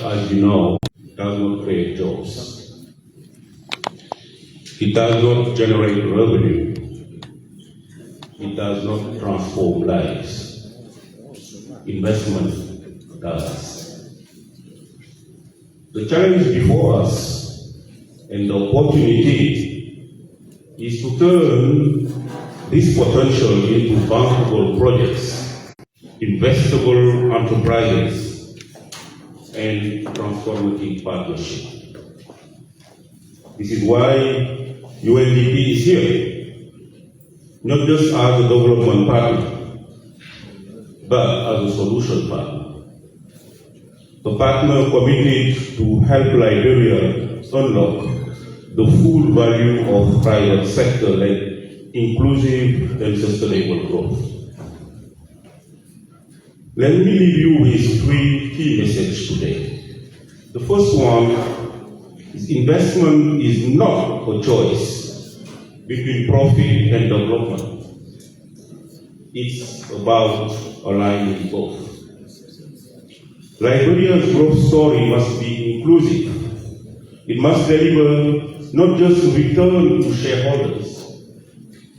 as you know, does not create jobs. It does not generate revenue. It does not transform lives. Investment does. The challenge before us and the opportunity is to turn this potential into bankable projects, investable enterprises, and transformative partnership. This is why UNDP is here, not just as a development partner, but as a solution partner. A partner committed to help Liberia unlock the full value of private sector-led inclusive and sustainable growth. Let me leave you with three key messages today. The first one is investment is not a choice between profit and development. It's about aligning both. Liberia's growth story must be inclusive. It must deliver not just return to shareholders,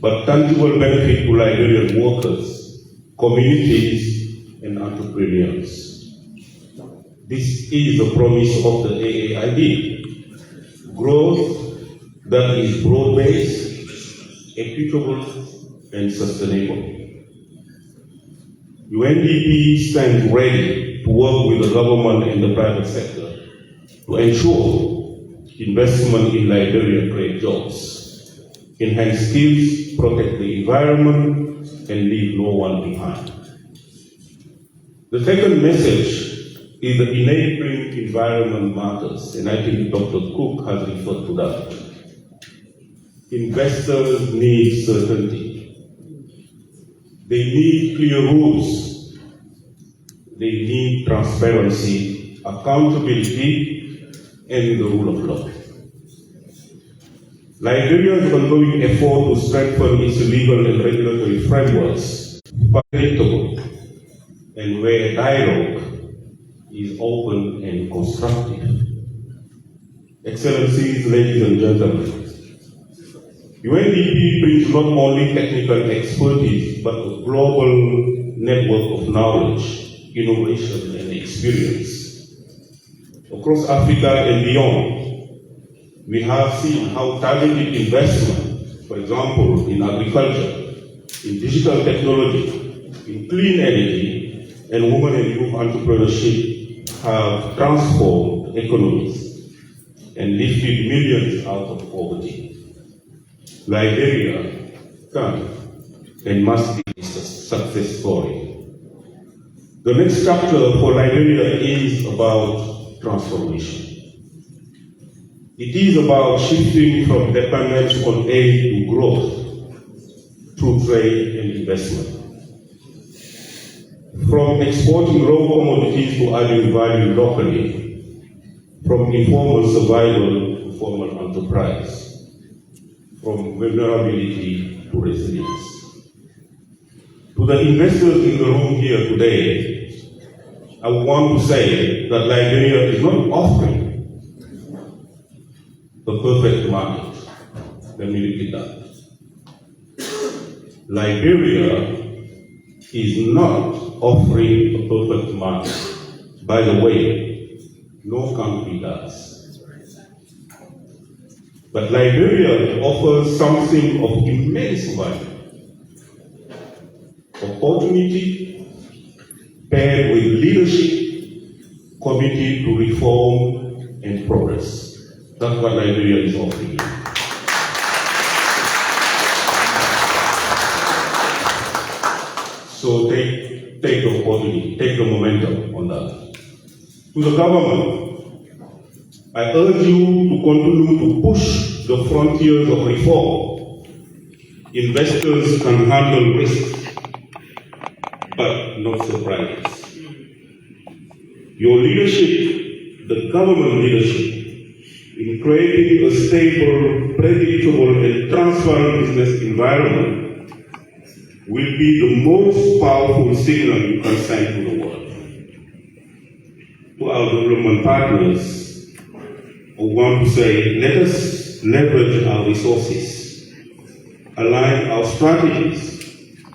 but tangible benefit to Liberian workers, communities, and entrepreneurs. This is the promise of the AAIB. Growth that is broad-based, equitable, and sustainable. UNDP stands ready to work with the government and the private sector to ensure investment in Liberia creates jobs, enhance skills, protect the environment, and leave no one behind. The second message is the enabling environment matters, and I think Dr. Cook has referred to that. Investors need certainty. They need clear rules. They need transparency, accountability, and the rule of law. Liberia's ongoing effort to strengthen its legal and regulatory frameworks is predictable, and where dialogue is open and constructive. Excellencies, ladies and gentlemen, UNDP brings not only technical expertise, but a global network of knowledge, innovation, and experience. Across Africa and beyond, we have seen how targeted investment, for example, in agriculture, in digital technology, in clean energy, and women and youth entrepreneurship have transformed economies and lifted millions out of poverty. Liberia can and must be a success story. The next chapter for Liberia is about transformation. It is about shifting from dependence on aid to growth through trade and investment. From exporting raw commodities to adding value locally, from informal survival to formal enterprise, from vulnerability to resilience. To the investors in the room here today, I want to say that Liberia is not offering the perfect market. Let me repeat that. Liberia is not offering a perfect market. By the way, no country does. But Liberia offers something of immense value. Opportunity paired with leadership committed to reform and progress. That's what Liberia is offering. So take the opportunity, take the momentum on that. To the government, I urge you to continue to push the frontiers of reform. Investors can handle risks, but not surprises. Your leadership, the government leadership, in creating a stable, predictable, and transparent business environment will be the most powerful signal you can send to the world. to our development partners, we want to say, let us leverage our resources, align our strategies,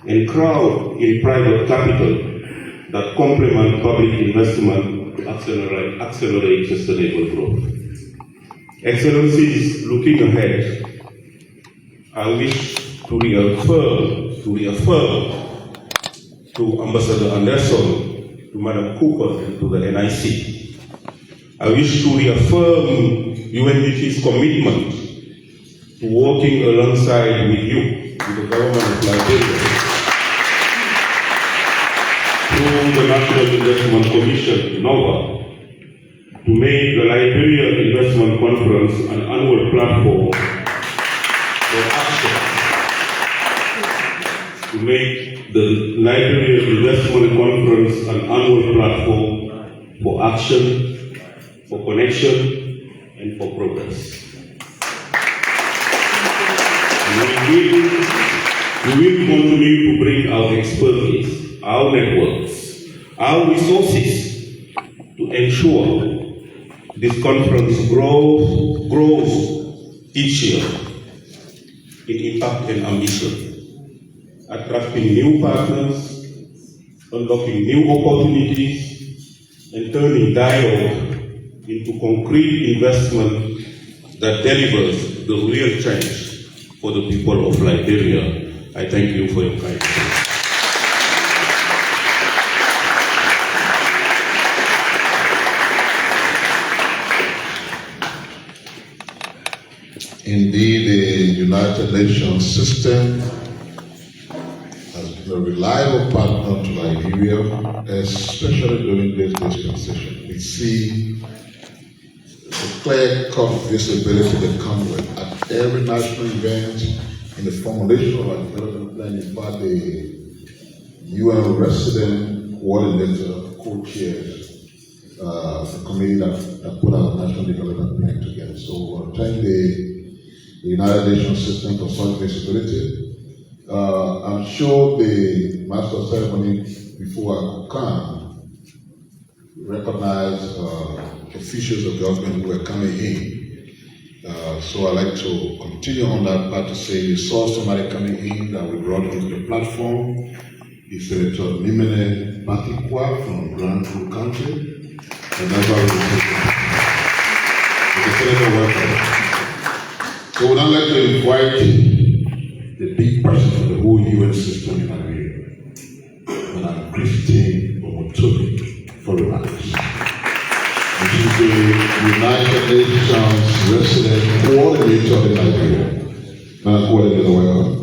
and crowd in private capital that complement public investment to accelerate sustainable growth. Excellencies, looking ahead, I wish to reaffirm to Ambassador Anderson, to Madam Cooper, and to the NIC. I wish to reaffirm UNDP's commitment to working alongside with you, with the government of Liberia, through the National Investment Commission, NOVA, to make the Liberian Investment Conference an annual platform for action, to make the Liberian Investment Conference an annual platform for action, for connection, and for progress. We will continue to bring our expertise, our networks, our resources to ensure this conference grows each year in impact and ambition, attracting new partners, unlocking new opportunities, and turning dialogue into concrete investment that delivers the real change for the people of Liberia. I thank you for your kind attention. Indeed, the United Nations system has been a reliable partner to Liberia, especially during this dispensation. We see the clear-cut visibility that comes with at every national event in the formulation of our development plan. In fact, the UN resident coordinator co-chairs the committee that put our national development plan together. So thank the United Nations system for such visibility. I'm sure the master of ceremony, before I come, recognized officials of government who were coming in. So I'd like to continue on that part to say you saw somebody coming in that we brought into the platform. It's Senator Nimene Batikwa from Grand Pool Country. And that's why the Senator, welcome. So we'd like to invite the big person of the whole UN system in Liberia, Madam Christine Omotobi, for remarks. She's the United Nations resident coordinator in Liberia. Madam Coordinator, welcome.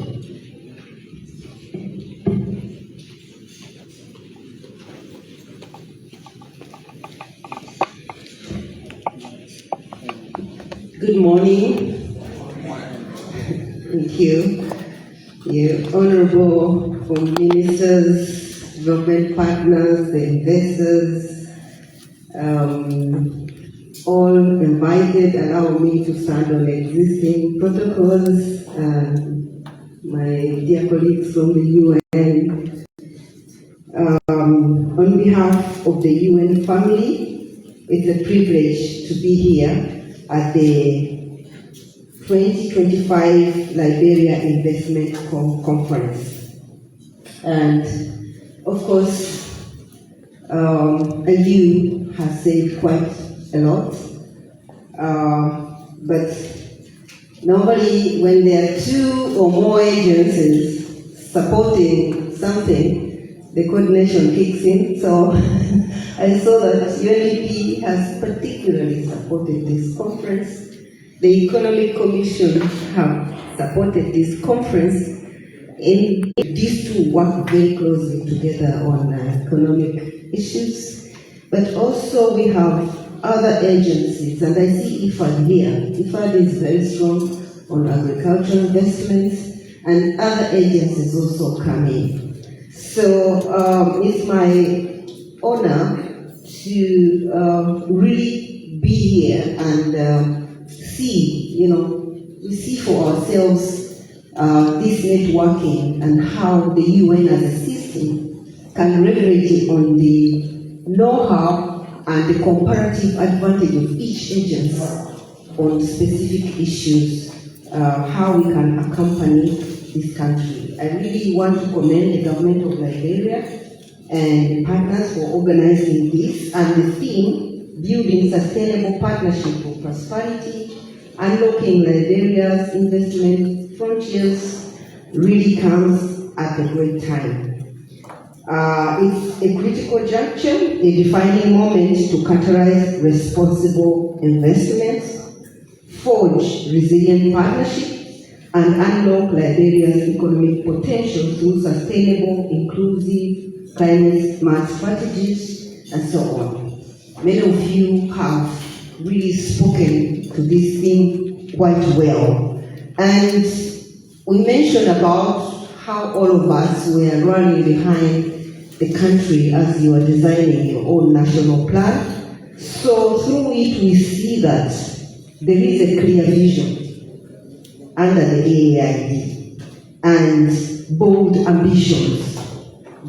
Good morning. Thank you. Honorable ministers, government partners, the investors, all invited. Allow me to stand on existing protocols. My dear colleagues from the UN, on behalf of the UN family, it's a privilege to be here at the 2025 Liberia Investment Conference. And of course, you have said quite a lot, but normally when there are two or more agencies supporting something, the coordination kicks in. So I saw that UNDP has particularly supported this conference. The Economic Commission have supported this conference, and these two work very closely together on economic issues. But also we have other agencies, and I see IFAD here. IFAD is very strong on agricultural investments, and other agencies also come in. So it's my honor to really be here and see, we see for ourselves this networking and how the UN as a system can leverage on the know-how and the comparative advantage of each agency on specific issues, how we can accompany this country. I really want to commend the government of Liberia and partners for organizing this, and the theme, building sustainable partnership for prosperity, unlocking Liberia's investment frontiers, really comes at a great time. It's a critical juncture, a defining moment to catalyze responsible investments, forge resilient partnerships, and unlock Liberia's economic potential through sustainable, inclusive, climate-smart strategies, and so on. Many of you have really spoken to this thing quite well. And we mentioned about how all of us were running behind the country as you are designing your own national plan. So through it we see that there is a clear vision under the AAID and bold ambitions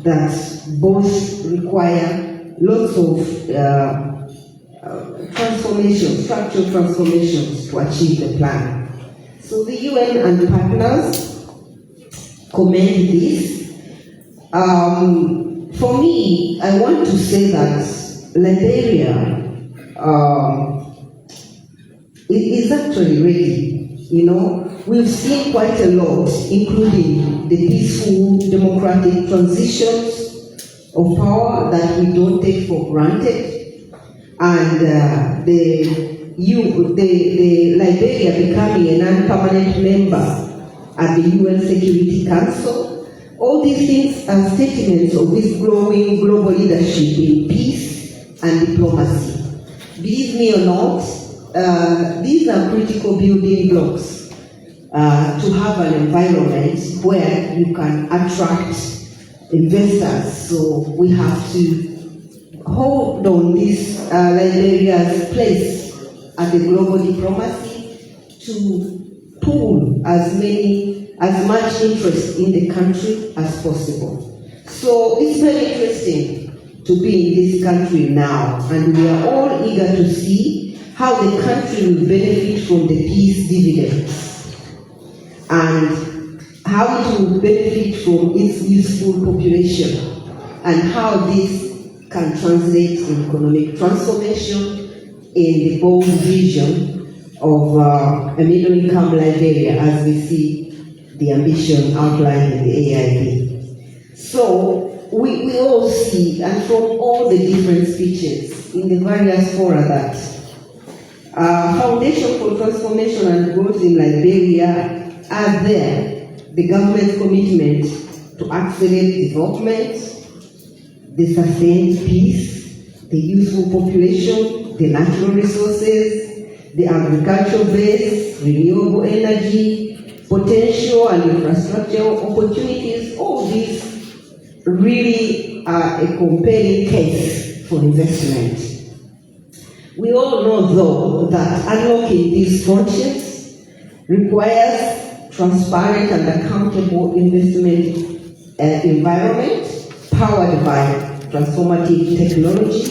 that both require lots of structural transformations to achieve the plan. So the UN and partners commend this. For me, I want to say that Liberia is actually ready. You know, we've seen quite a lot, including the peaceful democratic transitions of power that we don't take for granted, and the Liberia becoming a non-permanent member at the UN Security Council. All these things are statements of this growing global leadership in peace and diplomacy. Believe me or not, these are critical building blocks to have an environment where you can attract investors. So we have to hold on this Liberia's place at the global diplomacy to pool as much interest in the country as possible. So it's very interesting to be in this country now, and we are all eager to see how the country will benefit from the peace dividends and how it will benefit from its youthful population, and how this can translate in economic transformation in the bold vision of a middle-income Liberia, as we see the ambition outlined in the AIP. So we all see, and from all the different speeches in the various fora, that foundation for transformation and growth in Liberia are there. The government's commitment to accelerate development, the sustained peace, the youthful population, the natural resources, the agricultural base, renewable energy, potential and infrastructural opportunities. All these really are a compelling case for investment. We all know, though, that unlocking these frontiers requires transparent and accountable investment environment powered by transformative technology.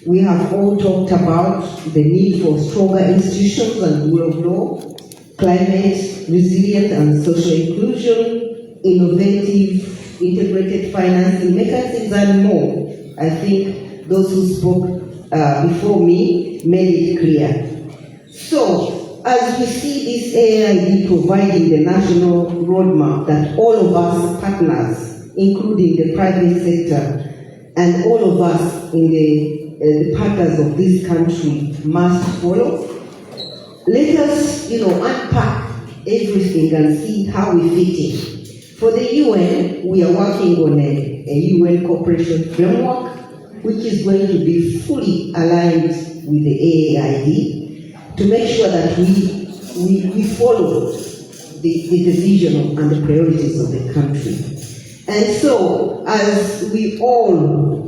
We have all talked about the need for stronger institutions and rule of law, climate resilience and social inclusion, innovative integrated financing mechanisms, and more. I think those who spoke before me made it clear. So, as we see this AID providing the national roadmap that all of us partners, including the private sector, and all of us in the partners of this country must follow, let us, unpack everything and see how we fit in. For the UN, we are working on a UN cooperation framework, which is going to be fully aligned with the AAID to make sure that we follow the vision and the priorities of the country. And so, as we all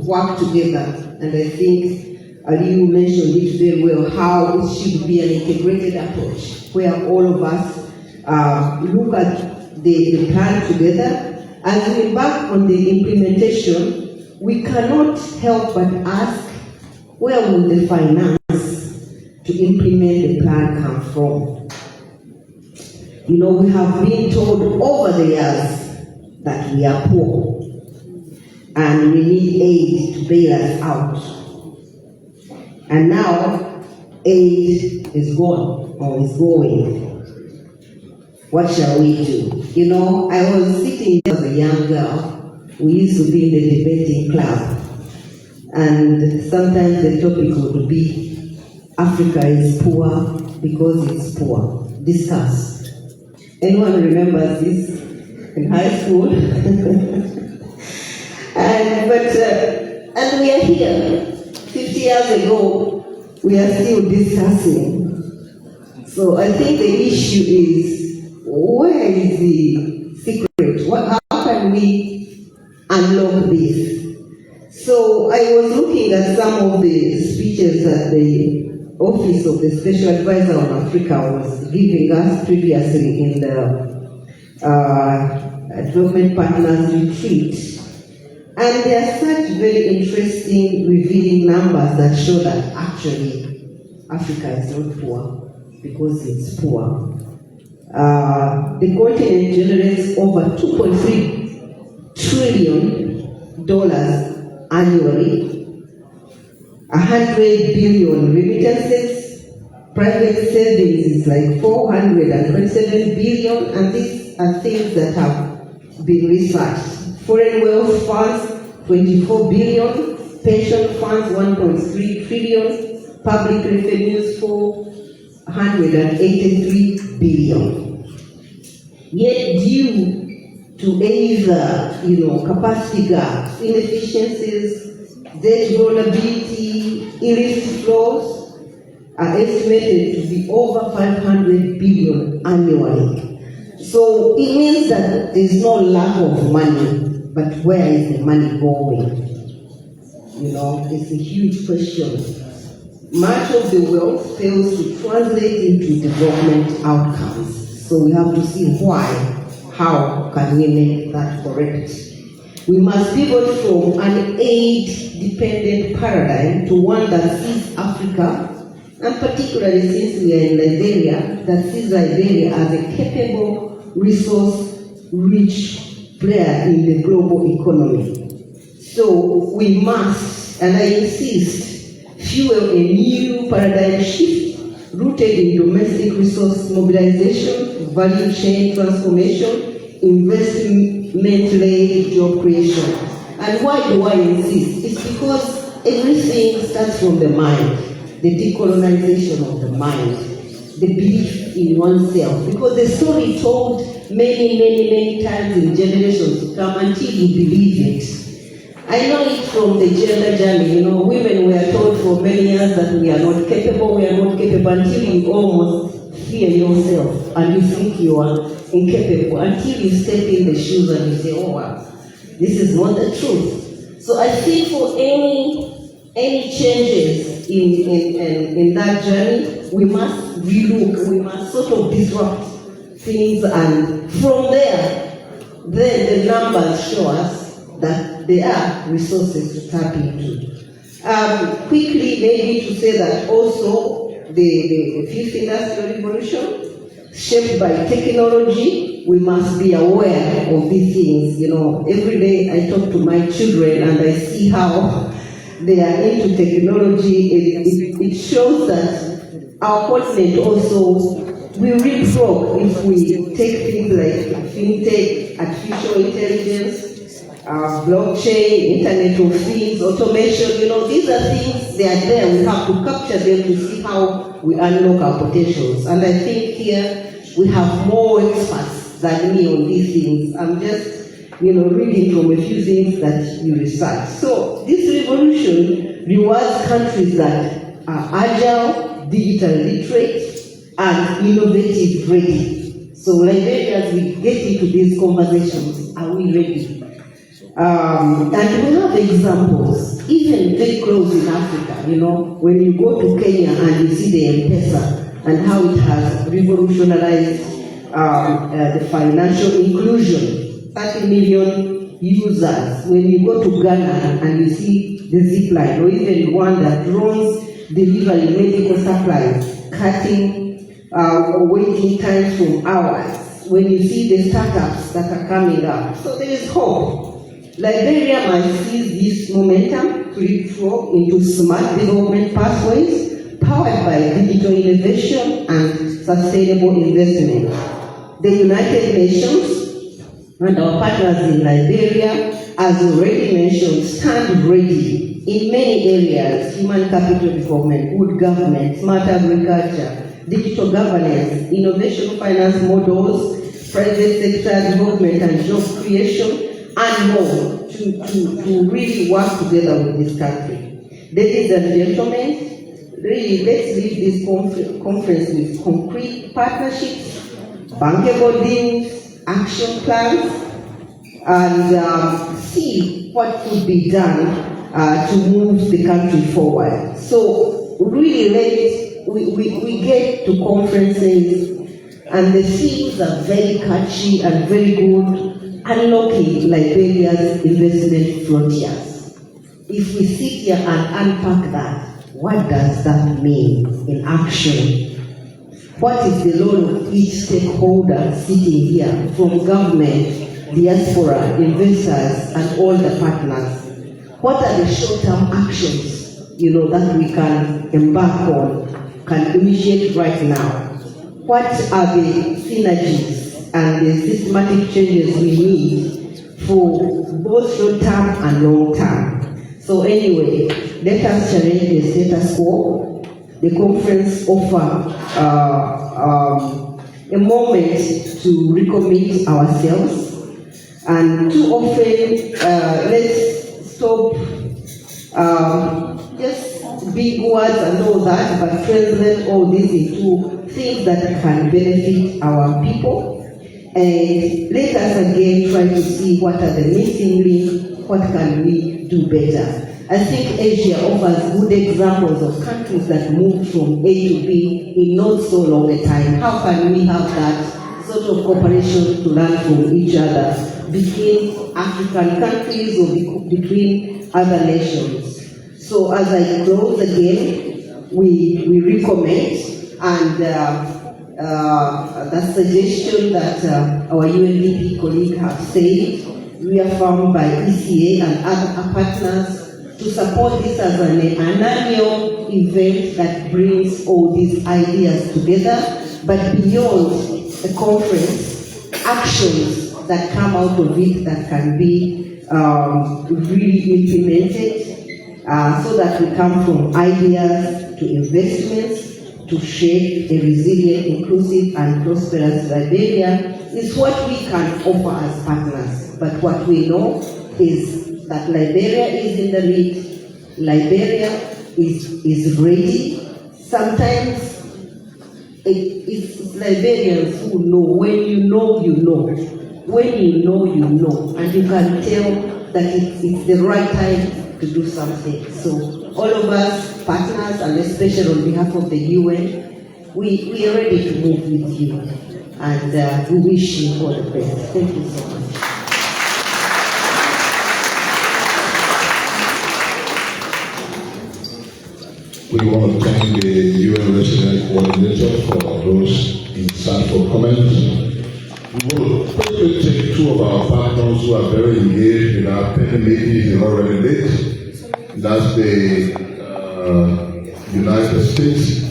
work together, and I think you mentioned it very well, how it should be an integrated approach, where all of us look at the plan together. As we embark on the implementation, we cannot help but ask where will the finance to implement the plan come from? You know, we have been told over the years that we are poor and we need aid to bail us out. And now, aid is gone or is going. What shall we do? You know, I was sitting as a young girl. We used to be in the debating club. And sometimes the topic would be, Africa is poor because it's poor. Discuss. Anyone remembers this in high school? And we are here. 50 years ago, we are still discussing. So I think the issue is, where is the secret? How can we unlock this? So I was looking at some of the speeches that the Office of the Special Advisor on Africa was giving us previously in the Development Partners Retreat. And there are such very interesting, revealing numbers that show that actually Africa is not poor because it's poor. The continent generates over $2.3 trillion annually, 100 billion remittances, private savings is like 427 billion, and these are things that have been researched. Foreign wealth funds, 24 billion, pension funds, 1.3 trillion, public revenues, 483 billion. Yet due to either, capacity gaps, inefficiencies, debt vulnerability, illicit flows are estimated to be over 500 billion annually. So it means that there is no lack of money. But where is the money going? It's a huge question. Much of the wealth fails to translate into development outcomes. So we have to see why. How can we make that correct? We must pivot from an aid-dependent paradigm to one that sees Africa, and particularly since we are in Liberia, that sees Liberia as a capable, resource-rich player in the global economy. So we must, and I insist, fuel a new paradigm shift rooted in domestic resource mobilization, value chain transformation, investment-led job creation. And why do I insist? It's because everything starts from the mind, the decolonization of the mind, the belief in oneself. Because the story told many times in generations to come until you believe it. I know it from the gender journey. Women were told for many years that we are not capable until you almost fear yourself and you think you are incapable, until you step in the shoes and you say, oh wow, this is not the truth. So I think for any changes in that journey, we must relook, we must sort of disrupt things, and from there, then the numbers show us that there are resources to tap into. Quickly, maybe to say that also the fifth industrial revolution, shaped by technology, we must be aware of these things. Every day I talk to my children and I see how they are into technology. It shows that our continent also will leapfrog if we take things like fintech, artificial intelligence, blockchain, Internet of Things, automation. These are things, they are there. We have to capture them to see how we unlock our potentials. And I think here we have more experts than me on these things. I'm just reading from a few things that you research. So this revolution rewards countries that are agile, digital literate, and innovative ready. So Liberia, as we get into these conversations, are we ready? And we have examples, even very close in Africa. When you go to Kenya and you see the M-Pesa and how it has revolutionized the financial inclusion, 30 million users. When you go to Ghana and you see the zip line, or even one that drones delivering medical supplies, cutting waiting times from hours. When you see the startups that are coming up, so there is hope. Liberia must seize this momentum to leapfrog into smart development pathways powered by digital innovation and sustainable investment. The United Nations and our partners in Liberia, as already mentioned, stand ready in many areas: human capital development, good government, smart agriculture, digital governance, innovation finance models, private sector development and job creation, and more, to really work together with this country. Ladies and gentlemen, really let's leave this conference with concrete partnerships, bankable deals, action plans, and see what could be done to move the country forward. So really we get to conferences and the themes are very catchy and very good, unlocking Liberia's investment frontiers. If we sit here and unpack that, what does that mean in action? What is the role of each stakeholder sitting here, from government, diaspora, investors, and all the partners? What are the short-term actions, that we can embark on, can initiate right now? What are the synergies and the systematic changes we need for both short-term and long-term? So anyway, let us challenge the status quo. The conference offers a moment to recommit ourselves, and too often let's stop just big words and all that, but translate all this into things that can benefit our people. And let us again try to see what are the missing links, what can we do better. I think Asia offers good examples of countries that moved from A to B in not so long a time. How can we have that sort of cooperation to learn from each other between African countries or between other nations? So as I close again, we recommend and the suggestion that our UNDP colleague have said, reaffirmed by ECA and other partners, to support this as an annual event that brings all these ideas together, but beyond the conference, actions that come out of it that can be really implemented, so that we come from ideas to investments to shape a resilient, inclusive, and prosperous Liberia is what we can offer as partners. But what we know is that Liberia is in the lead. Liberia is ready. Sometimes it's Liberians who know. When you know, you know. When you know, you know. And you can tell that it's the right time to do something. So all of us, partners, and especially on behalf of the UN, we are ready to move with you. And we wish you all the best. Thank you so much. We want to thank the UN Resident Coordinator for those insightful comments. We will quickly take two of our partners who are very engaged in our pending meeting already late. That's the United States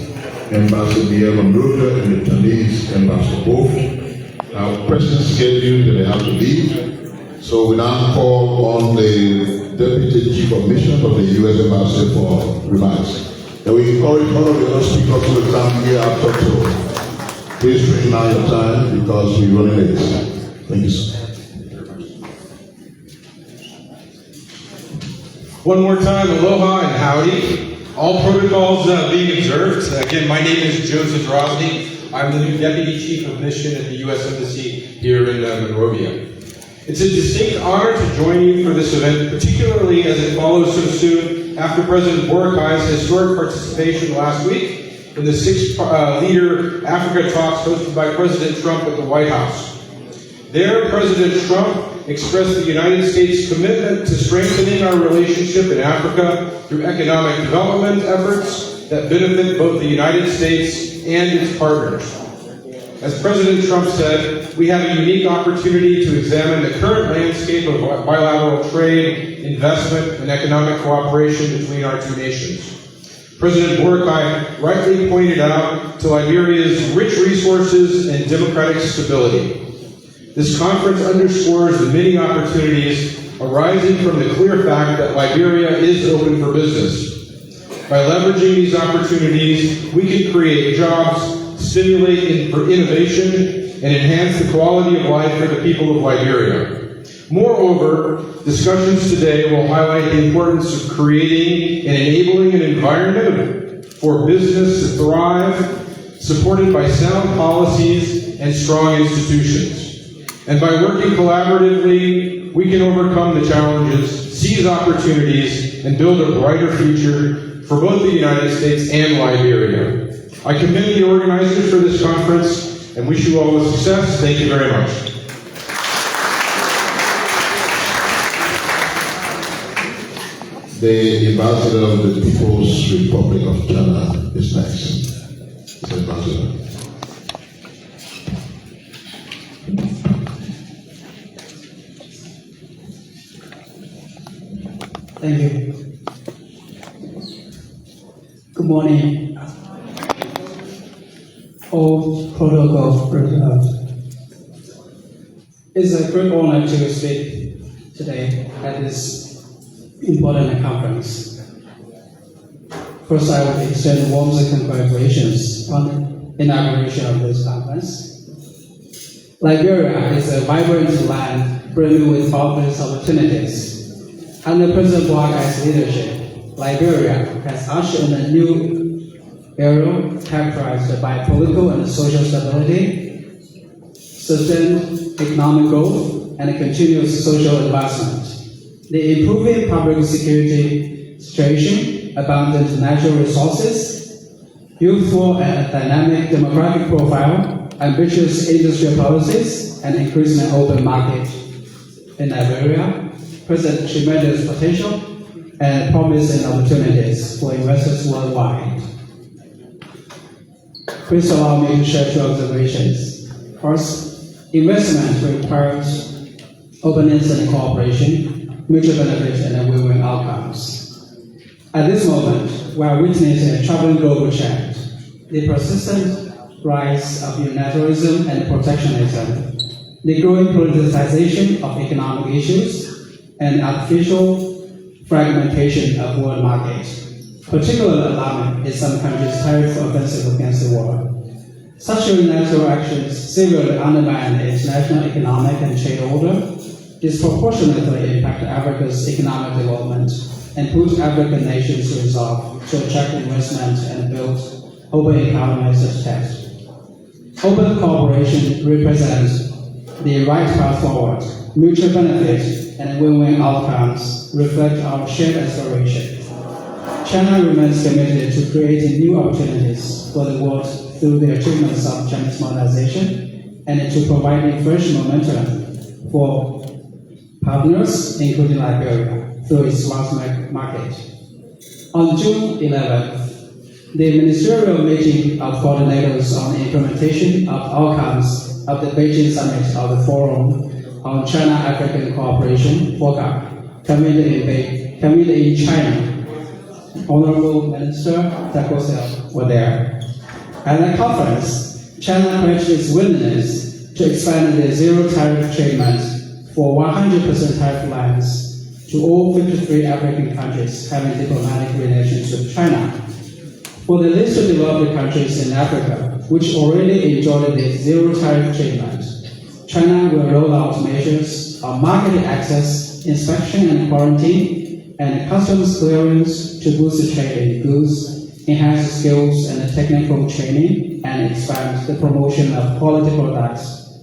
Ambassador Monroe and the Chinese Ambassador both. Our present schedule that they have to leave. So we now call on the Deputy Chief of Mission of the U.S. Embassy for remarks. And we encourage all of the other speakers who will come here after to please straighten out your time because we're running late. Thank you, sir. One more time, aloha and howdy. All protocols being observed. Again, my name is Joseph Drosny. I'm the new Deputy Chief of Mission at the U.S. Embassy here in Monrovia. It's a distinct honor to join you for this event, particularly as it follows so soon after President Boracay's historic participation last week in the 6th Leader Africa talks hosted by President Trump at the White House. There, President Trump expressed the United States' commitment to strengthening our relationship in Africa through economic development efforts that benefit both the United States and its partners. As President Trump said, we have a unique opportunity to examine the current landscape of bilateral trade, investment, and economic cooperation between our two nations. President Borkai rightly pointed out to Liberia's rich resources and democratic stability. This conference underscores the many opportunities arising from the clear fact that Liberia is open for business. By leveraging these opportunities, we can create jobs, stimulate for innovation, and enhance the quality of life for the people of Liberia. Moreover, discussions today will highlight the importance of creating and enabling an environment for business to thrive, supported by sound policies and strong institutions. And by working collaboratively, we can overcome the challenges, seize opportunities, and build a brighter future for both the United States and Liberia. I commend the organizers for this conference and wish you all success. Thank you very much. The ambassador of the People's Republic of China is next. Mr. Ambassador. Thank you. Good morning. All protocol observed. It's a great honor to speak today at this important conference. First, I would extend warm congratulations on the inauguration of this conference. Liberia is a vibrant land brimming with countless opportunities. Under President Borkai's leadership, Liberia has ushered in a new era characterized by political and social stability, sustained economic growth, and continuous social advancement. The improving public security situation, abundant natural resources, youthful and dynamic demographic profile, ambitious industrial policies, and increasingly open market in Liberia present tremendous potential and promising opportunities for investors worldwide. Please allow me to share two observations. First, investment requires openness and cooperation, mutual benefit, and win-win outcomes. At this moment, we are witnessing a troubling global trend: the persistent rise of unilateralism and protectionism, the growing politicization of economic issues, and artificial fragmentation of world markets. Particularly alarming is some countries' tariff offensive against the world. Such unilateral actions severely undermine the international economic and trade order, disproportionately impact Africa's economic development, and put African nations to resolve to attract investment and build open economies as test. Open cooperation represents the right path forward. Mutual benefit and win-win outcomes reflect our shared aspiration. China remains committed to creating new opportunities for the world through the achievements of Chinese modernization and to providing fresh momentum for partners, including Liberia, through its vast market. On June 11th, the Ministerial meeting of coordinators on the implementation of outcomes of the Beijing Summit of the Forum on China-African Cooperation, FOCA, convened in China. Honorable Minister Takosel were there. At the conference, China pledged its willingness to expand the zero tariff treatment for 100% tariff lines to all 53 African countries having diplomatic relations with China. For the list of developed countries in Africa, which already enjoy the zero tariff treatment, China will roll out measures of market access, inspection and quarantine, and customs clearance to boost trade in goods, enhance skills and technical training, and expand the promotion of quality products.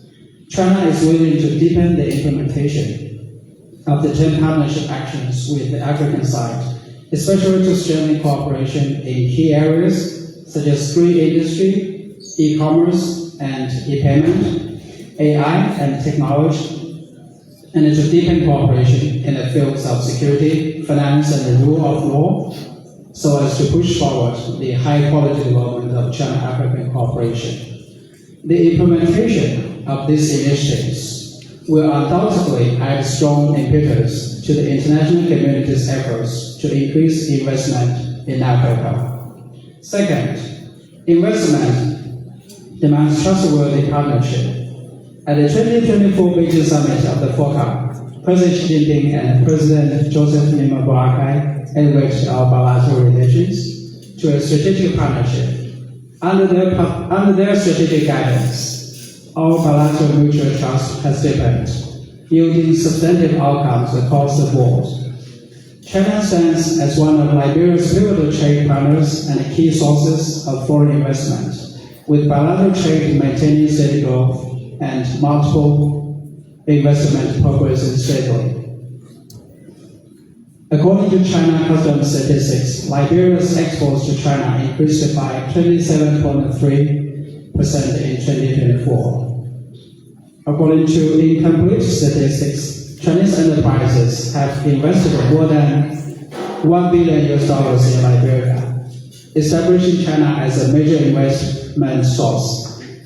China is willing to deepen the implementation of the 10 partnership actions with the African side, especially to strengthen cooperation in key areas such as green industry, e-commerce and e-payment, AI and technology, and to deepen cooperation in the fields of security, finance, and the rule of law, so as to push forward the high-quality development of China-African cooperation. The implementation of these initiatives will undoubtedly add strong impetus to the international community's efforts to increase investment in Africa. Second, investment demands trustworthy partnership. At the 2024 Beijing Summit of the FOCA, President Xi Jinping and President Joseph Boakai elevated our bilateral relations to a strategic partnership. Under their strategic guidance, our bilateral mutual trust has deepened, yielding substantive outcomes across the board. China stands as one of Liberia's pivotal trade partners and key sources of foreign investment, with bilateral trade maintaining steady growth and multiple investment progressing steadily. According to China Customs statistics, Liberia's exports to China increased by 27.3% in 2024. According to incomplete statistics, Chinese enterprises have invested more than $1 billion in Liberia, establishing China as a major investment source.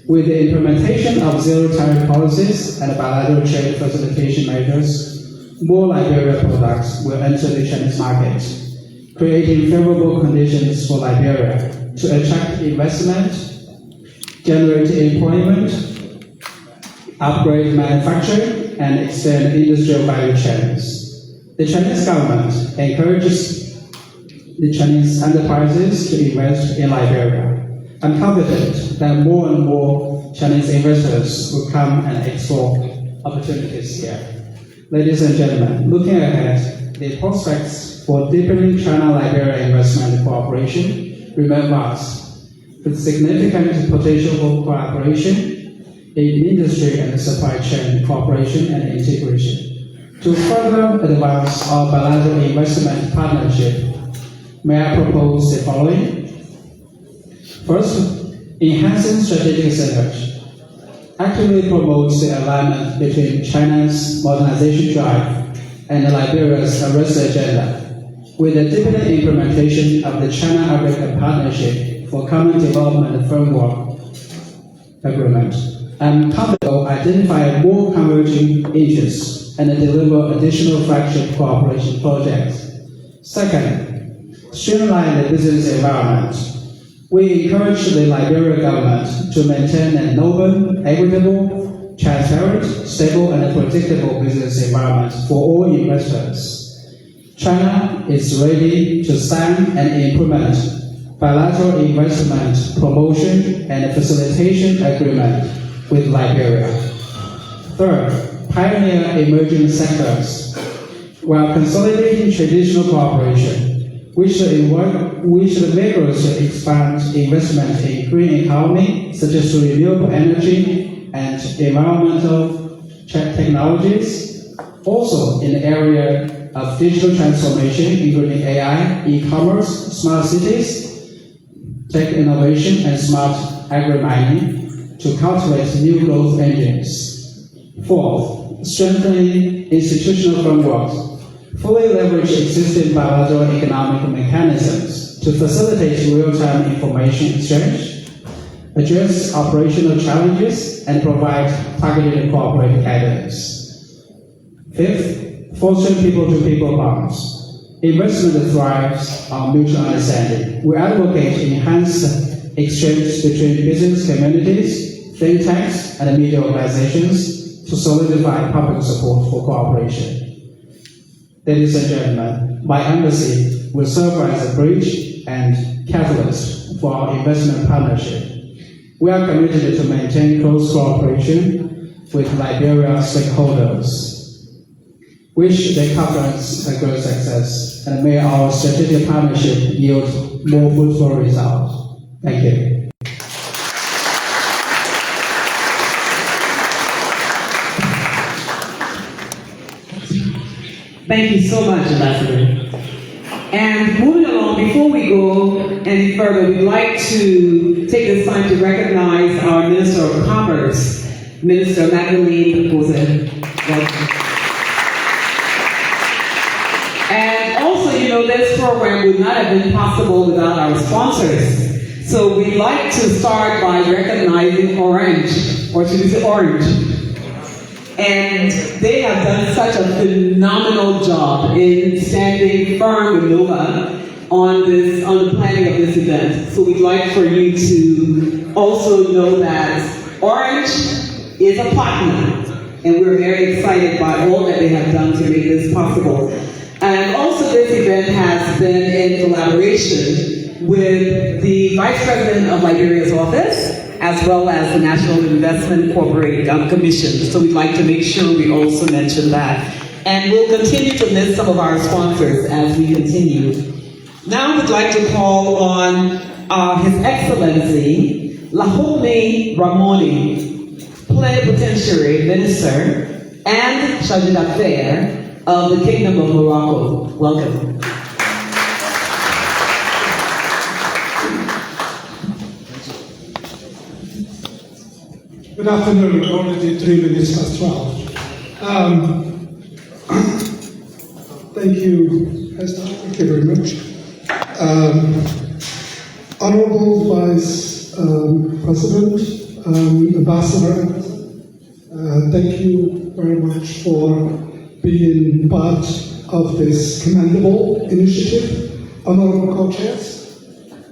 With the implementation of zero tariff policies and bilateral trade facilitation measures, more Liberia products will enter the Chinese market, creating favorable conditions for Liberia to attract investment, generate employment, upgrade manufacturing, and extend industrial value chains. The Chinese government encourages the Chinese enterprises to invest in Liberia. I'm confident that more and more Chinese investors will come and explore opportunities here. Ladies and gentlemen, looking ahead, the prospects for deepening China-Liberia investment cooperation remain vast, with significant potential for cooperation in industry and supply chain cooperation and integration. To further advance our bilateral investment partnership, may I propose the following? First, enhancing strategic synergy actively promotes the alignment between China's modernization drive and Liberia's arrest agenda, with the deepening implementation of the China-Africa Partnership for Common Development Framework Agreement. I'm confident to identify more converging interests and deliver additional flagship cooperation projects. Second, streamline the business environment. We encourage the Liberian government to maintain an open, equitable, transparent, stable, and predictable business environment for all investors. China is ready to sign and implement bilateral investment promotion and facilitation agreement with Liberia. Third, pioneer emerging sectors while consolidating traditional cooperation. We should vigorously expand investment in green economy, such as renewable energy and environmental technologies. Also, in the area of digital transformation, including AI, e-commerce, smart cities, tech innovation, and smart agri-mining, to cultivate new growth engines. Fourth, strengthening institutional frameworks. Fully leverage existing bilateral economic mechanisms to facilitate real-time information exchange, address operational challenges, and provide targeted corporate guidance. Fifth, fostering people-to-people bonds. Investment thrives on mutual understanding. We advocate enhanced exchange between business communities, think tanks, and media organizations to solidify public support for cooperation. Ladies and gentlemen, my embassy will serve as a bridge and catalyst for our investment partnership. We are committed to maintain close cooperation with Liberia stakeholders. Wish the conference a great success, and may our strategic partnership yield more fruitful results. Thank you. Thank you so much, Ambassador. And moving along, before we go any further, we'd like to take this time to recognize our Minister of Commerce, Minister Magdalene Welcome. program would not have been possible without our sponsors. So we'd like to start by recognizing Orange, or should we say Orange? And they have done such a phenomenal job in standing firm with NOVA on the planning of this event. So we'd like for you to also know that Orange is a partner, and we're very excited by all that they have done to make this possible. And also this event has been in collaboration with the Vice President of Liberia's office, as well as the National Investment Commission. So we'd like to make sure we also mention that. And we'll continue to list some of our sponsors as we continue. Now we'd like to call on His Excellency Lahome Ramoni, Plenipotentiary Minister and Charge d'Affaires of the Kingdom of Morocco. Welcome. Good afternoon, already 3 minutes past 12. Thank you, Esther. Thank you very much. Honorable Vice President, Ambassador, thank you very much for being part of this commendable initiative. Honorable co-chairs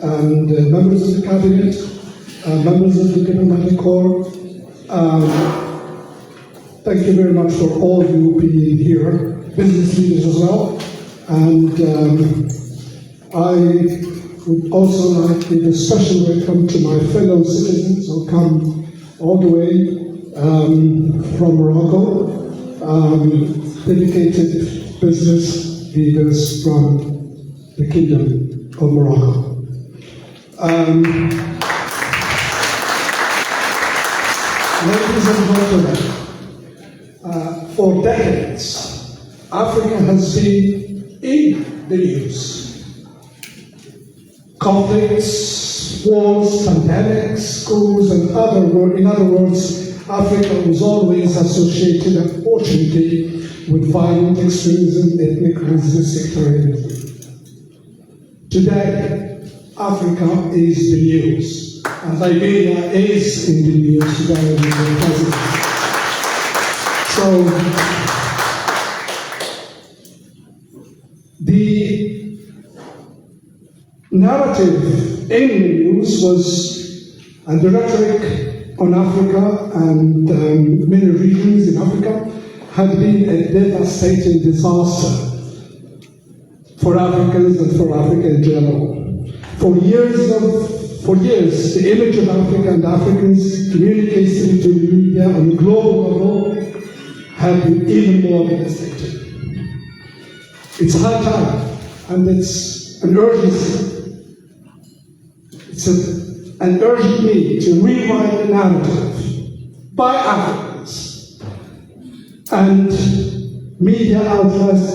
and members of the Cabinet, members of the Diplomatic Corps, thank you very much for all of you being here, business leaders as well. And I would also like to give a special welcome to my fellow citizens who come all the way from Morocco, dedicated business leaders from the Kingdom of Morocco. Ladies and gentlemen, for decades, Africa has been in the news. Conflicts, wars, pandemics, schools, and in other words, Africa was always associated, unfortunately, with violent extremism, ethnic, religious, sectarianism. Today, Africa is the news. And Liberia is in the news today with the president. So, the narrative in the news was, and the rhetoric on Africa and many regions in Africa had been a devastating disaster for Africans and for Africa in general. For years, the image of Africa and Africans communicating to the media on a global level have been even more devastating. It's high time, and it's an urgency. It's an urgent need to rewrite the narrative by Africans and media outlets,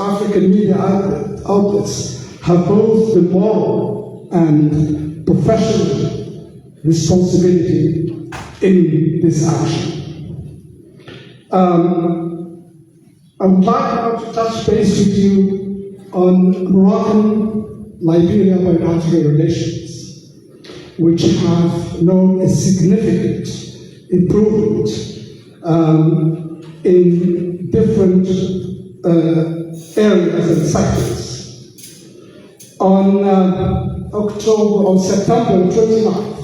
African media outlets have both the moral and professional responsibility in this action. I would like now to touch base with you on Moroccan-Liberia bilateral relations, which have known a significant improvement in different areas and sectors. On September 29th,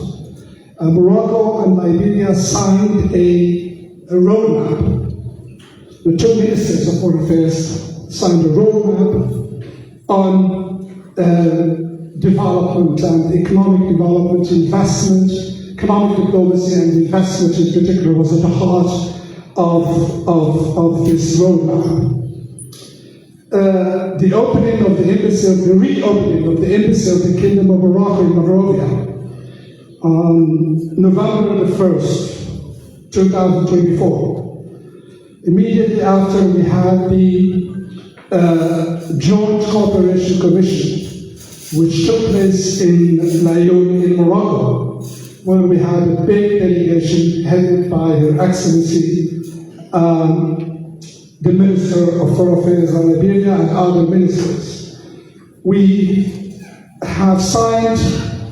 Morocco and Liberia signed a roadmap. The two ministers of foreign affairs signed a roadmap on development and economic development, investment, economic diplomacy and investment in particular was at the heart of this roadmap. The reopening of the embassy of the Kingdom of Morocco in Monrovia on November the 1st, 2024. Immediately after, we had the Joint Cooperation Commission, which took place in Lyon in Morocco, where we had a big delegation headed by Her Excellency the Minister of Foreign Affairs of Liberia and other ministers. we have signed,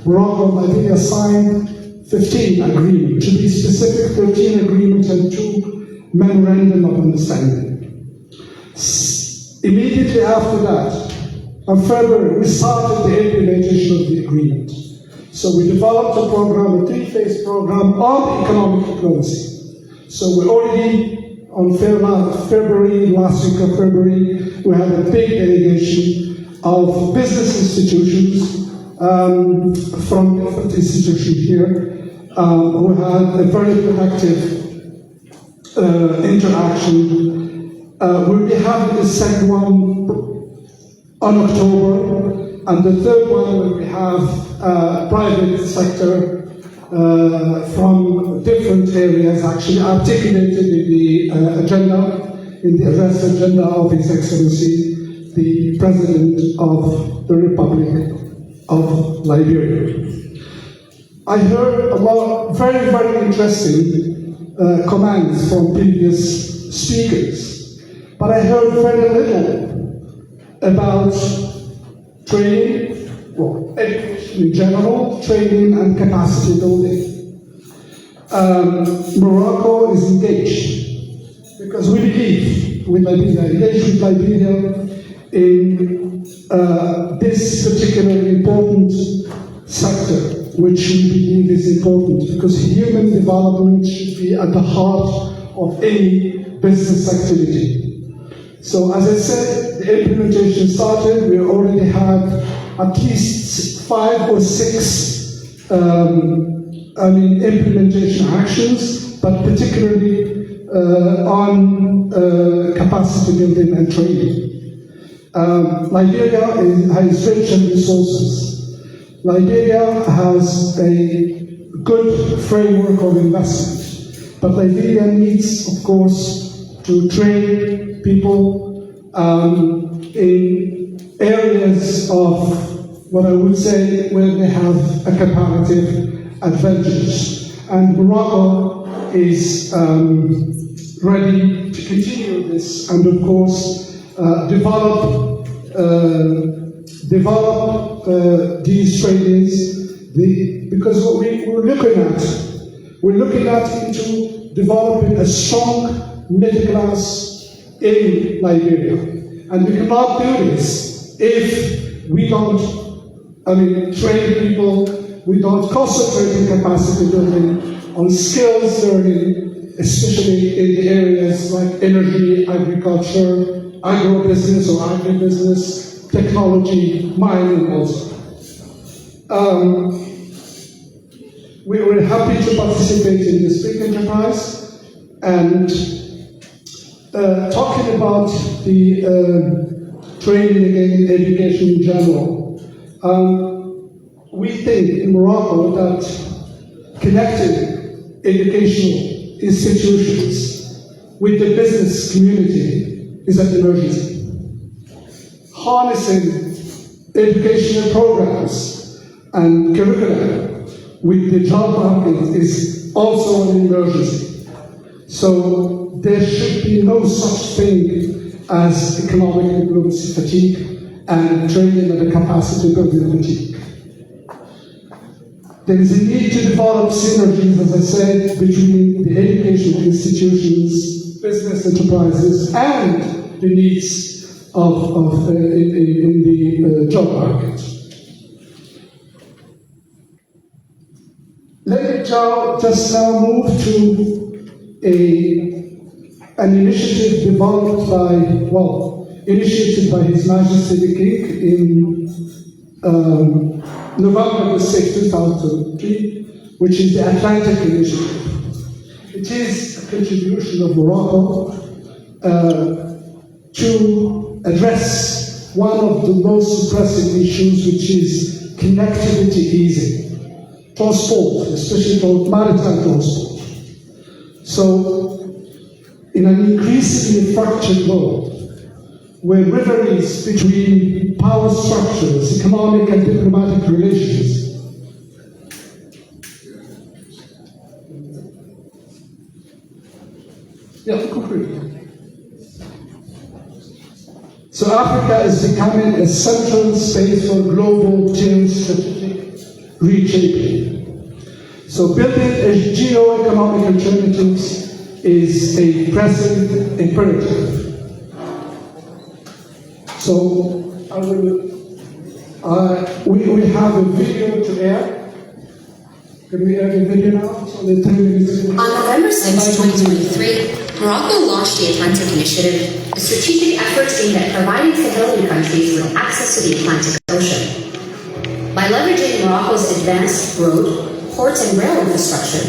Morocco and Liberia signed 15 agreements. To be specific, 13 agreements and 2 memorandum of understanding. Immediately after that, in February, we started the implementation of the agreement. So we developed a program, a 3-phase program on economic diplomacy. So we already, on February, last week of February, we had a big delegation of business institutions from different institutions here who had a very productive interaction. We'll be having the second one on October, and the third one where we have private sector from different areas actually articulated in the agenda, in the address agenda of His Excellency, the President of the Republic of Liberia. I heard a lot of very, very interesting comments from previous speakers, but I heard very little about training, well, education in general, training and capacity building. Morocco is engaged because we believe with Liberia, engaged with Liberia in this particularly important sector, which we believe is important because human development should be at the heart of any business activity. So as I said, the implementation started. We already had at least 5 or 6 implementation actions, but particularly on capacity building and training. Liberia has rich in resources. Liberia has a good framework of investment, but Liberia needs, of course, to train people in areas of what I would say where they have a comparative advantage. And Morocco is ready to continue this and, of course, develop these trainings, because what we're looking at into developing a strong middle class in Liberia. And we cannot do this if we don't, train people, we don't concentrate in capacity building, on skills learning, especially in the areas like energy, agriculture, agribusiness or agribusiness, technology, mining also. We were happy to participate in this big enterprise, and talking about the training and education in general, we think in Morocco that connecting educational institutions with the business community is an emergency. Harnessing educational programs and curricula with the job market is also an emergency. So there should be no such thing as economic diplomacy fatigue and training and capacity building fatigue. There is a need to develop synergies, as I said, between the educational institutions, business enterprises, and the needs in the job market. Let me just now move to an initiative developed initiated by His Majesty the King in November 6, 2003, which is the Atlantic Initiative. It is a contribution of Morocco to address one of the most pressing issues, which is connectivity easing, transport, especially maritime transport. So, in an increasingly fractured world, where rivalries between power structures, economic and diplomatic relations, So So Africa is becoming a central space for global geostrategic reshaping. So building a geo-economic alternatives is a pressing imperative. So we have a video to air. Can we air the video now? So the 3 minutes. On November 6, 2023, Morocco launched the Atlantic Initiative, a strategic effort aimed at providing Sahelian countries with access to the Atlantic Ocean. By leveraging Morocco's advanced road, port, and rail infrastructure,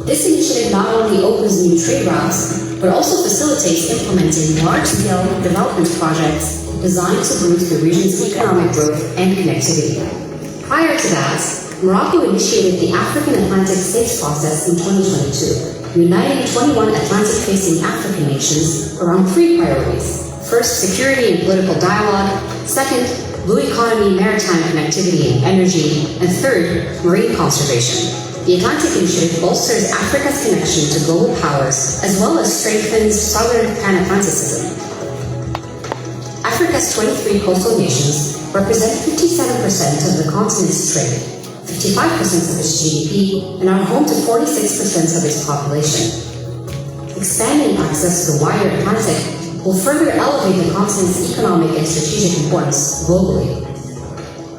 this initiative not only opens new trade routes, but also facilitates implementing large-scale development projects designed to boost the region's economic growth and connectivity. Prior to that, Morocco initiated the African Atlantic States process in 2022, uniting 21 Atlantic-facing African nations around 3 priorities. First, security and political dialogue. Second, blue economy, maritime connectivity and energy. And third, marine conservation. The Atlantic Initiative bolsters Africa's connection to global powers, as well as strengthens southern Pan-Atlanticism. Africa's 23 coastal nations represent 57% of the continent's trade, 55% of its GDP, and are home to 46% of its population. Expanding access to the wider Atlantic will further elevate the continent's economic and strategic importance globally.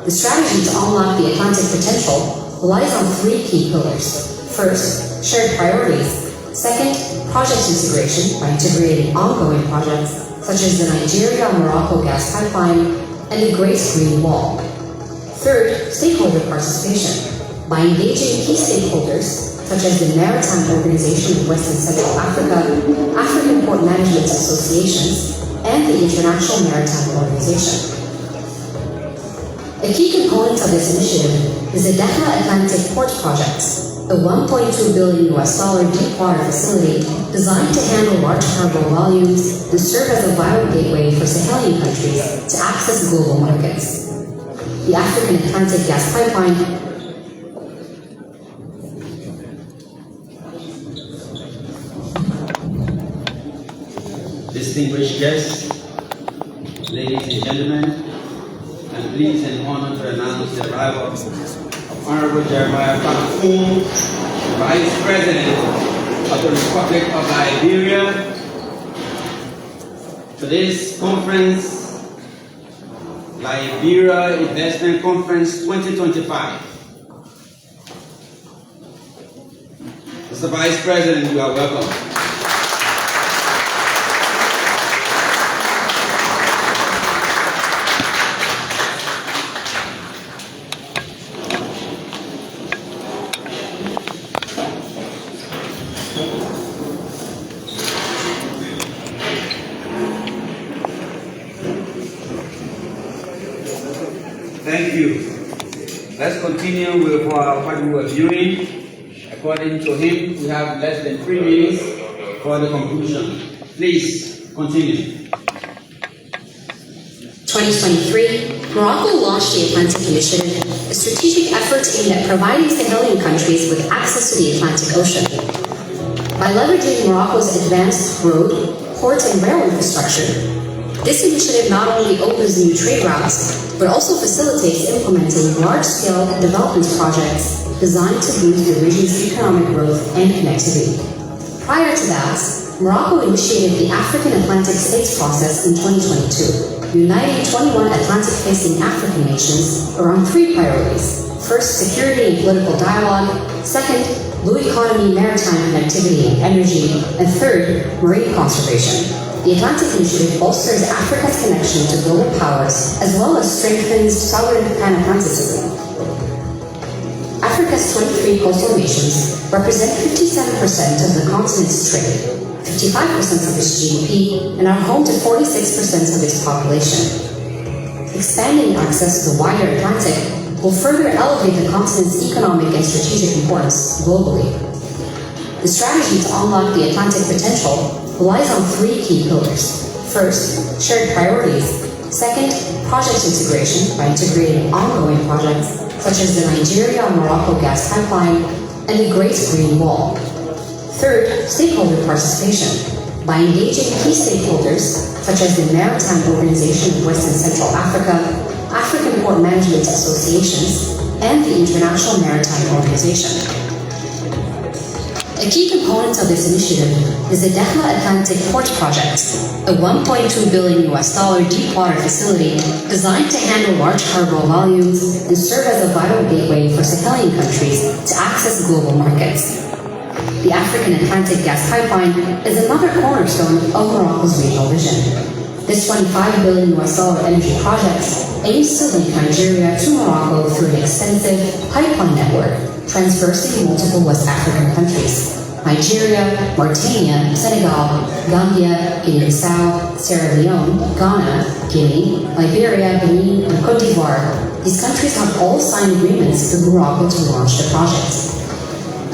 The strategy to unlock the Atlantic potential relies on 3 key pillars. First, shared priorities. Second, project integration by integrating ongoing projects such as the Nigeria-Morocco gas pipeline and the Great Green Wall. Third, stakeholder participation by engaging key stakeholders such as the Maritime Organization of West and Central Africa, African Port Management Associations, and the International Maritime Organization. A key component of this initiative is the Dakar Atlantic Port Project, a $1.2 billion deep water facility designed to handle large cargo volumes and serve as a vital gateway for Sahelian countries to access global markets. The African Atlantic gas pipeline distinguished guests, ladies and gentlemen, I'm pleased and honored to announce the arrival of Honorable Jeremiah Fanafoum, Vice President of the Republic of Liberia, to this conference, Liberia Investment Conference 2025. Mr. Vice President, you are welcome. Thank you. Let's continue with what we were viewing. According to him, we have less than 3 minutes for the conclusion. Please continue. 2023, Morocco launched the Atlantic Initiative, a strategic effort aimed at providing Sahelian countries with access to the Atlantic Ocean. By leveraging Morocco's advanced road, port, and rail infrastructure, this initiative not only opens new trade routes, but also facilitates implementing large-scale development projects designed to boost the region's economic growth and connectivity. Prior to that, Morocco initiated the African Atlantic States process in 2022, uniting 21 Atlantic-facing African nations around 3 priorities. First, security and political dialogue. Second, blue economy, maritime connectivity and energy. And third, marine conservation. The Atlantic Initiative bolsters Africa's connection to global powers, as well as strengthens southern Pan-Atlanticism. Africa's 23 coastal nations represent 57% of the continent's trade, 55% of its GDP, and are home to 46% of its population. Expanding access to the wider Atlantic will further elevate the continent's economic and strategic importance globally. The strategy to unlock the Atlantic potential relies on 3 key pillars. First, shared priorities. Second, project integration by integrating ongoing projects such as the Nigeria-Morocco gas pipeline and the Great Green Wall. Third, stakeholder participation by engaging key stakeholders such as the Maritime Organization of West and Central Africa, African Port Management Associations, and the International Maritime Organization. A key component of this initiative is the Dakhla Atlantic Port Project, a $1.2 billion deep water facility designed to handle large cargo volumes and serve as a vital gateway for Sahelian countries to access global markets. The African Atlantic Gas Pipeline is another cornerstone of Morocco's regional vision. This $25 billion energy project aims to link Nigeria to Morocco through an extensive pipeline network transversing multiple West African countries: Nigeria, Mauritania, Senegal, Gambia, Guinea-Bissau, Sierra Leone, Ghana, Guinea, Liberia, Benin, and Cote d'Ivoire. These countries have all signed agreements with Morocco to launch the project.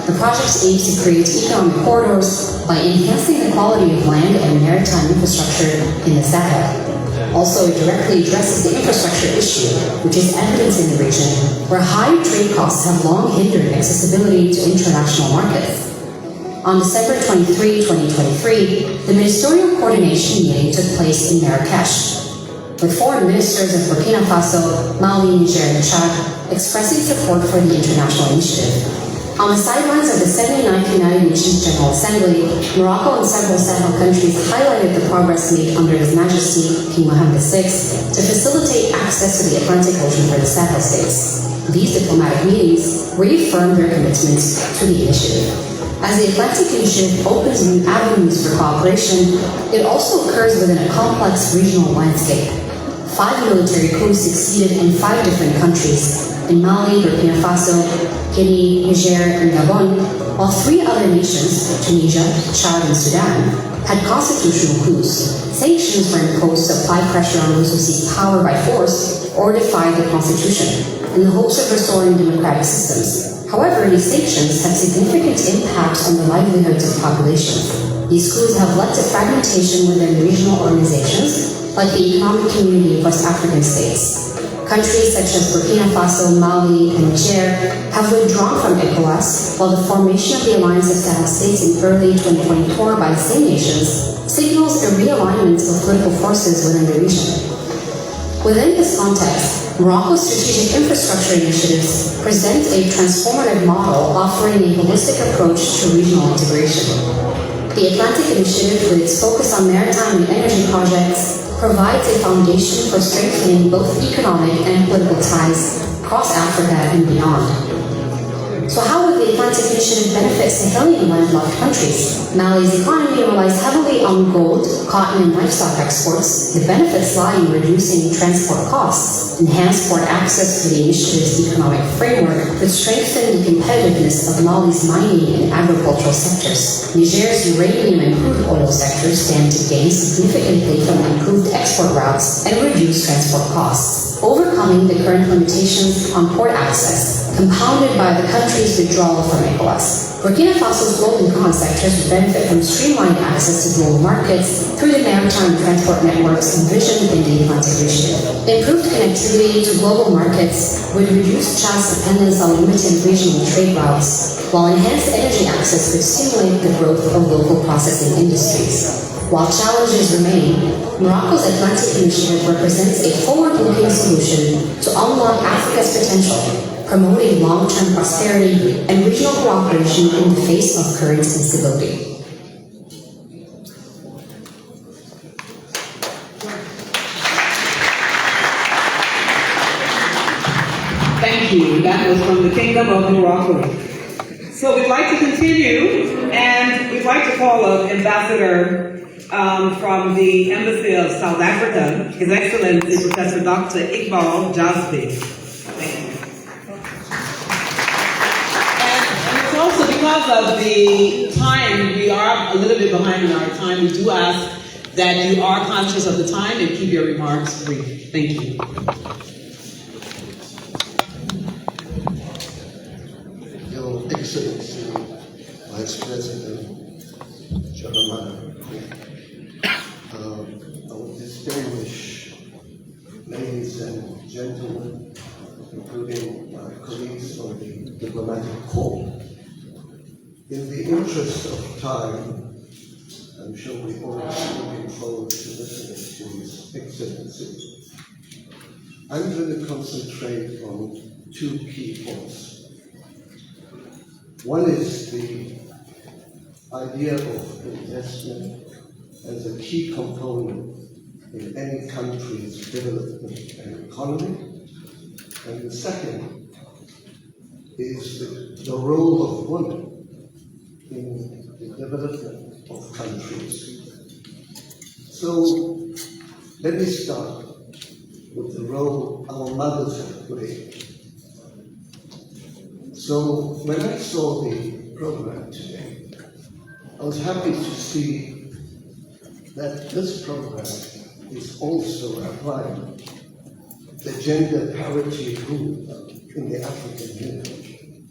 The project aims to create economic corridors by enhancing the quality of land and maritime infrastructure in the Sahel. Also, it directly addresses the infrastructure issue, which is evident in the region, where high trade costs have long hindered accessibility to international markets. On December 23, 2023, the Ministerial Coordination meeting took place in Marrakesh, with foreign ministers of Burkina Faso, Mali, Niger, and Chad expressing support for the international initiative. On the sidelines of the 79th United Nations General Assembly, Morocco and several Sahel countries highlighted the progress made under His Majesty King Mohammed VI to facilitate access to the Atlantic Ocean for the Sahel states. These diplomatic meetings reaffirmed their commitment to the initiative. As the Atlantic Initiative opens new avenues for cooperation, it also occurs within a complex regional landscape. 5 military coups succeeded in 5 different countries: in Mali, Burkina Faso, Guinea, Niger, and Gabon, while 3 other nations, Tunisia, Chad, and Sudan, had constitutional coups. Sanctions were imposed to apply pressure on those who seek power by force or defy the constitution, in the hopes of restoring democratic systems. However, these sanctions had significant impact on the livelihoods of populations. These coups have led to fragmentation within regional organizations, like the Economic Community of West African States. Countries such as Burkina Faso, Mali, and Niger have withdrawn from ECOWAS, while the formation of the Alliance of Sahel States in early 2024 by the same nations signals a realignment of political forces within the region. Within this context, Morocco's strategic infrastructure initiatives present a transformative model offering a holistic approach to regional integration. The Atlantic Initiative, with its focus on maritime and energy projects, provides a foundation for strengthening both economic and political ties across Africa and beyond. So how would the Atlantic Initiative benefit Sahelian landlocked countries? Mali's economy relies heavily on gold, cotton, and livestock exports. The benefits lie in reducing transport costs, enhance port access to the initiative's economic framework, but strengthen the competitiveness of Mali's mining and agricultural sectors. Niger's uranium and crude oil sectors stand to gain significantly from improved export routes and reduced transport costs, overcoming the current limitations on port access, compounded by the country's withdrawal from ECOWAS. Burkina Faso's gold and cotton sectors would benefit from streamlined access to global markets through the maritime transport networks envisioned in the Atlantic Initiative. Improved connectivity to global markets would reduce Chad's dependence on limited regional trade routes, while enhanced energy access could stimulate the growth of local processing industries. While challenges remain, Morocco's Atlantic Initiative represents a forward-looking solution to unlock Africa's potential, promoting long-term prosperity and regional cooperation in the face of current instability. Thank you. That was from the Kingdom of Morocco. So we'd like to continue, and we'd like to call up Ambassador from the Embassy of South Africa, His Excellency Professor Dr. Iqbal Jasby. Thank you. And it's also because of the time, we are a little bit behind in our time. We do ask that you are conscious of the time and keep your remarks brief. Thank you. Your Excellency, Vice President, Jeremiah, our distinguished ladies and gentlemen, including my colleagues from the diplomatic corps. In the interest of time, I'm sure we're all looking forward to listening to His Excellency. I'm going to concentrate on two key points. One is the idea of investment as a key component in any country's development and economy. And the second is the role of women in the development of countries. So let me start with the role our mothers have played. So when I saw the program today, I was happy to see that this program is also applying the gender parity rule in the African Union.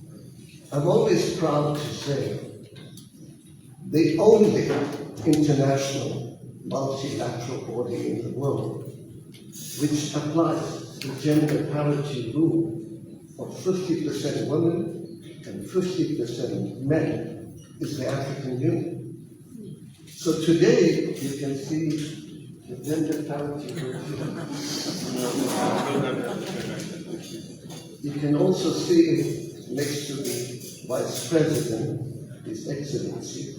I'm always proud to say the only international multilateral body in the world which applies the gender parity rule of 50% women and 50% men is the African Union. So today you can see the gender parity rule. You can also see it next to the Vice President, His Excellency,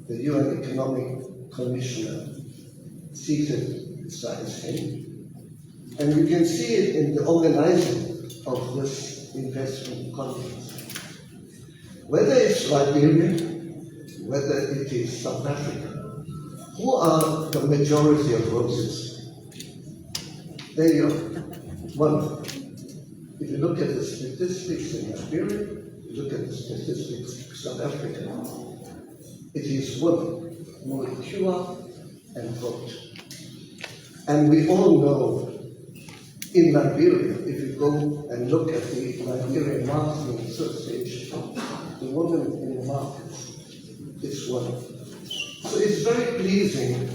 the UN Economic Commissioner, seated beside him. And you can see it in the organizing of this investment conference. Whether it's Liberia, whether it is South Africa, who are the majority of roses? There you are. One. If you look at the statistics in Liberia, you look at the statistics in South Africa, it is women who will queue up and vote. And we all know in Liberia, if you go and look at the Liberian Marketing Association, the woman in the markets is women. So it's very pleasing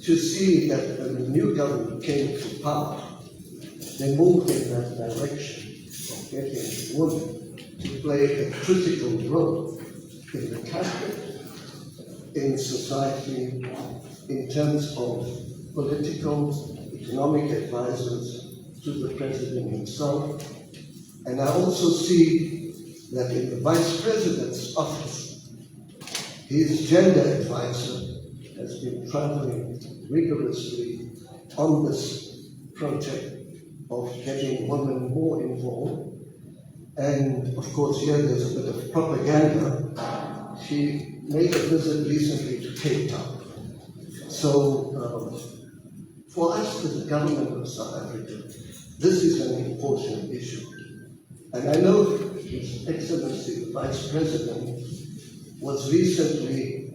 to see that when the new government came to power, they moved in that direction of getting women to play a critical role in the cabinet, in society, in terms of political, economic advisors to the president himself. And I also see that in the vice president's office, his gender advisor has been traveling rigorously on this project of getting women more involved. And of course, here there's a bit of propaganda. She made a visit recently to Cape Town. So for us as the government of South Africa, this is an important issue. And I know His Excellency, the Vice President, was recently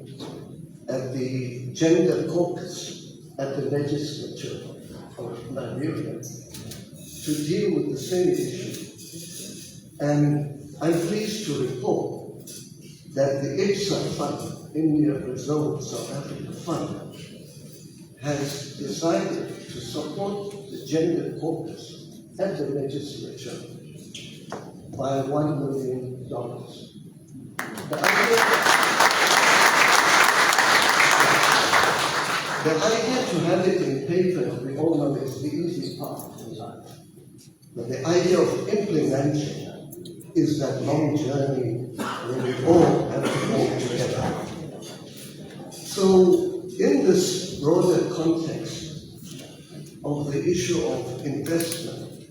at the Gender Caucus at the legislature of Liberia to deal with the same issue. And I'm pleased to report that the IPSA Fund, India, Brazil, South Africa Fund, has decided to support the Gender Caucus at the legislature by $1 million. The idea to have it in paper, we all know, is the easy part in life. But the idea of implementing is that long journey where we all have to work together. So in this broader context of the issue of investment,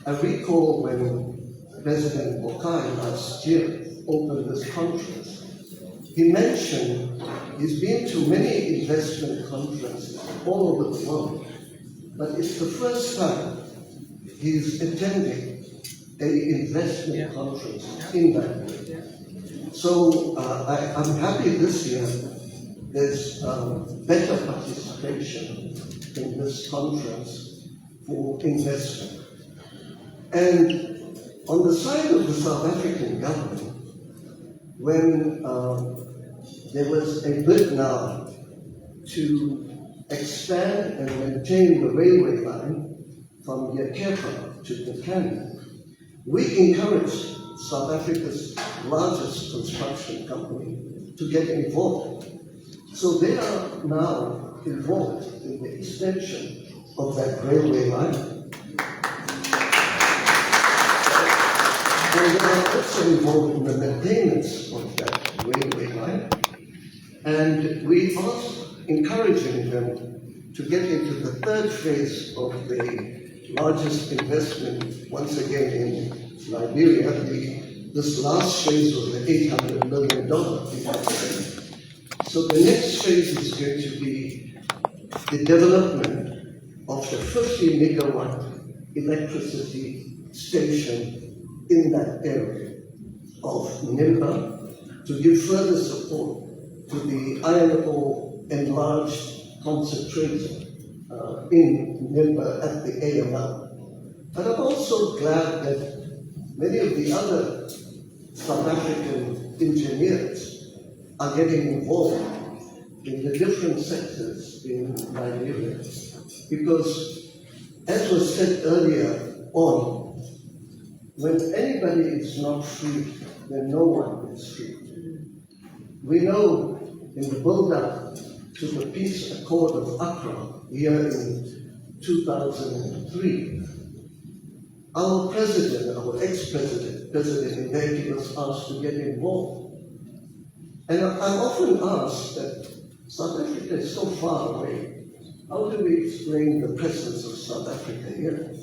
I recall when President Bokai last year opened this conference, he mentioned he's been to many investment conferences all over the world, but it's the first time he's attending an investment conference in Liberia. So I'm happy this year there's better participation in this conference for investment. And on the side of the South African government, when there was a bid now to expand and maintain the railway line from Yakepa to Tekane, we encouraged South Africa's largest construction company to get involved. So they are now involved in the extension of that railway line. And they are also involved in the maintenance of that railway line. And we are encouraging them to get into the third phase of the largest investment, once again in Liberia. This last phase was the $800 million investment. So the next phase is going to be the development of the 50 megawatt electricity station in that area of Nimba to give further support to the iron ore enlarged concentrator in Nimba at the AML. And I'm also glad that many of the other South African engineers are getting involved in the different sectors in Liberia. Because, as was said earlier on, when anybody is not free, then no one is free. We know in the build-up to the peace accord of Accra here in 2003, our president, our ex-president, President Mbeki, was asked to get involved. And I'm often asked that South Africa is so far away. How do we explain the presence of South Africa here?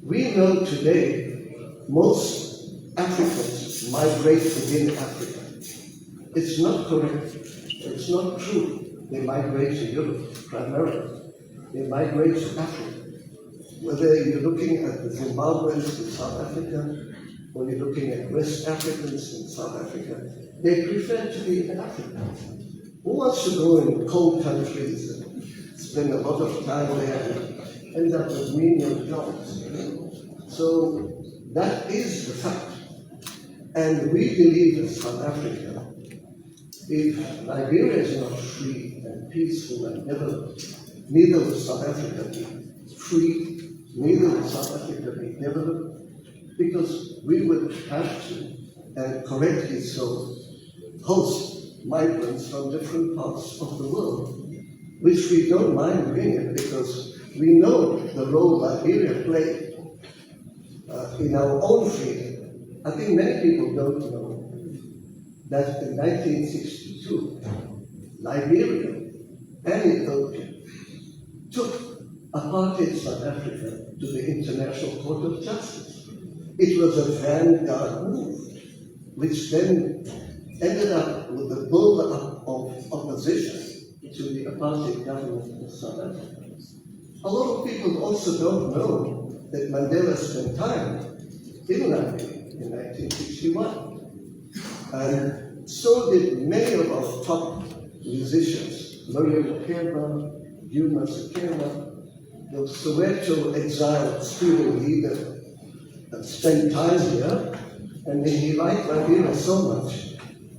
We know today most Africans migrate within Africa. It's not correct. It's not true. They migrate to Europe primarily. They migrate to Africa. Whether you're looking at the Zimbabweans in South Africa or you're looking at West Africans in South Africa, they prefer to be in Africa. Who wants to go in cold countries and spend a lot of time there and end up with menial jobs? So that is the fact. And we believe in South Africa, if Liberia is not free and peaceful and developed, neither will South Africa be free, neither will South Africa be developed, because we would have to, and correctly so, host migrants from different parts of the world, which we don't mind doing it because we know the role Liberia played in our own freedom. I think many people don't know that in 1962, Liberia and Ethiopia took apartheid South Africa to the International Court of Justice. It was a vanguard move, which then ended up with the build-up of opposition to the apartheid government of South Africa. A lot of people also don't know that Mandela spent time in Liberia in 1961. And so did many of our top musicians, Miriam Makeba, Yuma Sakema, the Soweto exiled student leader, spent time here, and he liked Liberia so much.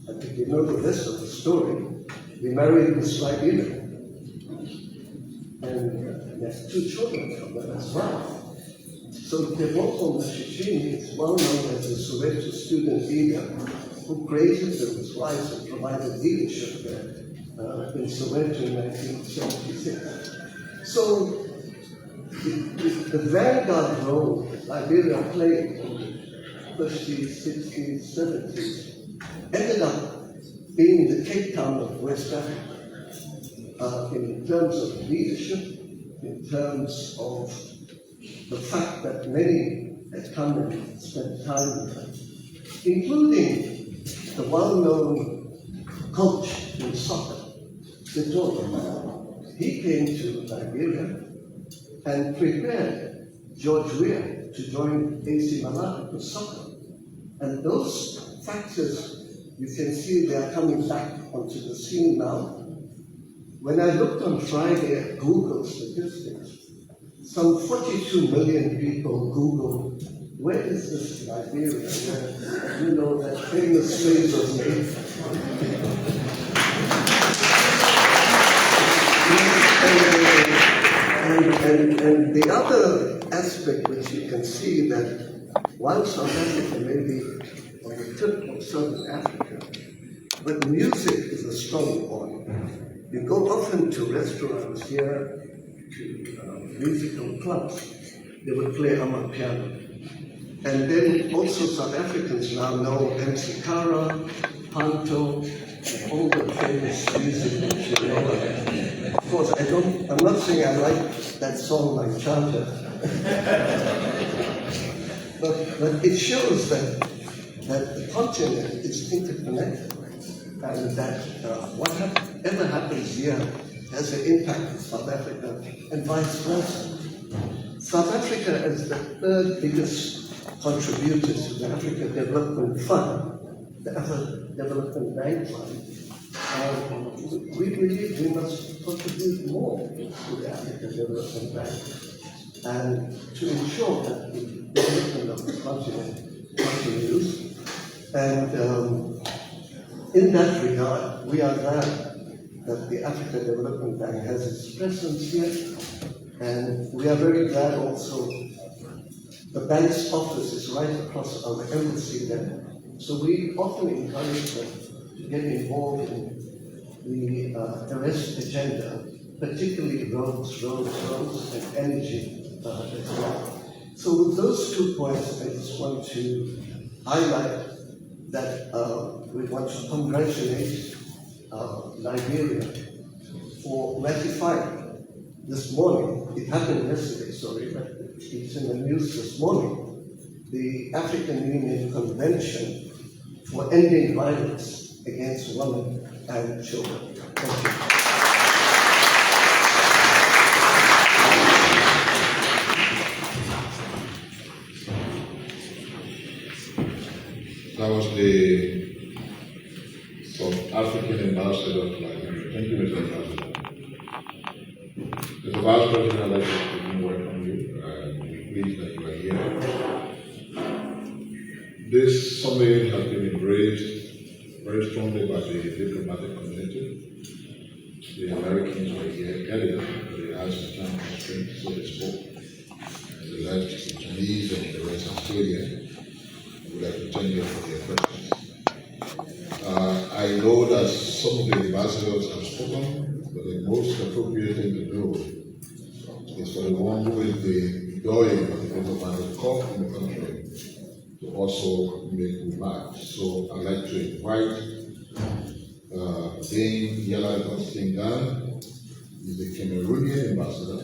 I think you know the rest of the story. He married Miss Liberia, and he has 2 children from that as well. So Teboko Mashishini is well known as the Soweto student leader who created and his wives and provided leadership there in Soweto in 1976. So the vanguard role Liberia played in the 50s, 60s, 70s ended up being the Cape Town of West Africa in terms of leadership, in terms of the fact that many had come and spent time with us, including the well-known coach in soccer, Setola. He came to Liberia and prepared George Weah to join AC Milan for soccer. And those factors, you can see they are coming back onto the scene now. When I looked on Friday at Google statistics, some 42 million people Googled, where is this Liberia? Where, you know, that famous phrase was made. And the other aspect which you can see that while South Africa may be on the tip of Southern Africa, But music is a strong point. You go often to restaurants here, to musical clubs, they would play amapiano. And then also South Africans now know MC Cara, Panto, and all the famous music that you know. Of course, I'm not saying I like that song like Charter. but it shows that the continent is interconnected and that whatever happens here has an impact on South Africa and vice versa. South Africa is the third biggest contributor to the Africa Development Fund, the Africa Development Bank Fund. We believe we must contribute more to the Africa Development Bank and to ensure that the development of the continent continues. And in that regard, we are glad that the Africa Development Bank has its presence here. And we are very glad also the bank's office is right across our embassy there. So we often encourage them to get involved in the arrest agenda, particularly roads, and energy as well. So with those 2 points, I just want to highlight that we want to congratulate Liberia for ratifying this morning, it happened yesterday, sorry, but it's in the news this morning, the African Union Convention for Ending Violence Against Women and Children. Thank you. That was the South African ambassador to Liberia. Thank you, Mr. Ambassador. Mr. Vice President, I'd like to welcome you. We're pleased that you are here. This summit has been embraced very strongly by the diplomatic community. The Americans were here earlier, but they had some time constraints, so they spoke. And they left the Chinese and the rest are still here. I would like to thank you for their questions. I know that some of the ambassadors have spoken, but the most appropriate thing to do is for the one who is the doyen of the diplomatic corps in the country to also make remarks. So I'd like to invite Dame Yala Gostingan. He's the Cameroonian ambassador,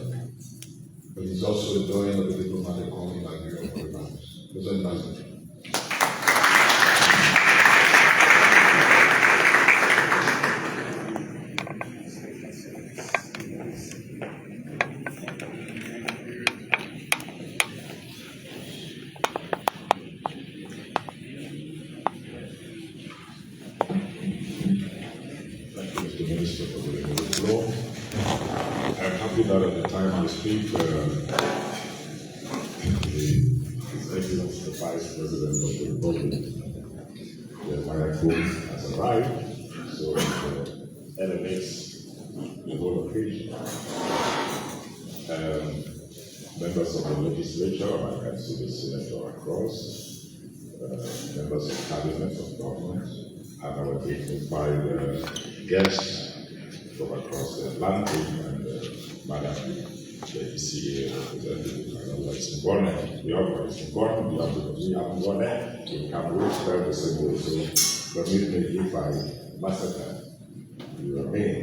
but he's also the doyen of the diplomatic corps in Liberia for remarks. Mr. Ambassador. That at the time I speak, His Excellency the Vice President of the Republic, Jeremiah has arrived, so it elevates the whole occasion. Members of the legislature, I can see the senator across, members of cabinet, of government, and our dignified guests from across the Atlantic, and Madam, the ECA representative, it's important. We haven't gone there. In Cameroon, spell the same way. So, permit me if I massacre, you remain.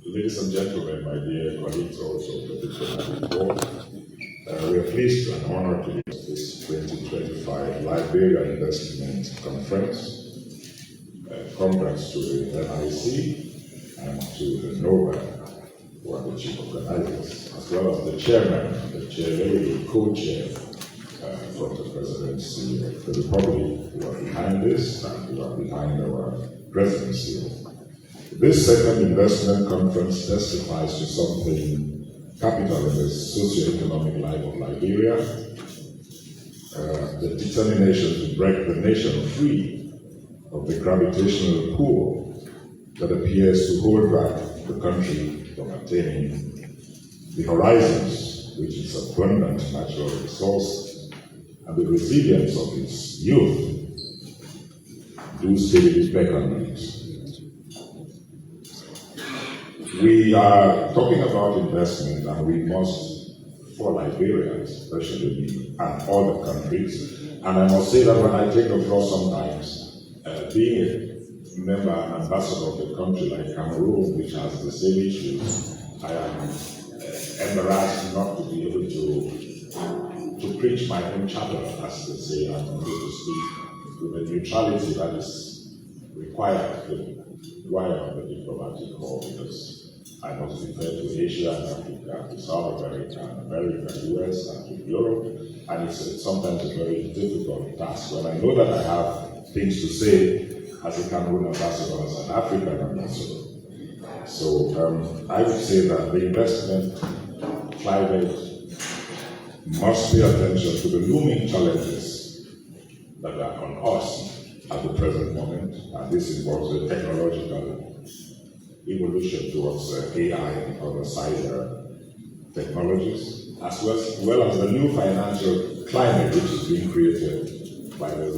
Ladies and gentlemen, my dear colleagues, also the diplomatic board, we are pleased and honored to be at this 2025 Liberia Investment Conference. Congrats to the NIC and to the NOVA, who are the chief organizers, as well as the chairman, the chairlady, co-chair from the presidency of the Republic, who are behind this and who are behind our presidency. This second investment conference testifies to something capital in the socio-economic life of Liberia, the determination to break the nation free of the gravitational pull that appears to hold back the country from attaining the horizons which its abundant natural resources and the resilience of its youth. do steadily beckonate. We are talking about investment, and we must, for Liberia especially, and other countries, and I must say that when I take the floor sometimes, being a member and ambassador of a country like Cameroon, which has the same issues, I am embarrassed not to be able to preach my own chapel, as they say, and to be able to speak with the neutrality that is required to require the diplomatic corps, because I must refer to Asia and Africa, to South America, America, US, and to Europe, and it's sometimes a very difficult task. When I know that I have things to say as a Cameroon ambassador, as an African ambassador. So I would say that the investment climate must pay attention to the looming challenges that are on us at the present moment, and this involves the technological evolution towards AI and other cyber technologies, as well as the new financial climate which is being created by the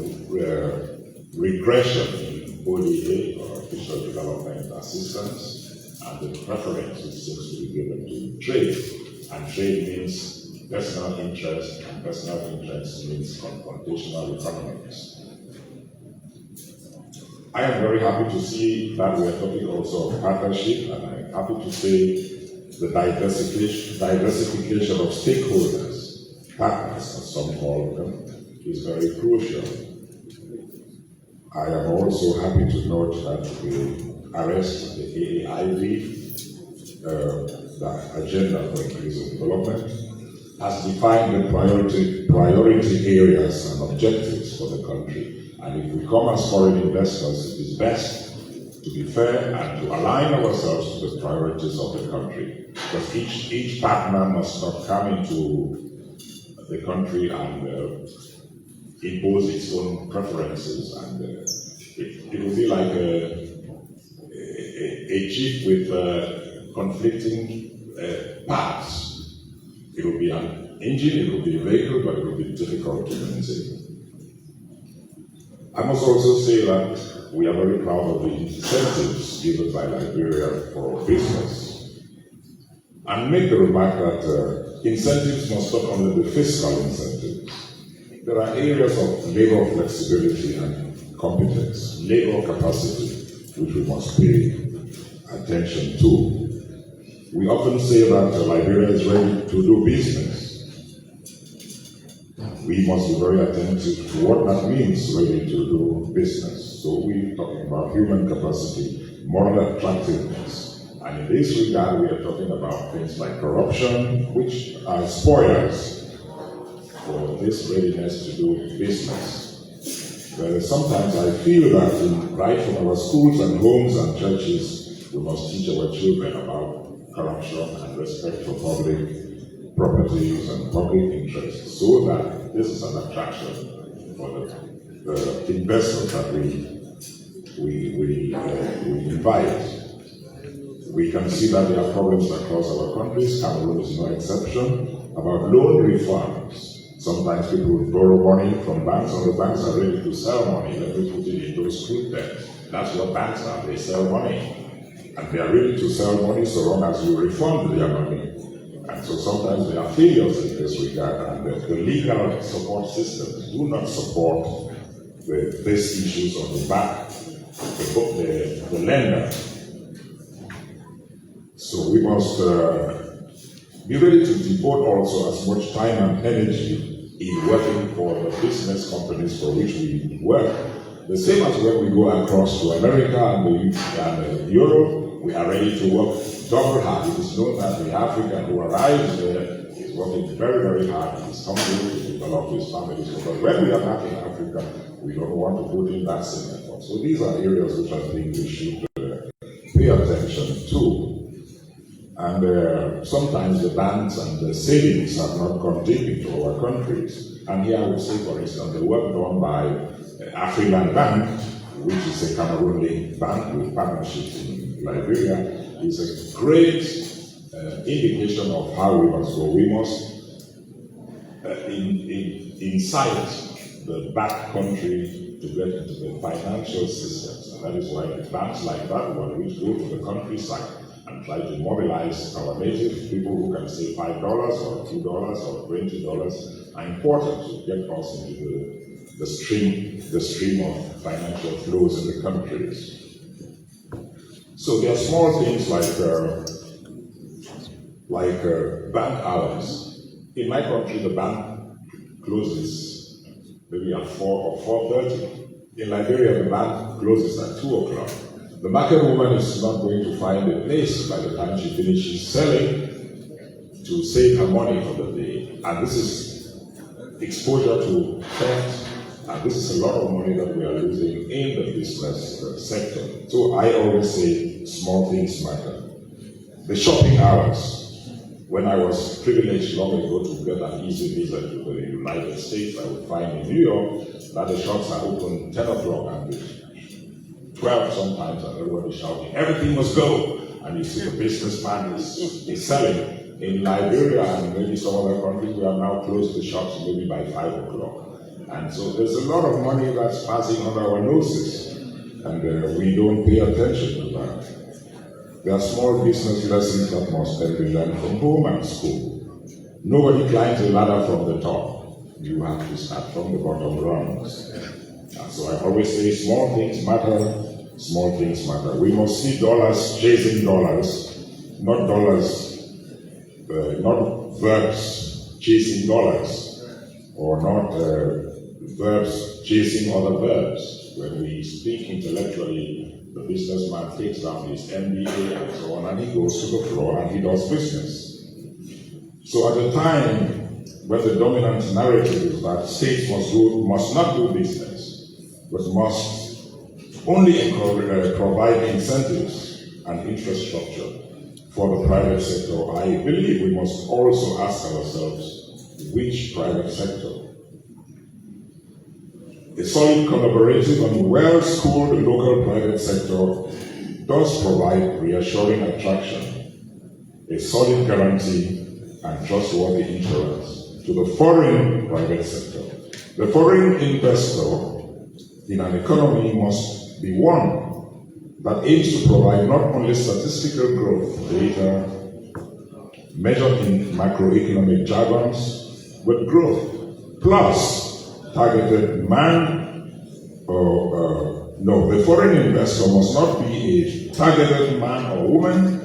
regression in ODA, or Official Development Assistance, and the preference which seems to be given to trade. And trade means personal interest, and personal interest means confrontational economics. I am very happy to see that we are talking also of partnership, and I'm happy to say the diversification of stakeholders, partners as some call them, is very crucial. I am also happy to note that the arrest, the AAIV, the Agenda for Inclusive Development, has defined the priority areas and objectives for the country. And if we come as foreign investors, it is best to be fair and to align ourselves to the priorities of the country. Because each partner must not come into the country and impose its own preferences. And it will be like a jeep with conflicting parts. It will be an engine, it will be a vehicle, but it will be difficult to maintain. I must also say that we are very proud of the incentives given by Liberia for business, and make the remark that incentives must not only be fiscal incentives. There are areas of labor flexibility and competence, labor capacity, which we must pay attention to. We often say that Liberia is ready to do business. We must be very attentive to what that means, ready to do business. So we're talking about human capacity, moral attractiveness. And in this regard, we are talking about things like corruption, which are spoilers for this readiness to do business. Sometimes I feel that right from our schools and homes and churches, we must teach our children about corruption and respect for public properties and public interests, so that this is an attraction for the investors that we invite. We can see that there are problems across our countries. Cameroon is no exception. About loan reforms, sometimes people will borrow money from banks, and the banks are ready to sell money. Let me put it in those crude terms. That's what banks are. They sell money, and they are ready to sell money so long as you refund their money. And so sometimes there are failures in this regard, and the legal support systems do not support these issues on the back, the lender. So we must be ready to devote also as much time and energy in working for the business companies for which we work. The same as when we go across to America and Europe, we are ready to work double hard. It is known that the African who arrives there is working very, very hard. He is hungry to develop his family. But when we are back in Africa, we don't want to put in that same effort. So these are areas which I think we should pay attention to. And sometimes the banks and the savings have not come deep into our countries. And here I would say, for instance, the work done by African Bank, which is a Cameroon-linked bank with partnerships in Liberia, is a great indication of how we must go. We must incite the back country to get into the financial systems. And that is why banks like that one, which go to the countryside and try to mobilize our native people who can say $5 or $2 or $20, are important to get us into the stream of financial flows in the countries. So there are small things like bank hours. In my country, the bank closes maybe at 4 or 4:30. In Liberia, the bank closes at 2 o'clock. The market woman is not going to find a place by the time she finishes selling to save her money for the day. And this is exposure to theft, and this is a lot of money that we are losing in the business sector. So I always say small things matter. The shopping hours. When I was privileged long ago to get an easy visa to the United States, I would find in New York that the shops are open 10 o'clock and 12 sometimes, and everybody shouting, everything must go. And you see the businessman is selling. In Liberia and maybe some other countries, we have now closed the shops maybe by 5 o'clock. And so there's a lot of money that's passing under our noses, and we don't pay attention to that. There are small business lessons that must be learned from home and school. Nobody climbs a ladder from the top. You have to start from the bottom rungs. And so I always say small things matter, small things matter. We must see dollars chasing dollars, not verbs chasing dollars, or not verbs chasing other verbs. When we speak intellectually, the businessman takes down his MBA and so on, and he goes to the floor and he does business. So at the time when the dominant narrative is that states must not do business, but must only provide incentives and infrastructure for the private sector, I believe we must also ask ourselves, which private sector? A solid, collaborative, and well-schooled local private sector does provide reassuring attraction, a solid guarantee, and trustworthy insurance to the foreign private sector. The foreign investor in an economy must be one that aims to provide not only statistical growth data measured in macroeconomic jargons, but growth plus targeted the foreign investor must not be a targeted man or woman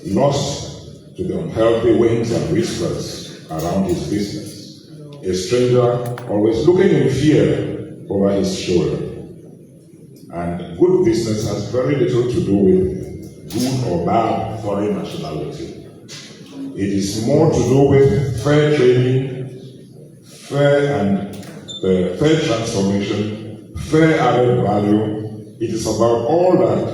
lost to the unhealthy whims and whispers around his business. A stranger always looking in fear over his shoulder. And good business has very little to do with good or bad foreign nationality. It is more to do with fair trading, fair transformation, fair added value. It is about all that,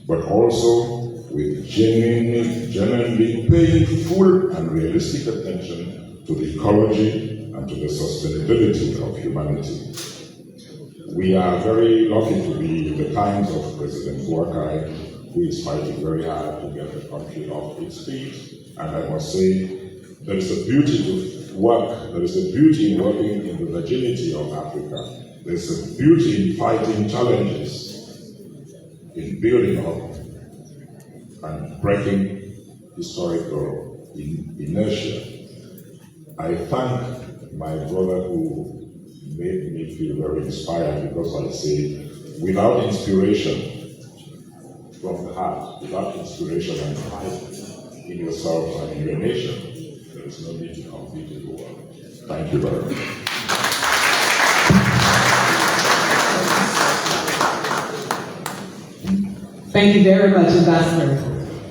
but also with genuinely paying full and realistic attention to the ecology and to the sustainability of humanity. We are very lucky to be in the times of President Boakai, who is fighting very hard to get the country off its feet. And I must say, there is a beauty to work, there is a beauty in working in the virginity of Africa. There is a beauty in fighting challenges, in building up and breaking historical inertia. I thank my brother who made me feel very inspired, because I say, without inspiration from the heart, without inspiration and pride in yourself and in your nation, there is no need to compete in the world. Thank you very much. Thank you very much, Ambassador.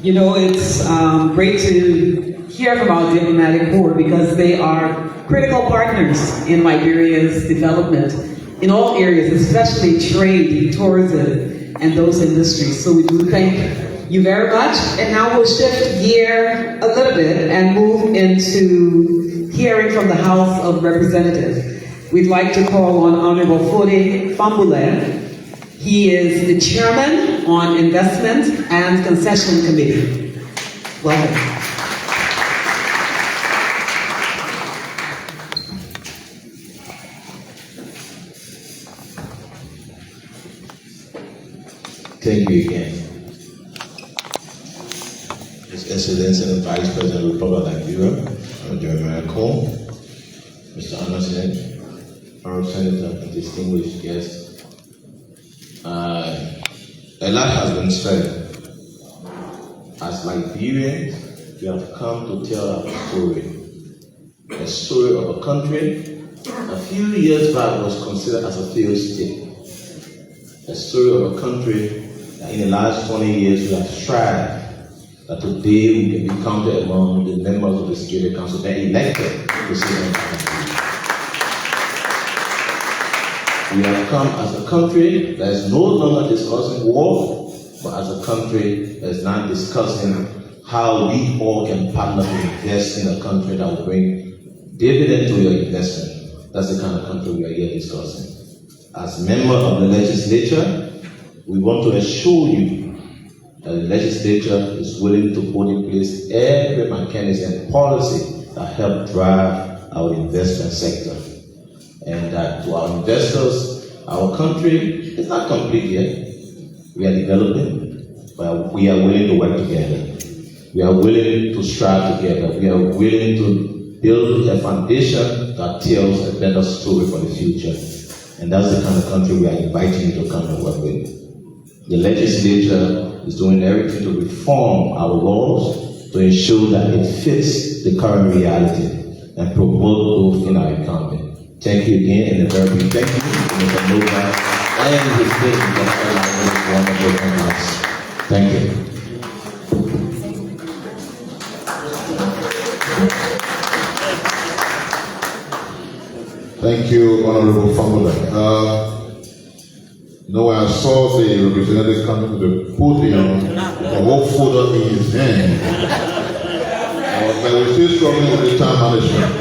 You know, it's great to hear from our diplomatic corps, because they are critical partners in Liberia's development in all areas, especially trade, tourism, and those industries. So we do thank you very much. And now we'll shift gear a little bit and move into hearing from the House of Representatives. We'd like to call on Honorable Fode Fambule. He is the Chairman on Investment and Concession Committee. Welcome. Thank you again. His Excellency and Vice President of the Republic of Nigeria, Jeremiah Cole, Mr. Anderson, Honorable Senator, and distinguished guests. A lot has been said. As Liberians, we have come to tell our story. A story of a country a few years back was considered as a failed state. A story of a country that in the last 20 years we have strived that today we can be counted among the members of the Security Council that elected to sit on the country. We have come as a country that is no longer discussing war, but as a country that is now discussing how we all can partner to invest in a country that will bring dividend to your investment. That's the kind of country we are here discussing. As members of the legislature, we want to assure you that the legislature is willing to put in place every mechanism and policy that help drive our investment sector. And that to our investors, our country is not complete yet. We are developing, but we are willing to work together. We are willing to strive together. We are willing to build a foundation that tells a better story for the future. And that's the kind of country we are inviting you to come and work with. The legislature is doing everything to reform our laws to ensure that it fits the current reality and promote growth in our economy. Thank you again, and a very big thank you to Mr. Nova and his team for allowing this wonderful conference. Thank you. Thank you, Honorable Famula. When I saw the representative coming to the podium with a whole folder in his hand, I was like, we're still struggling with the time management.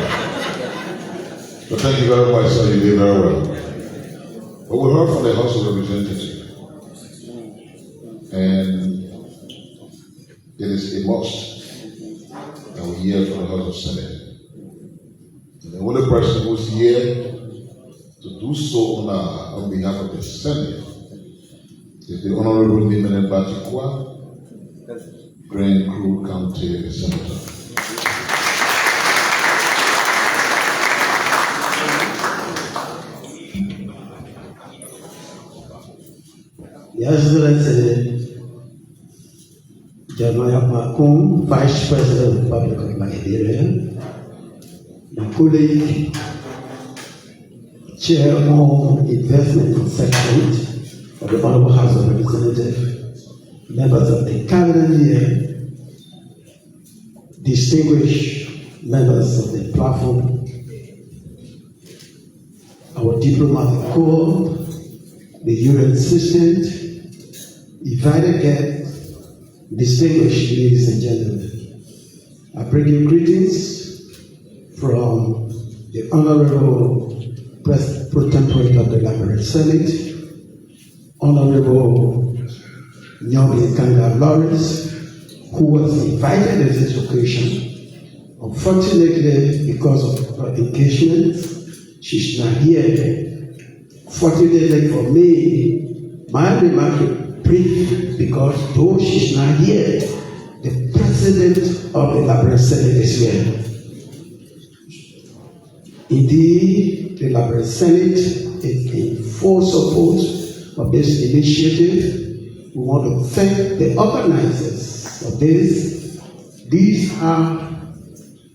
But thank you very much, sir. You did very well. But we heard from the House of Representatives, and it is a must that we hear from the House of Senate. The only person who's here to do so on behalf of the Senate is the Honorable Nimene Batikwa, Grand Crew County Senator. Your Excellency Jeremiah Makum, Vice President of the Republic of Nigeria, my colleague, Chair of Investment Section of the Honorable House of Representatives, members of the Cabinet here, distinguished members of the platform, our diplomatic corps, the UN assistant, invited guests, distinguished ladies and gentlemen. I bring you greetings from the Honorable Pro Tempore of the Liberian Senate, Honorable Nyobi Kanga Lawrence, who was invited at this occasion. Unfortunately, because of her engagement, she's not here. Fortunately for me, my remark is brief because though she's not here, the President of the Liberian Senate is here. Indeed, the Liberian Senate is in full support of this initiative. We want to thank the organizers of this. These are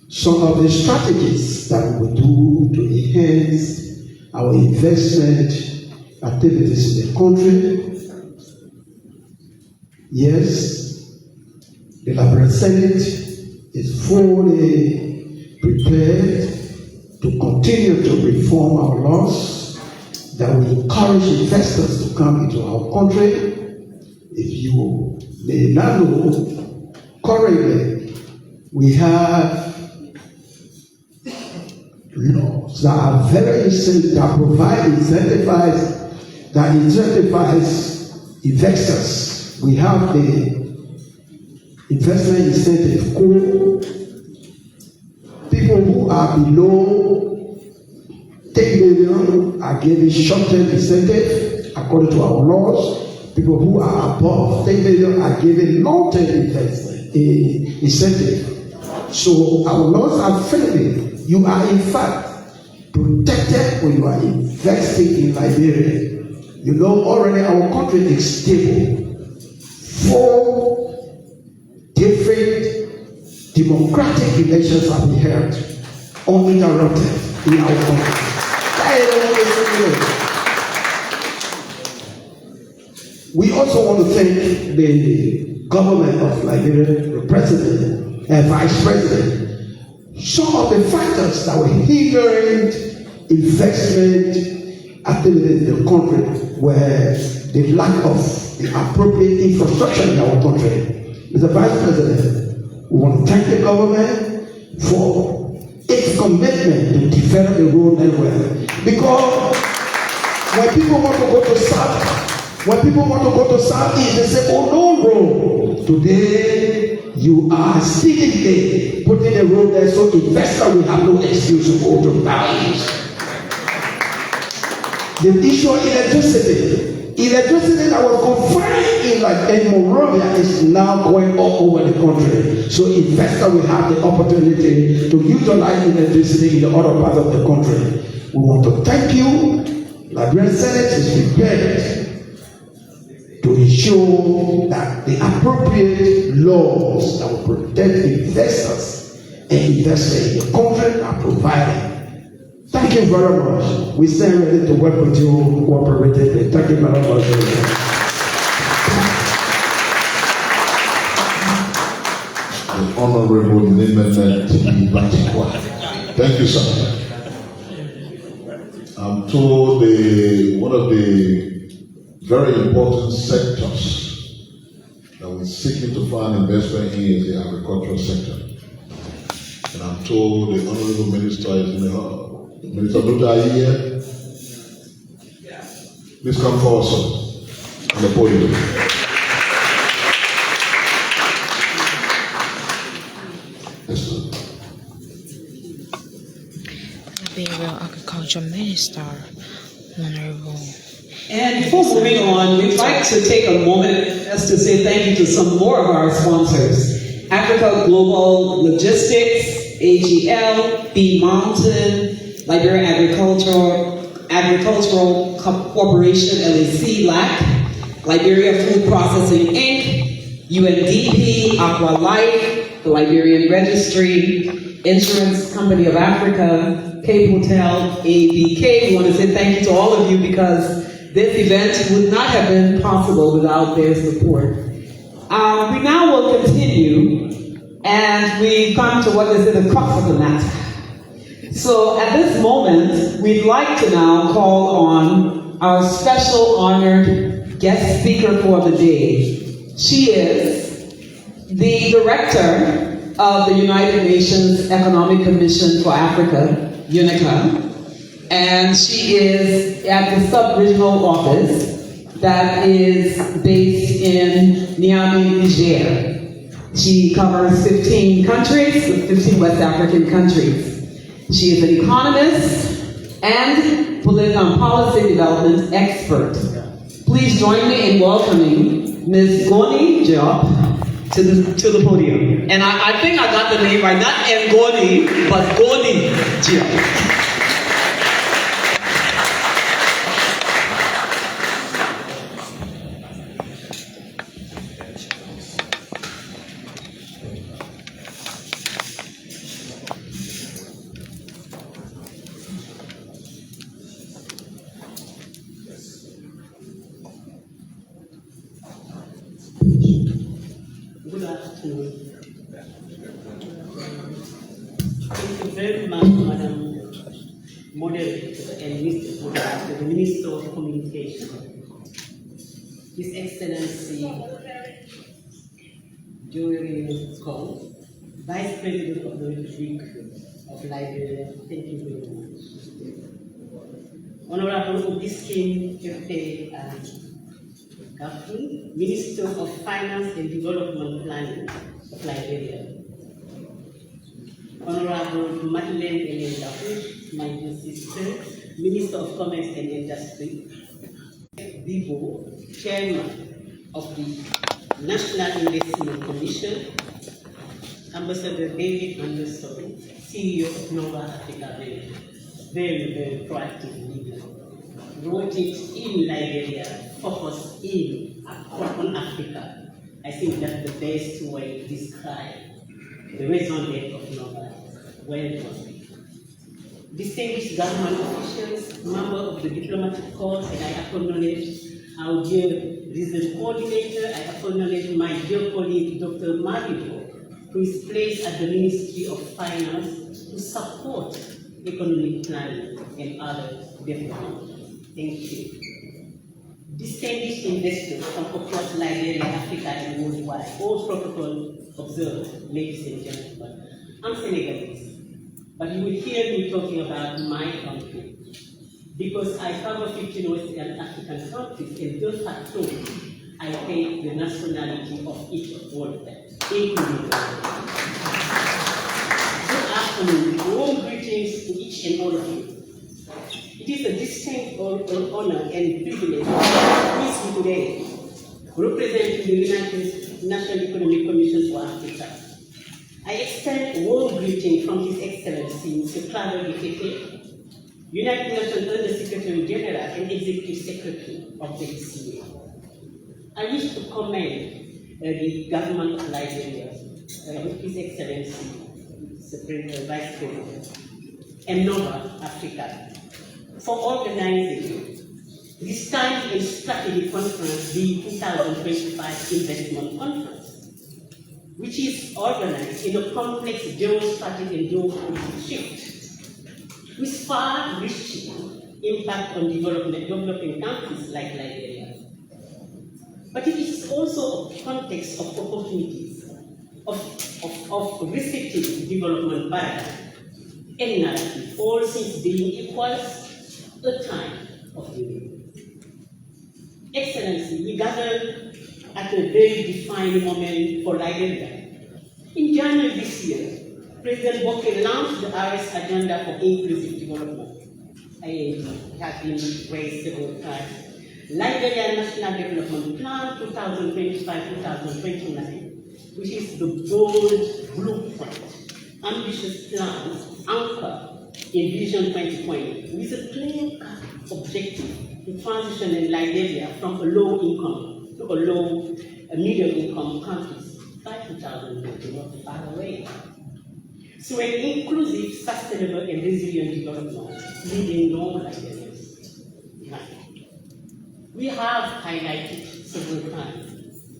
some of the strategies that we will do to enhance our investment activities in the country. Yes, the Liberian Senate is fully prepared to continue to reform our laws that will encourage investors to come into our country. If you may not know, currently we have laws that are very incentive, that provide that incentivize investors. We have the investment incentive code. People who are below 10 million are given short-term incentive according to our laws. people who are above 10 million are given long-term investment incentive. So our laws are friendly. You are in fact protected when you are investing in Liberia. You know already our country is stable. 4 different democratic elections have been held uninterrupted in our country. We also want to thank the government of Liberia, the president and vice president. Some of the factors that were hindering investment activities in the country were the lack of the appropriate infrastructure in our country. Mr. Vice President, we want to thank the government for its commitment to develop the road network. Because when people want to go to Southeast, they say, oh no road. Today, you are speedily putting a road there so investors will have no excuse to go to Paris. The issue of electricity. Electricity that was confined in Monrovia is now going all over the country. So investors will have the opportunity to utilize electricity in the other parts of the country. We want to thank you. Liberian Senate is prepared to ensure that the appropriate laws that will protect investors and investors in the country are provided. Thank you very much. We stand ready to work with you cooperatively. Thank you very much. The Honorable Nimenet Ibatikwa. Thank you, sir. I'm told one of the very important sectors that we're seeking to find investment in is the agricultural sector. And I'm told the Honorable Minister is in the hall. Minister Luta, are you here? Please come forward, sir, on the podium. Yes, sir. Liberia Agriculture Minister, Honorable. And before moving on, we'd like to take a moment just to say thank you to some more of our sponsors. Africa Global Logistics, AGL, B Mountain, Liberian Agricultural Corporation, LAC, LAC, Liberia Food Processing, Inc., UNDP, Aqua Life, the Liberian Registry, Insurance Company of Africa, Cape Hotel, ABK. We want to say thank you to all of you because this event would not have been possible without their support. We now will continue, and we come to what is the crux of the matter. So at this moment, we'd like to now call on our special honored guest speaker for the day. She is the director of the United Nations Economic Commission for Africa, UNICA, and she is at the sub-regional office that is based in Niamey, Niger. She covers 15 countries, 15 West African countries. She is an economist and political policy development expert. Please join me in welcoming Ms. Goni Diop to the podium. And I think I got the name right, not Ngoni, but Goni Diop. Good afternoon. Thank you very much, Madam Moderator and the Minister of Communication. His Excellency Joey Scott, Vice President of the Republic of Liberia, thank you very much. Honorable Obiskin F.A. Gaffney, Minister of Finance and Development Planning of Liberia. Honorable Madeleine Elena, my sister, Minister of Commerce and Industry. Bibo, Chairman of the National Investment Commission, Ambassador David Anderson, CEO of Nova Africa, very proactive leader, wrote it in Liberia, focused on Africa. I think that's the best way to describe the raison d'etre of Nova. Well done. Distinguished government officials, members of the diplomatic corps, and I acknowledge our dear resident coordinator, I acknowledge my dear colleague, Dr. Mario, who is placed at the Ministry of Finance to support economic planning and other development. Thank you. Distinguished investors from across Liberia, Africa, and worldwide, all protocol observed, ladies and gentlemen. I'm Senegalese, but you will hear me talking about my country because I cover 15 West African countries, and de facto, I take the nationality of each one of them, including Good afternoon, warm greetings to each and all of you. It is a distinct honor and privilege to meet you today, representing the United National Economic Commission for Africa. I extend a warm greeting from His Excellency Mr. Claude Gifeke, United Nations Under Secretary General and Executive Secretary of the ECA. I wish to commend the government of Liberia, His Excellency, Mr. Vice President, and Nova Africa for organizing this time and strategy conference, the 2025 Investment Conference, which is organized in a complex geostrategic and geopolitical shift with far-reaching impact on developing countries like Liberia. But it is also a context of opportunities, of receptive development paradigm and narrative, all things being equals a time of giving. Excellency, we gathered at a very defined moment for Liberia. In January this year, President Boke launched the RS Agenda for Inclusive Development. It has been raised several times. Liberia National Development Plan 2025-2029, which is the bold blueprint, ambitious plan anchored in Vision 2020, with a clear objective to transition in Liberia from a low-income to a middle-income countries by 2020, not far away. So an inclusive, sustainable, and resilient development leading no Liberians. We have highlighted several times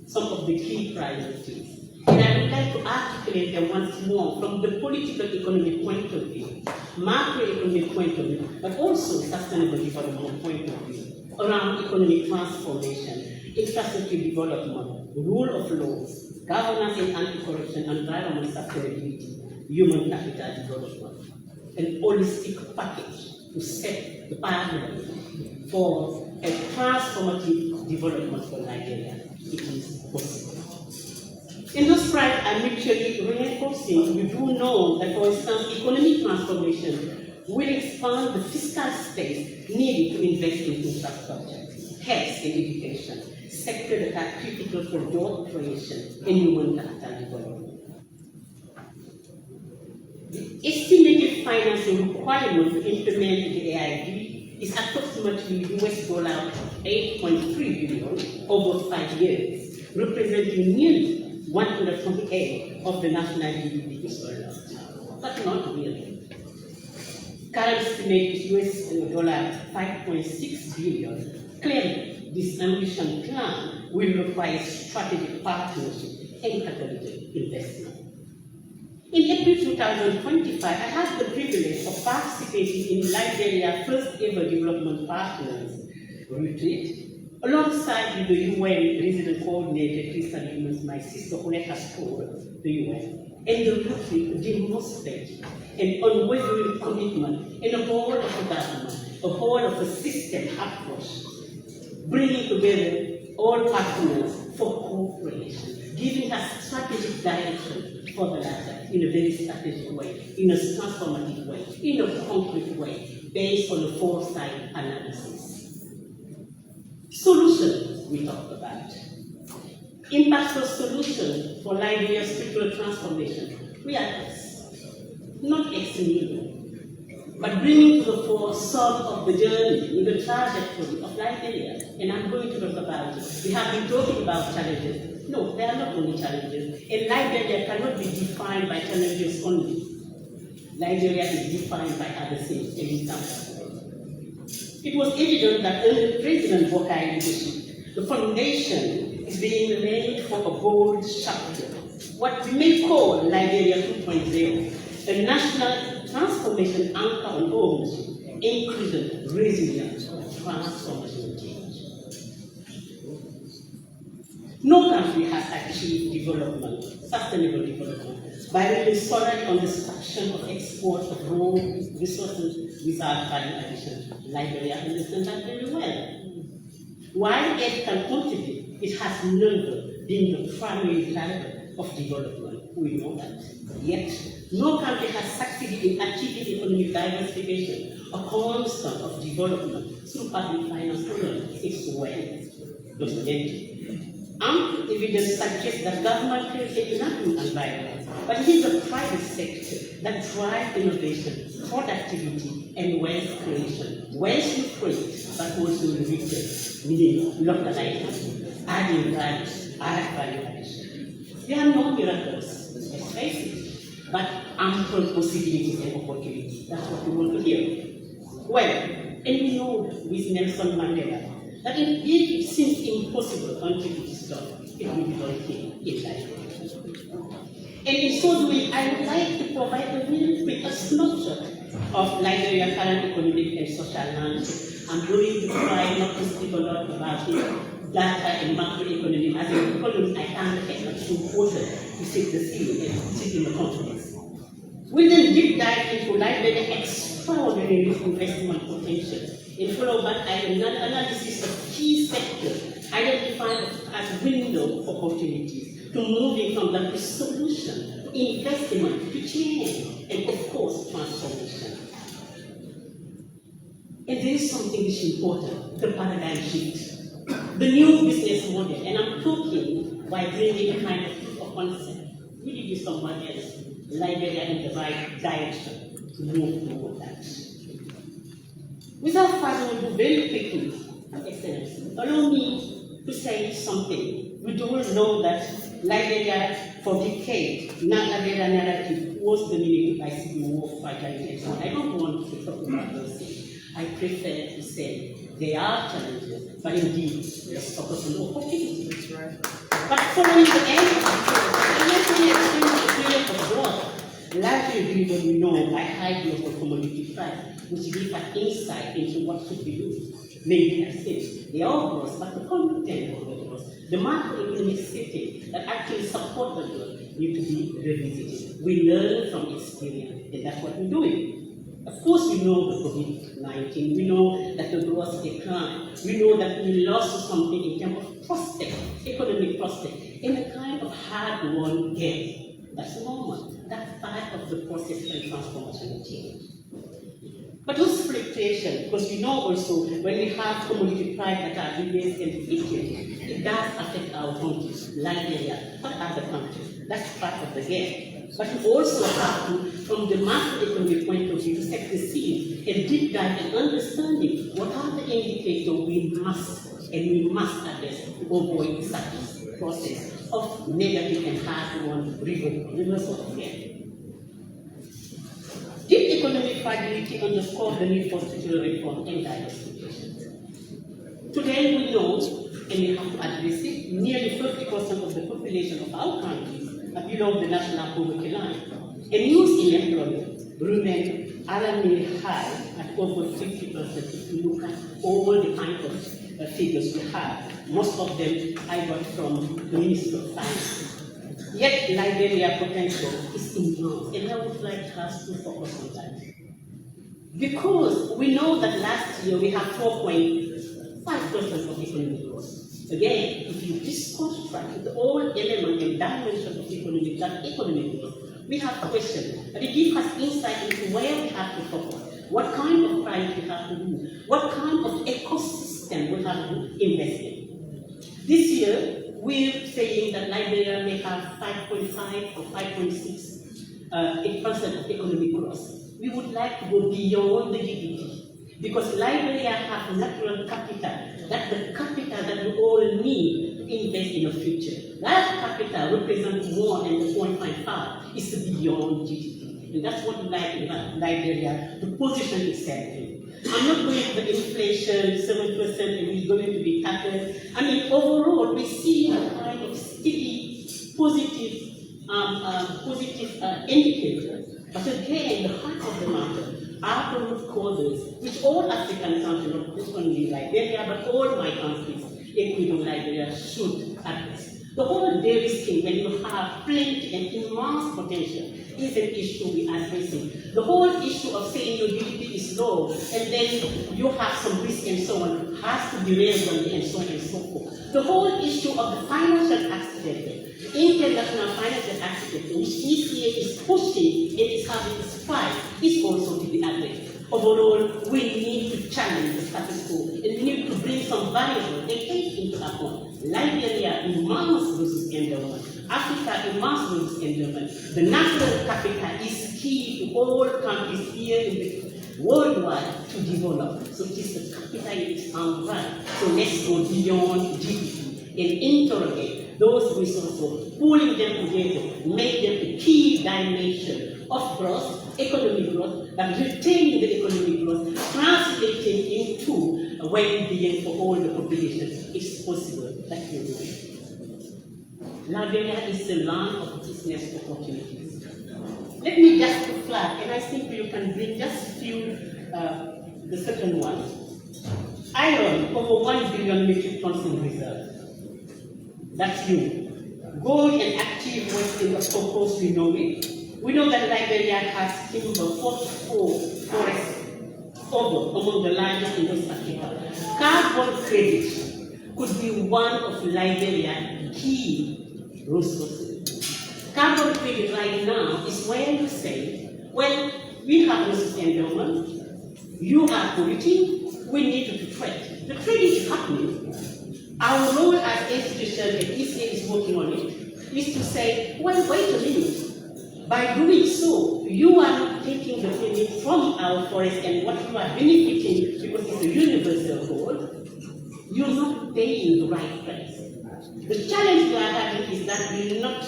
some of the key priorities. And I would like to articulate them once more from the political economic point of view, macroeconomic point of view, but also sustainable development point of view, around economic transformation, infrastructure development, rule of laws, governance and anti-corruption, environment sustainability, human capital development, an holistic package to set the pathway for a transformative development for Nigeria. It is possible. In those strides are mutually reinforcing. We do know that, for instance, economic transformation will expand the fiscal space needed to invest in infrastructure, health and education, sectors that are critical for job creation and human capital development. The estimated financing requirement to implement the AID is approximately $8.3 billion over 5 years, representing nearly 128 of the national GDP is alone, but not really. Current estimate is $5.6 billion. Clearly, this ambitious plan will require strategic partnership and catalytic investment. In April 2025, I had the privilege of participating in Liberia's first ever development partners retreat, alongside the UN resident coordinator, Krista, my sister, Oleka Spore, the UN, and the retreat demonstrated an unwavering commitment in a whole of the government, a whole of the system approach, bringing together all partners for cooperation, giving us strategic direction for the latter in a very strategic way, in a transformative way, in a concrete way, based on a foresight analysis. Solutions we talked about. Impactful solution for Liberia's structural transformation. We address, not ex nihilo, but bringing to the fore some of the journey in the trajectory of Liberia. And I'm going to talk about it. We have been talking about challenges. No, they are not only challenges. And Liberia cannot be defined by challenges only. Liberia is defined by other things. An example. It was evident that under President Bokai leadership, the foundation is being laid for a bold chapter, what we may call Liberia 2.0, a national transformation anchor on ownership, inclusion, resilience, transformation change. No country has achieved development, sustainable development, by relying solely on the destruction of export of raw resources without value addition. Liberia understands that very well. While aid can contribute, it has never been the primary driver of development. We know that. Yet, no country has succeeded in achieving economic diversification, a cornerstone of development through public finance alone. It's well documented. Ample evidence suggests that government creates a uniting environment, but it is the private sector that drives innovation, productivity, and wealth creation. Wealth you create, but also retail, meaning localization, adding value, add value addition. There are no miracles, let's face it, but ample possibilities and opportunities. That's what we want to hear. Well, and we know with Nelson Mandela that if it seems impossible until it is done, it will be done here in Liberia. And in so doing, I would like to provide a very quick snapshot of Liberia's current economic and social landscape. I'm going to try not to speak a lot about it, data and macroeconomy. As an economist, I can't get much important to set the scene and put it in the context. We then deep dive into Liberia's extraordinary investment potential and follow back an analysis of key sectors identified as window opportunities to moving from the solution, investment to change, and of course, transformation. And there is something which is important, the paradigm shift. The new business model, and I'm talking by bringing a kind of proof of concept. We did this someone else, Liberia in the right direction to move toward that. Without further ado, very quickly, Excellency, allow me to say something. We all know that Liberia, for decades, Liberia narrative was dominated by civil war, fragility, and so on. I don't want to talk about those things. I prefer to say there are challenges, but indeed, let's focus on opportunities. That's right. But following the end of the period of growth, largely driven, we know, by high global commodity price, which gives us insight into what should be used. Maybe I said, they are growth, but the content of the growth, the macroeconomic setting that actually support the growth need to be revisited. We learn from experience, and that's what we're doing. Of course, we know the COVID-19, we know that the growth declined, we know that we lost something in terms of prospect, economic prospect, in a kind of hard-won gain. That's normal. That's part of the process and transformation and change. But those fluctuations, because we know also when we have commodity prices that are rebased and fluctuating, it does affect our countries, Liberia, but other countries. That's part of the game. But we also have to, from the macroeconomic point of view, to set the scene and deep dive and understanding what are the indicators we must address to avoid such process of negative and hard-won reversal of gain. Deep economic fragility underscores the need for structural reform and diversification. Today we know, and we have to address it, nearly 50% of the population of our countries are below the national poverty line. And youth unemployment remains alarmingly high at over 50% if you look at all the kind of figures we have. Most of them I got from the Ministry of Finance. Yet Liberia potential is enormous, and I would like us to focus on that. Because we know that last year we had 4.5% of economic growth. Again, if you disconstruct all elements and dimensions of economic growth, we have questions, but it gives us insight into where we have to focus, what kind of price we have to do, what kind of ecosystem we will have to invest in. This year, we're saying that Liberia may have 5.5 or 5.6% of economic growth. We would like to go beyond the GDP because Liberia has natural capital. That's the capital that we all need to invest in the future. That capital represents more than the 0.55. It's beyond GDP. And that's what we like in Liberia to position itself in. I'm not going to the inflation, 7%, and it's going to be tackled. I mean, overall, we see a kind of steady, positive indicator. But again, the heart of the matter are the root causes, which all African countries, not just only Liberia, but all my countries, including Liberia, should address. The whole dairy scheme, when you have plenty and immense potential, is an issue we are addressing. The whole issue of saying your GDP is low, and then you have some risk and so on, has to be relevant and so on and so forth. The whole issue of the financial aspect, international financial aspect, which ECA is pushing and is having its fight, is also to be addressed. Overall, we need to challenge the status quo, and we need to bring some variables and take into account. Liberia, immense resource endowment. Africa, immense resource endowment. The natural capital is key to all countries here in the worldwide to develop. So it is the capital in its own right. So let's go beyond GDP and interrogate those resources, pulling them together, make them a key dimension of growth, economic growth, but retaining the economic growth, translating into a well-being for all the population. It's possible that we do it. Liberia is the land of business opportunities. Let me just flag, and I think you can bring just a few, the second one. Iron, over 1 billion metric tons in reserve. That's you. Gold and active wasting, of course, we know it. We know that Liberia has timber 44 forests among the largest in West Africa. Carbon credit could be one of Liberia's key resources. Carbon credit right now is where you say, well, we have resource endowment, you are polluting, we need to trade. The trade is happening. Our role as institution, and ECA is working on it, is to say, well, wait a minute. By doing so, you are not taking the credit from our forest and what you are benefiting because it's a universal goal. You're not paying the right price. The challenge we are having is that we're not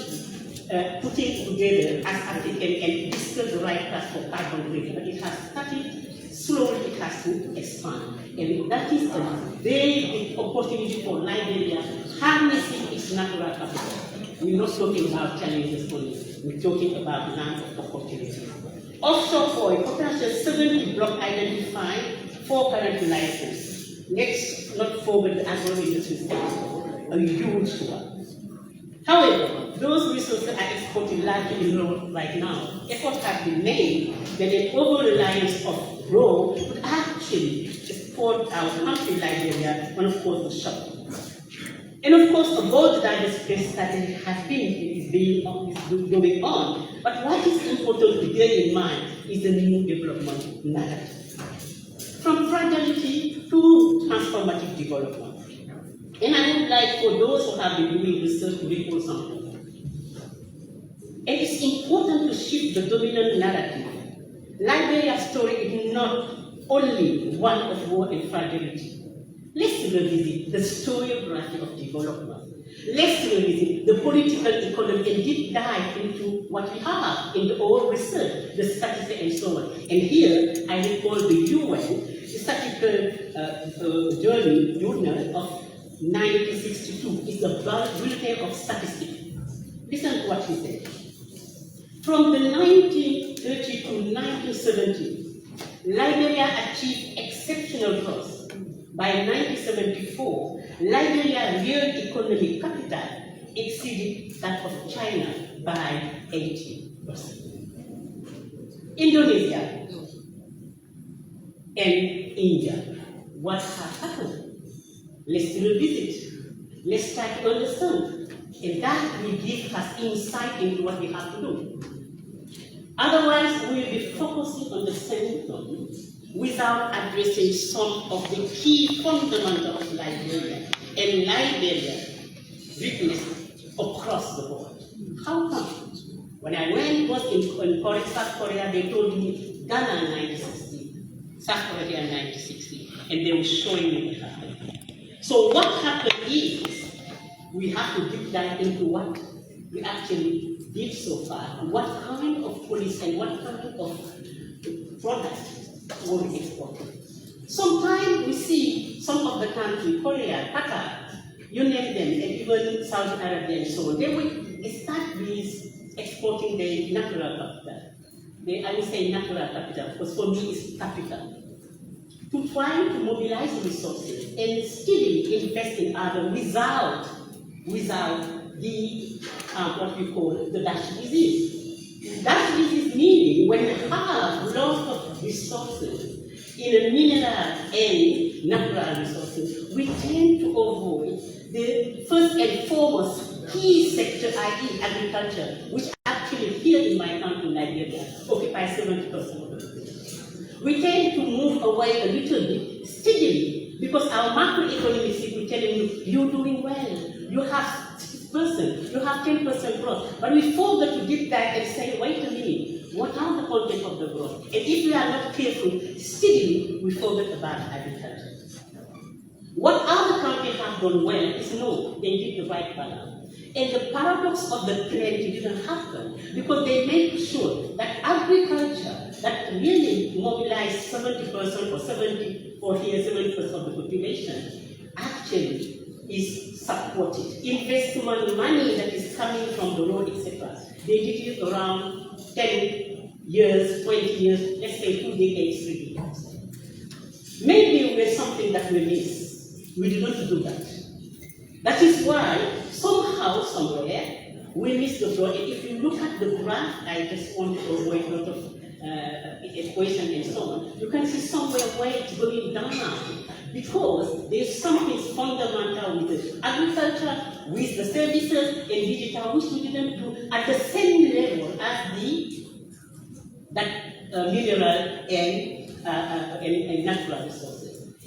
putting together as African and discuss the right price for carbon credit, but it has started slowly, it has to expand. And that is a very big opportunity for Liberia, harnessing its natural capital. We're not talking about challenges only, we're talking about land of opportunity. Offshore oil, potential 70 block identified, 4 currently licensed. Let's not forget the agro-industry sector, a huge one. However, those resources are exported largely in Europe right now. Efforts have been made that an over-reliance of raw would actually export our country, Liberia, and of course the shop. And of course, a bold diversity study has been going on. But what is important to bear in mind is the new development narrative. From fragility to transformative development. And I would like for those who have been doing research to recall something. And it's important to shift the dominant narrative. Liberia's story is not only one of war and fragility. Let's revisit the historiography of development. Let's revisit the political economy and deep dive into what we have in the old research, the statistics and so on. And here, I recall the UN statistical journal of 1962. It's the Bulletin of Statistics. Listen to what he said. From the 1930 to 1970, Liberia achieved exceptional growth. By 1974, Liberia's real economic capital exceeded that of China by 80%. Indonesia and India, what has happened? Let's revisit. Let's try to understand. And that will give us insight into what we have to do. Otherwise, we will be focusing on the symptoms without addressing some of the key fundamentals of Liberia and Liberia witnessed across the board. How come? When I was in South Korea, they told me Ghana in 1960, South Korea in 1960, and they were showing me what happened. So what happened is, we have to deep dive into what we actually did so far, what kind of policy and what kind of products were we exporting. Sometimes we see some of the countries, Korea, Qatar, you name them, and even Saudi Arabia and so on, they will start with exporting their natural capital. I will say natural capital, because for me it's capital. To try to mobilize resources and still invest in others without the what we call the Dutch disease. Dutch disease meaning when you have lots of resources in a mineral and natural resources, we tend to avoid the first and foremost key sector, i.e. agriculture, which actually here in my country, Nigeria, occupies 70% of the population. We tend to move away a little bit steadily because our macroeconomists will be telling you, you're doing well, you have 6%, you have 10% growth. But we forget to deep dive and say, wait a minute, what are the content of the growth? And if we are not careful, steadily we forget about agriculture. What other countries have done well is no, they did the right balance. And the paradox of the trend didn't happen because they made sure that agriculture that really mobilized 70% or 70% of the population actually is supported. Investment money that is coming from the road, etc. They did it around 10 years, 20 years, let's say 2 decades, 3 decades. Maybe there's something that we miss. We didn't do that. That is why somehow, somewhere, we miss the flow. If you look at the graph, I just want to avoid a lot of equation and so on, you can see somewhere where it's going down because there's something fundamental with the agriculture, with the services and digital, which we didn't do at the same level as mineral and natural resources.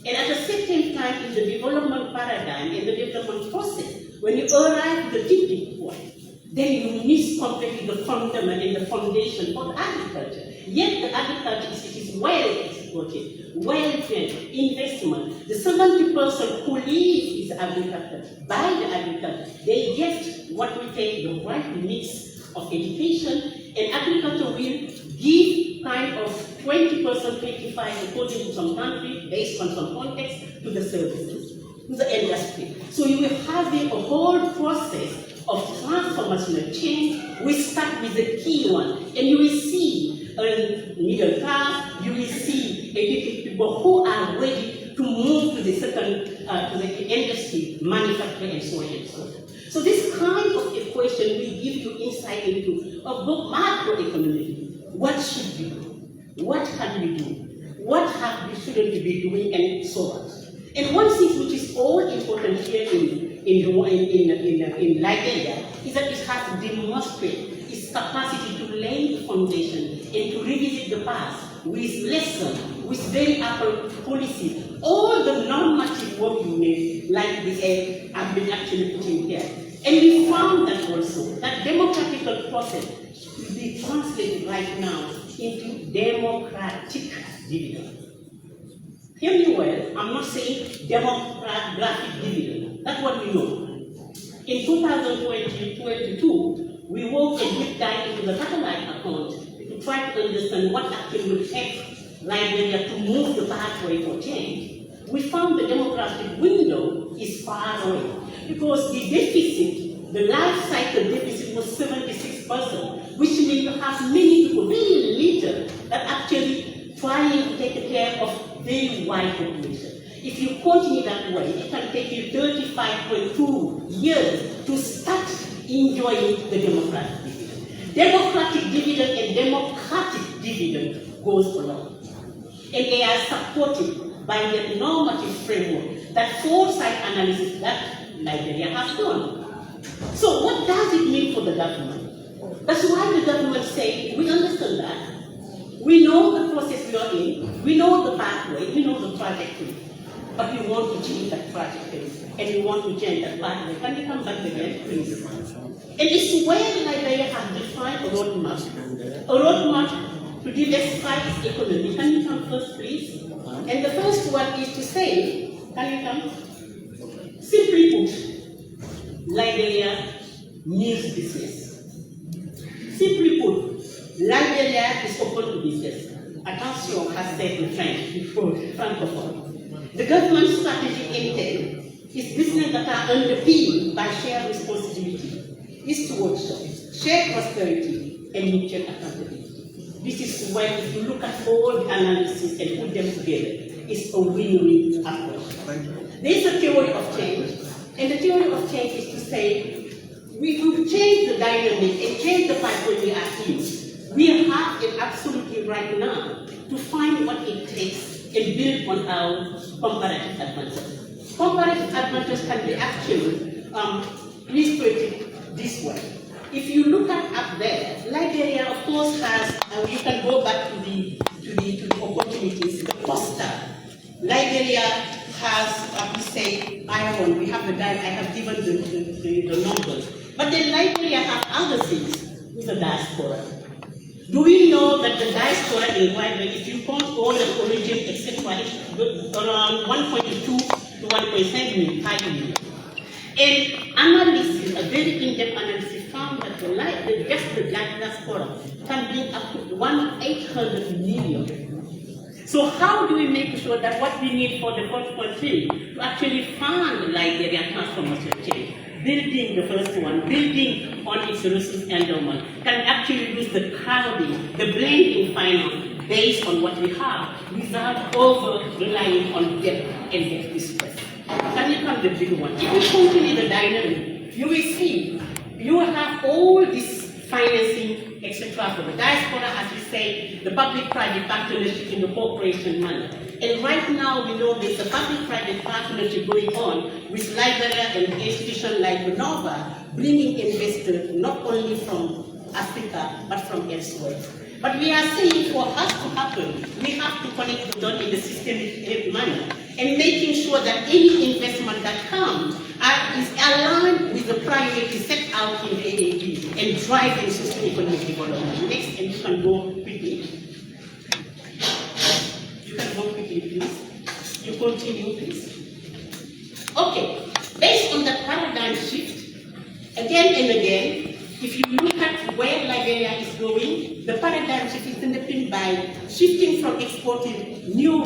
And at the same time, in the development paradigm, in the development process, when you arrive at the tipping point, then you miss completely the fundament and the foundation for agriculture. Yet the agriculture is well exported, well trained, investment. The 70% who live is agriculture, by the agriculture, they get what we take the right mix of education, and agriculture will give kind of 20%, 25% according to some country, based on some context, to the services, to the industry. So you will have a whole process of transformational change. We start with the key one, and you will see a middle class, you will see educated people who are ready to move to the second, to the industry, manufacturing, and so on and so forth. So this kind of equation will give you insight into macroeconomic. What should we do? What can we do? What shouldn't we be doing, and so on. And one thing which is all important here in Liberia is that it has demonstrated its capacity to lay the foundation and to revisit the past with lessons, with very ample policy. All the normative work you made, like the air, have been actually put in here. And we found that also, that democratic process will be translated right now into democratic dividend. Hear me well, I'm not saying demographic dividend. That's what we know. In 2022, we worked a deep dive into the satellite account to try to understand what actually would help Liberia to move the pathway for change. We found the demographic window is far away because the deficit, the life cycle deficit was 76%, which means you have many people, very little, that actually trying to take care of very wide population. If you continue that way, it can take you 35.2 years to start enjoying the democratic dividend. Democratic dividend and democratic dividend goes along. And they are supported by the normative framework, that foresight analysis that Liberia has done. So what does it mean for the government? That's why the government said, we understand that. We know the process we are in, we know the pathway, we know the trajectory, but we want to change that trajectory, and we want to change that pathway. Can you come back again, please? And it's where Liberia has defined a roadmap to diversify its economy. Can you come first, please? And the first one is to say, can you come? Simply put, Liberia needs business. Simply put, Liberia is open to business. Attention, has said in French, Francophone. The government's strategic intent is business that are underpinned by shared responsibility, is towards shared prosperity and mutual accountability. This is when, if you look at all the analysis and put them together, it's a win-win approach. There is a theory of change, and the theory of change is to say, we will change the dynamic and change the pathway we are in. We have it absolutely right now to find what it takes and build on our comparative advantages. Comparative advantages can be actually illustrated this way. If you look at up there, Liberia, of course, has, you can go back to the opportunities, the cluster. Liberia has, we say, iron, we have the guide, I have given the numbers. But then Liberia has other things with the diaspora. Do we know that the diaspora in Liberia, if you count all the origin, etc., it's around 1.2 to 1.7 million? And analysis, a very in-depth analysis, found that just the diaspora can bring up to 800 million. So how do we make sure that what we need for the fourth country to actually fund Liberian transformation change, building the first one, building on its resource endowment, can actually use the crowding, the blending finance based on what we have without over-relying on debt and debt distress. Can you come to the big one? If you continue the dynamic, you will see you will have all this financing, etc. for the diaspora, as we say, the public-private partnership in the corporation money. And right now, we know there's a public-private partnership going on with Liberia and institutions like Renova, bringing investors not only from Africa, but from elsewhere. But we are saying for us to happen, we have to connect the dot in the systemic manner and making sure that any investment that comes is aligned with the priorities set out in the AAP and driving socio-economic development. Next, and you can go quickly. You can go quickly, please. You continue, please. Okay, based on that paradigm shift, again and again, if you look at where Liberia is going, the paradigm shift is underpinned by shifting from exporting new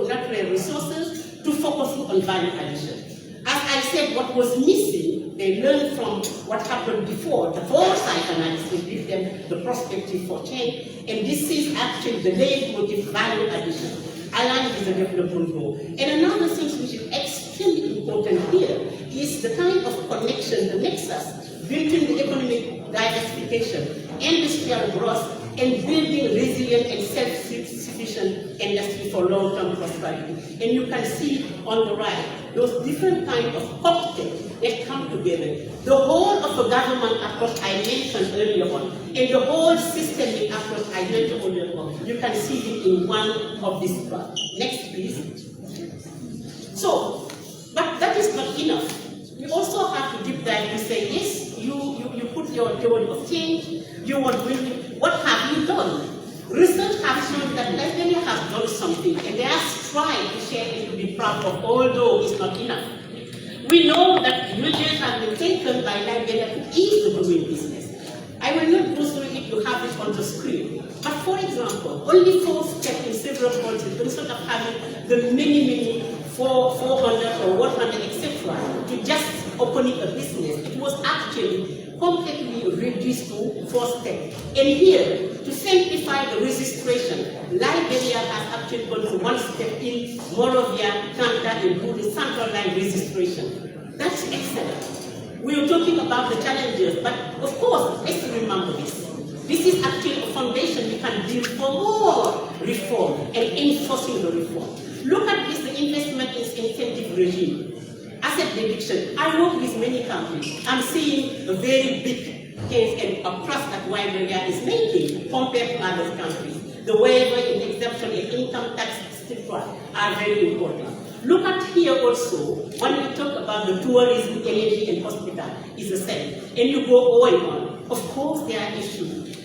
natural resources to focusing on value addition. As I said, what was missing, they learned from what happened before, the foresight analysis, give them the perspective for change, and this is actually the leitmotif value addition, aligned with the development goal. And another thing which is extremely important here is the kind of connection, the nexus, building the economic diversification, industrial growth, and building resilient and self-sufficient industry for long-term prosperity. And you can see on the right, those different kinds of cocktails that come together. The whole of the government approach I mentioned earlier on, and the whole systemic approach I mentioned earlier on, you can see it in one of these graphs. Next, please. So, but that is not enough. We also have to deep dive to say, yes, you put your theory of change, you want to, what have you done? Research has shown that Liberia has done something, and they are trying to share it to be proud of, although it's not enough. We know that measures have been taken by Liberia to ease the doing business. I will not go through it, you have it on the screen. But for example, only 4 steps in several countries, instead of having the many 400 or 100, etc., to just opening a business, it was actually completely reduced to 4 steps. And here, to simplify the registration, Liberia has actually gone to 1 step in Monrovia, Tanta, and Burundi, central line registration. That's excellent. We are talking about the challenges, but of course, let's remember this. This is actually a foundation we can build for more reform and enforcing the reform. Look at this, the investment incentive regime. Asset deduction. I work with many countries. I'm seeing a very big case and a trust that Liberia is making compared to other countries. the waiver in exemption in income tax, etc., are very important. Look at here also, when we talk about the tourism, energy, and hospital, is the same. And you go on. Of course, there are issues.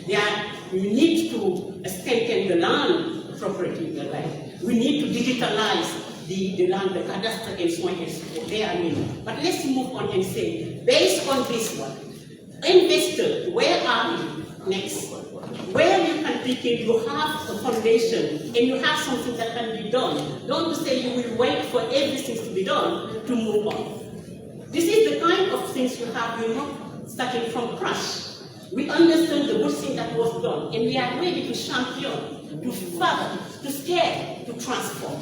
We need to strengthen the land property right. We need to digitalize the land, the cadastre, and so on and so forth. There are many. But let's move on and say, based on this one, investor, where are you next? Where you can begin, you have a foundation and you have something that can be done. Don't say you will wait for everything to be done to move on. This is the kind of things you have, you're not starting from crash. We understand the good thing that was done and we are ready to champion, to further, to scale, to transform.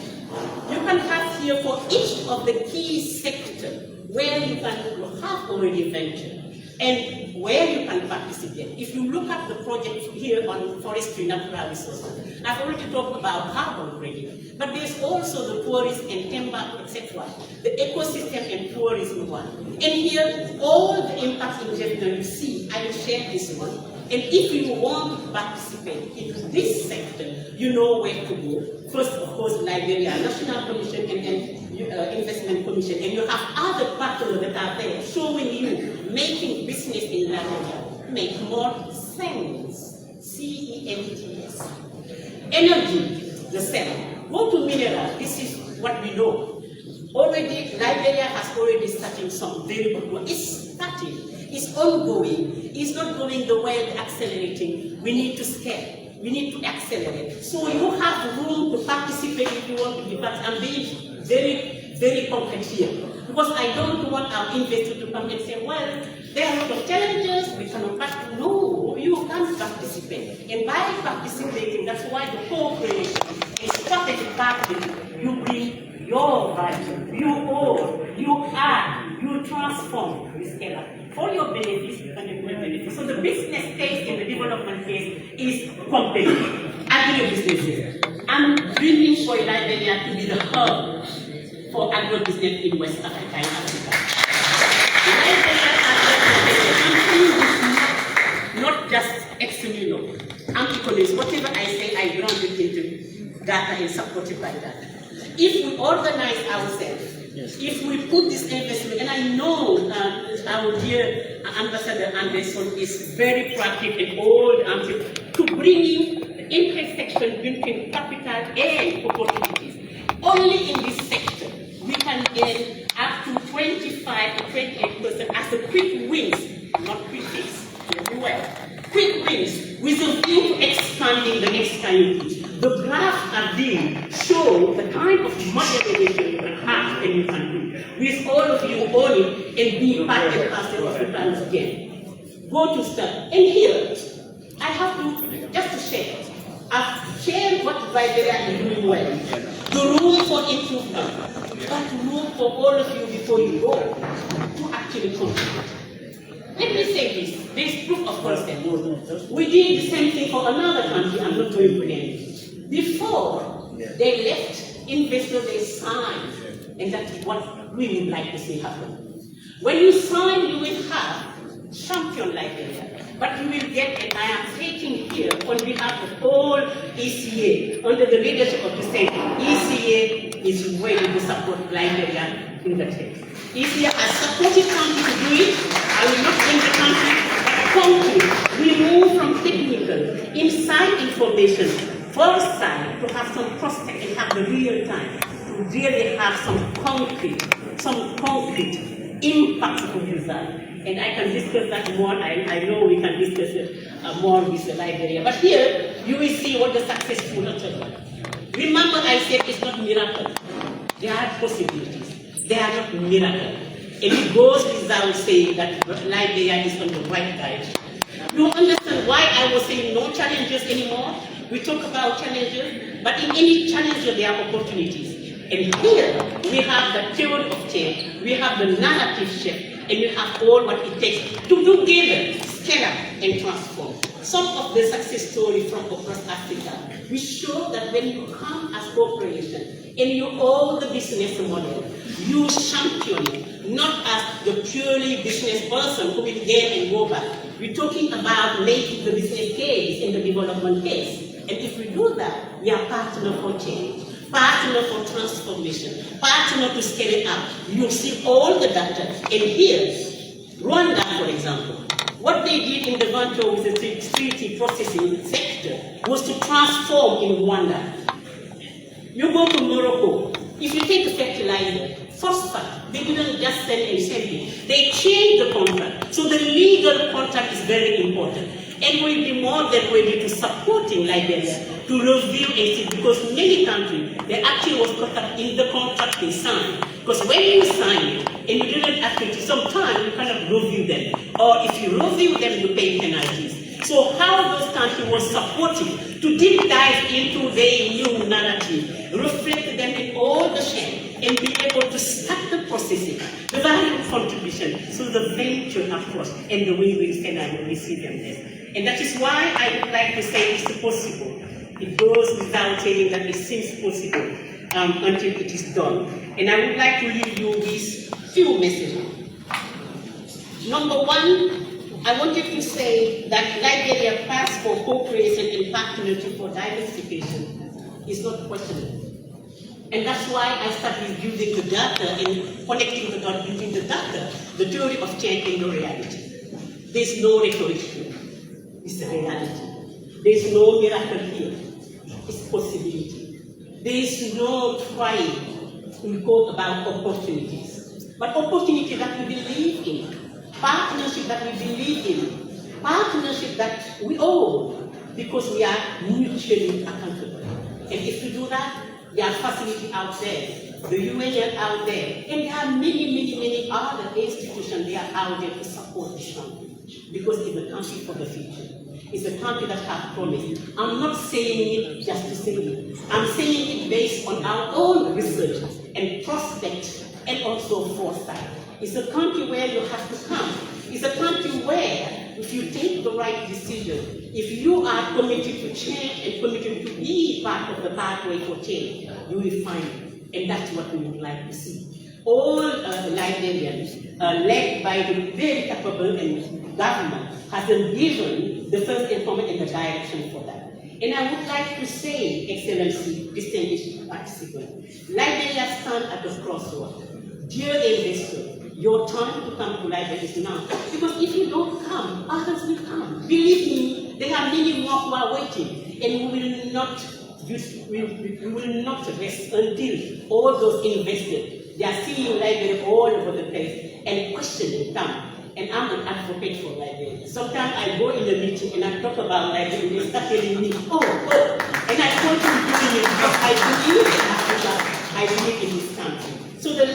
You can have here for each of the key sectors where you have already ventured and where you can participate. If you look at the project here on forestry, natural resources, I've already talked about carbon already, but there's also the tourism and timber, etc., the ecosystem and tourism one. And here, all the impact investment you see, I will share this one. And if you want to participate in this sector, you know where to go. First, of course, Liberia National Commission and Investment Commission, and you have other partners that are there showing you making business in Liberia make more sense. CENTS. Energy, the same. Go to mineral. This is what we know. Already, Liberia has already started some very good work. It's starting. It's ongoing. It's not going the way it's accelerating. We need to scale. We need to accelerate. So you have room to participate if you want to be part. I'm being very, very concrete here. Because I don't want our investors to come and say, well, there are a lot of challenges, we cannot participate. No, you can participate. And by participating, that's why the cooperation is strategic partnership. You bring your value, you own, you add, you transform, you scale up. For your benefits and your benefits. So the business case and the development case is competitive. Agri-businesses. I'm dreaming for Liberia to be the hub for agro-business in West Africa and Africa. Liberia agro-business, not just ex-Union. I'm economist. Whatever I say, I ground it into data and supported by data. If we organize ourselves, if we put this investment, and I know our dear Ambassador Anderson is very proactive and old to bringing the intersection between capital and opportunities. Only in this sector, we can gain up to 25 to 28% as a quick wins, not quick fix. Well, quick wins with a view to expanding the next kind of thing. The graphs are being show the kind of motivation you can have and you can do. With all of you owning and being part and parcel of the plans again. Go to start. And here, I have to, just to share, I've shared what Liberia is doing well. The room for improvement. But room for all of you before you go to actually contribute. Let me say this. There's proof of concept. We did the same thing for another country. I'm not going to name it. Before they left, investors, they signed. And that's what we would like to see happen. When you sign, you will have champion Liberia. But you will get, and I am speaking here on behalf of all ECA, under the leadership of the Senate. ECA is ready to support Liberia in that case. ECA has supported country to do it. I will not bring the country, but country. We move from technical, inside information, foresight, to have some prospect and have the real time, to really have some concrete impactful result. And I can discuss that more. I know we can discuss it more with the Liberia. But here, you will see what the successful are. Remember, I said it's not miracle. There are possibilities. They are not miracle. And it goes without saying that Liberia is on the right direction. You understand why I was saying no challenges anymore? We talk about challenges, but in any challenge there are opportunities. And here we have the theory of change, we have the narrative shift, and we have all what it takes to do together, scale up and transform. Some of the success stories from across Africa, we show that when you come as corporation and you own the business model, you champion it, not as the purely business person who will gain and go back. We're talking about making the business case and the development case. And if we do that, we are partner for change, partner for transformation, partner to scale it up. You see all the data. And here, Rwanda, for example, what they did in the Bantu with the treaty processing sector was to transform in Rwanda. You go to Morocco, if you take a fertilizer, phosphate, they didn't just sell and sell it. They changed the contract. So the legal contract is very important. And we'll be more than ready to supporting Liberia to review it, because many countries, they actually was caught up in the contract they signed. Because when you sign it and you didn't actually, sometimes you cannot review them. Or if you review them, you pay penalties. So how those countries were supporting to deep dive into their new narrative, reflect them in all the shame, and be able to start the processing, the value contribution, so the venture approach, and the win-win scenario we see them there. And that is why I would like to say it's possible. It goes without saying that it seems possible until it is done. And I would like to leave you with few messages. Number one, I wanted to say that Liberia pass for co-creation and partnership for diversification is not questionable. And that's why I started using the data and connecting the dots using the data, the theory of change and the reality. There's no rhetoric here. It's a reality. There's no miracle here. It's possibility. There's no trying to talk about opportunities. But opportunity that we believe in, partnership that we believe in, partnership that we own, because we are mutually accountable. And if we do that, there are facilities out there, the UN out there, and there are many other institutions that are out there to support this country. Because it's a country for the future. It's a country that has promise. I'm not saying it just to say it. I'm saying it based on our own research and prospect and also foresight. It's a country where you have to come. It's a country where, if you take the right decision, if you are committed to change and committed to be part of the pathway for change, you will find it. And that's what we would like to see. All Liberians, led by the very capable government, has been given the first information and the direction for that. And I would like to say, Excellency, distinguished participants, Liberia stands at the crossroads. Dear investors, your time to come to Liberia is now. Because if you don't come, others will come. Believe me, there are many more who are waiting, and we will not rest until all those investors, they are seeing Liberia all over the place and questioning come. And I'm an advocate for Liberia. Sometimes I go in a meeting and I talk about Liberia, and they start telling me, oh, and I continue doing it because I believe in Africa, I believe in this country. So the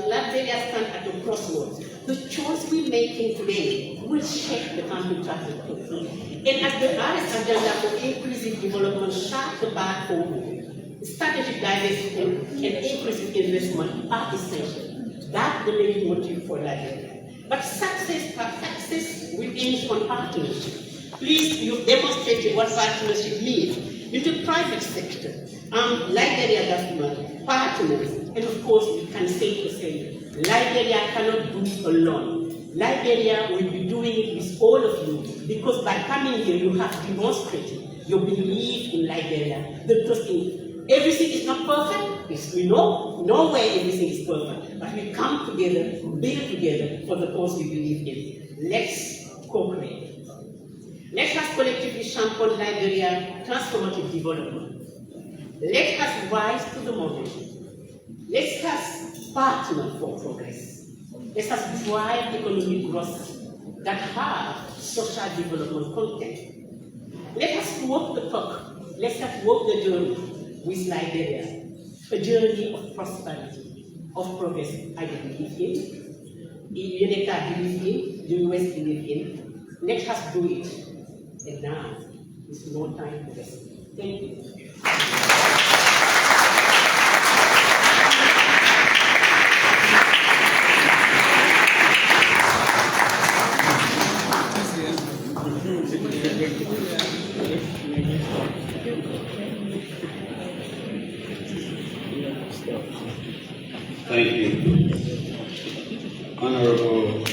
Liberia stand at the crossroads. The choice we're making today will shape the country trajectory. And at the RS agenda for inclusive development, sharp the path forward. Strategic diversity and inclusive investment are essential. That's the main motive for Liberia. But success will end on partnership. Please, you demonstrated what partnership means in the private sector, Liberia government, partners, and of course, we can say the same. Liberia cannot do it alone. Liberia will be doing it with all of you, because by coming here, you have demonstrated your belief in Liberia, the trust in everything is not perfect. Yes, we know nowhere everything is perfect, but we come together, build together for the cause we believe in. Let's co-create. Let us collectively champion Liberia transformative development. Let us rise to the moment. Let us partner for progress. Let us drive economic growth that have social development content. Let us walk the talk. Let us walk the journey with Liberia, a journey of prosperity, of progress. I believe in, UNECA believe in, the US believe in. Let us do it. And now, it's no time to rest. Thank you. Thank you. Honorable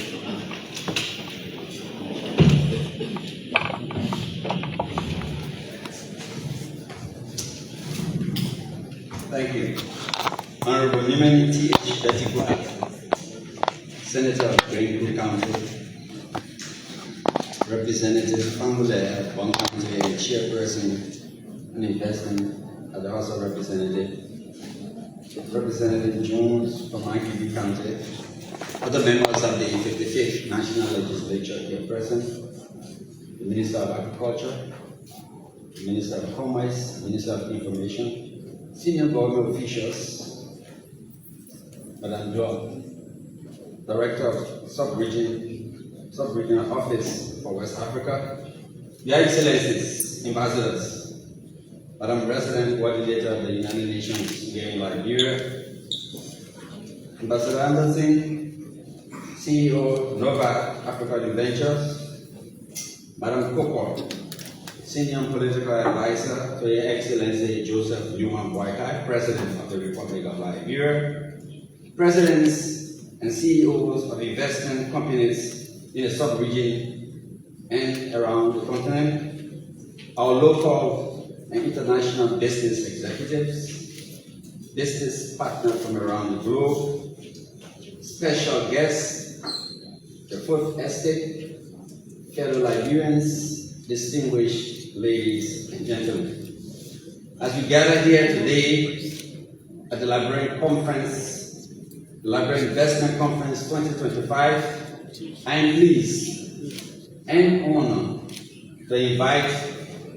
Thank you. Honorable Newman T.H. Betty, Senator of Greenwood County, Representative Fangule, Bon County, Chairperson on Investment at the House of Representatives, Representative Jones from Ankara County, other members of the 55th National Legislature here present, the Minister of Agriculture, the Minister of Commerce, Minister of Information, senior government officials, Madam Joe, Director of Sub-Regional Office for West Africa, Your Excellencies, Ambassadors, Madam President, Coordinator of the United Nations here in Liberia, Ambassador Anderson, CEO Nova Africa New Ventures, Madam Koko, Senior Political Advisor to Your Excellency Joseph Newman Boykai, President of the Republic of Liberia, Presidents and CEOs of investment companies in the sub-region and around the continent, our local and international business executives, business partners from around the globe, special guests, the Fourth Estate, fellow Liberians, distinguished ladies and gentlemen. As we gather here today at the Liberian Conference, Liberian Investment Conference 2025, I am pleased and honored to invite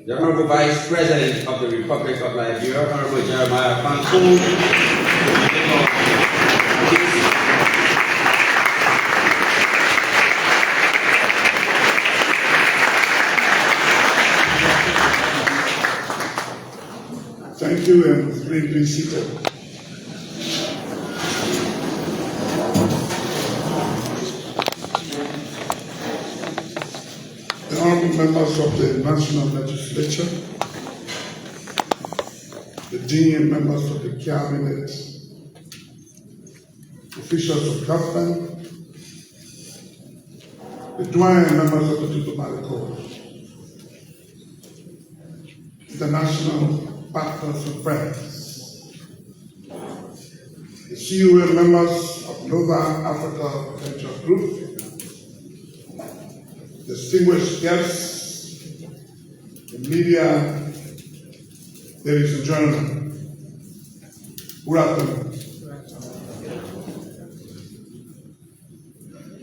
the Honorable Vice President of the Republic of Liberia, Honorable Jeremiah Fanfo, Thank you, and please be seated. The honorable members of the National Legislature, the Dean and members of the Cabinet, officials of government, the doyen members of the diplomatic corps, international partners and friends, the CEO and members of Nova Africa Venture Group, distinguished guests, the media, ladies and gentlemen, good afternoon.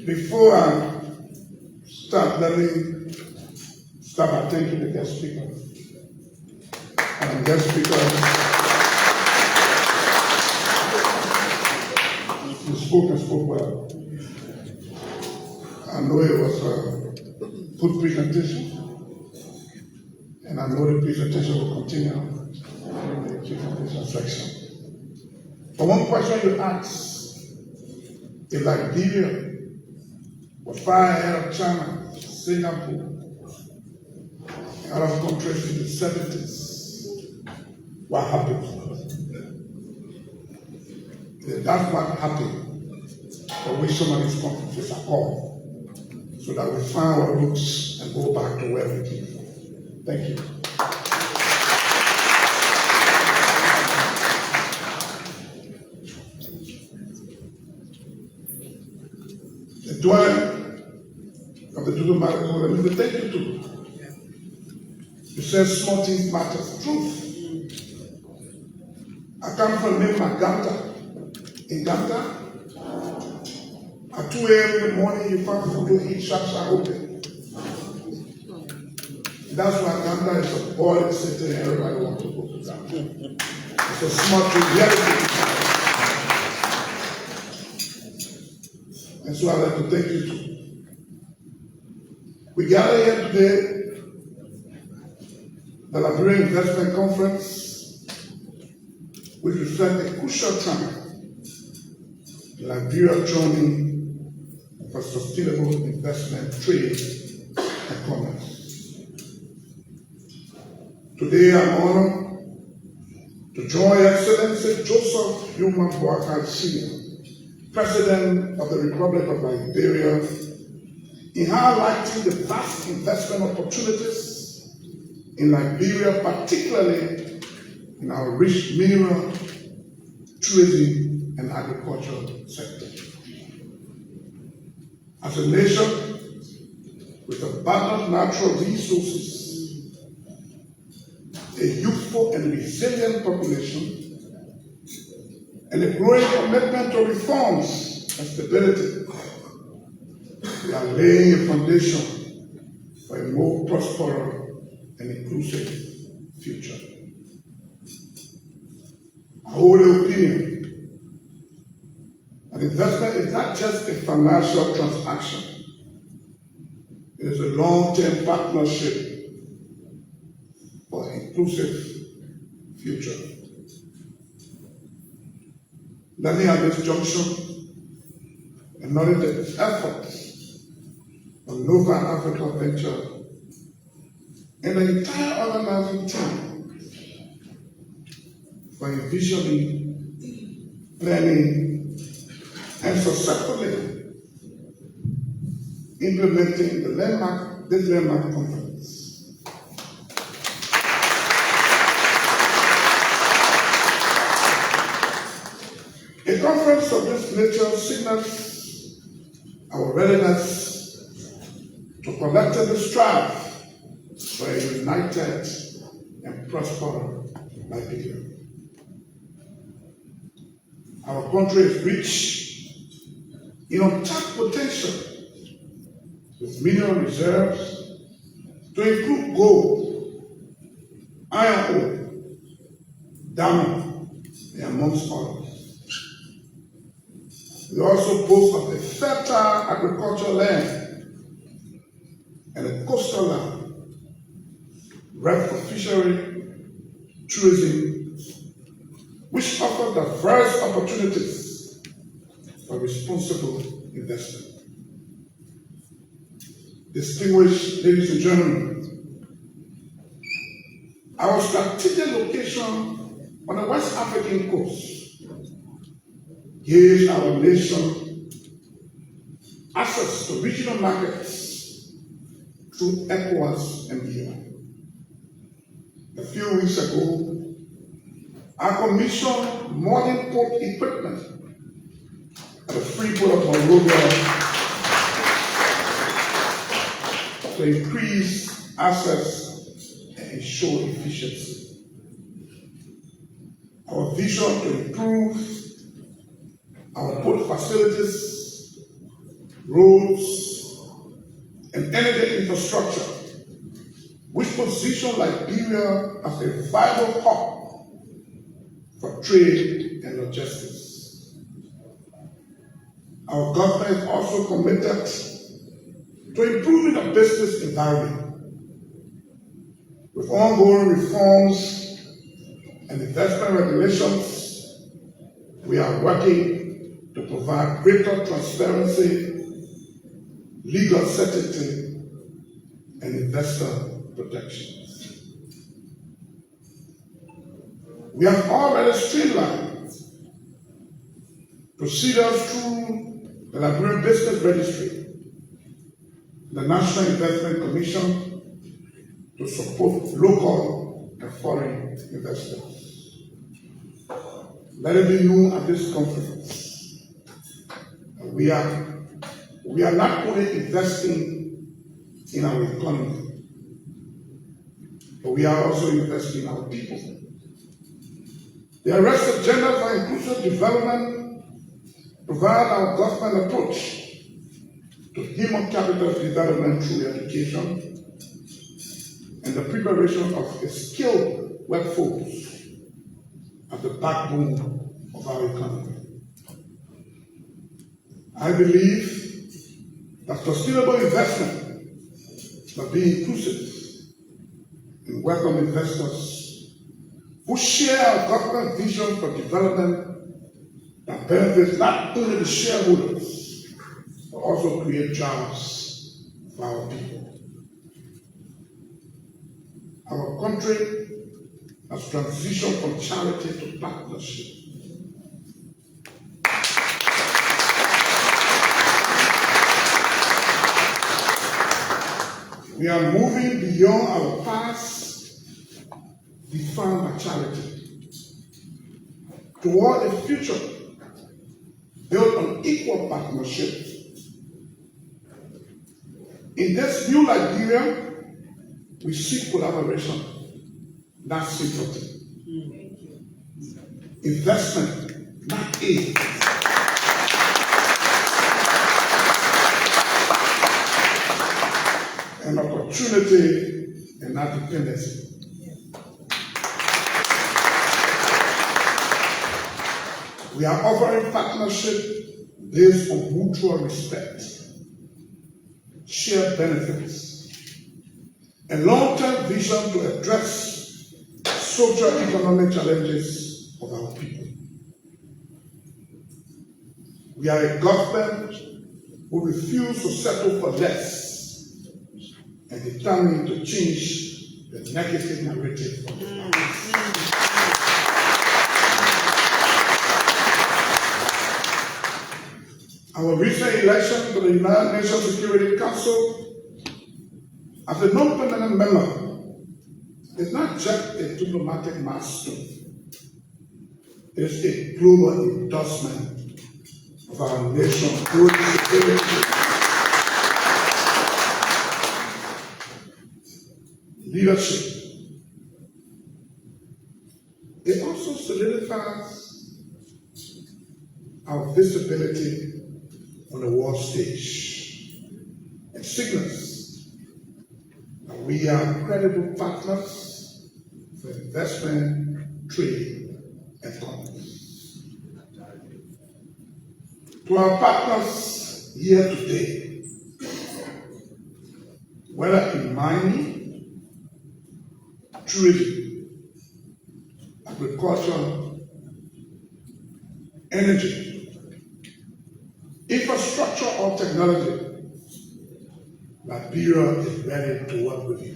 Before I start, let me start by thanking the guest speaker. And guest speaker, you spoke well. I know it was a good presentation, and I know the presentation will continue in the presentation section. But one question you asked, if Liberia was far ahead of China, Singapore, and other countries in the 70s, what happened? That's what happened for which some of these conferences are called, so that we find our roots and go back to where we came from. Thank you. The doyen of the diplomatic corps, let me thank you too. You said small things matter. Truth. I come from the name of Ganta. In Ganta, at 2 a.m. in the morning, you find food to eat, shops are open. That's why Ganta is a boiling city and everybody wants to go to Ganta. It's a smart reality. And so I'd like to thank you too. We gather here today, the Liberian Investment Conference, which reflects a crucial time in Liberia's journey for sustainable investment, trade, and commerce. Today I'm honored to join Excellency Joseph Newman Boykai Sr., President of the Republic of Liberia, in highlighting the vast investment opportunities in Liberia, particularly in our rich mineral tourism, and agricultural sector. As a nation with abundant natural resources, a youthful and resilient population, and a growing commitment to reforms and stability, we are laying a foundation for a more prosperous and inclusive future. I hold the opinion that investment is not just a financial transaction, it is a long-term partnership for an inclusive future. Let me at this junction acknowledge the efforts of Nova Africa Venture and the entire organizing team for envisioning, planning, and successfully implementing this landmark conference. A conference of this nature signals our readiness to collectively strive for a united and prosperous Liberia. Our country is rich in untapped potential with mineral reserves to include gold, iron ore, diamond, and amongst others. We also boast of a fertile agricultural land and a coastal land, ripe for fishery, tourism, which offer diverse opportunities for responsible investment. Distinguished ladies and gentlemen, our strategic location on the West African coast gives our nation access to regional markets through ECOWAS and beyond. A few weeks ago, I commissioned modern port equipment at the Freeport of Monrovia to increase access and ensure efficiency. Our vision to improve our port facilities, roads, and energy infrastructure, which position Liberia as a vital hub for trade and logistics. Our government is also committed to improving the business environment with ongoing reforms and investment regulations. We are working to provide greater transparency, legal certainty, and investor protections. We have already streamlined procedures through the Liberian Business Registry, the National Investment Commission, to support local and foreign investors. Let it be known at this conference that we are not only investing in our economy, but we are also investing in our people. The arrest agenda for inclusive development provides our government approach to human capital development through education and the preparation of a skilled workforce as the backbone of our economy. I believe that sustainable investment must be inclusive and welcome investors who share our government vision for development that benefits not only the shareholders, but also create jobs for our people. Our country has transitioned from charity to partnership. We are moving beyond our past defined by charity toward a future built on equal partnership. In this new Liberia, we seek collaboration, not sympathy. Investment, not aid. And opportunity and not dependency. We are offering partnership based on mutual respect, shared benefits, and long-term vision to address socio-economic challenges of our people. We are a government who refuse to settle for less and determined to change the negative narrative of the past. Our recent election to the United Nations Security Council as a non-permanent member is not just a diplomatic milestone. It is a global endorsement of our nation's growing security, leadership. It also solidifies our visibility on the world stage and signals that we are credible partners for investment, trade, and commerce. To our partners here today, whether in mining, tourism, agriculture, energy, infrastructure or technology, Liberia is ready to work with you.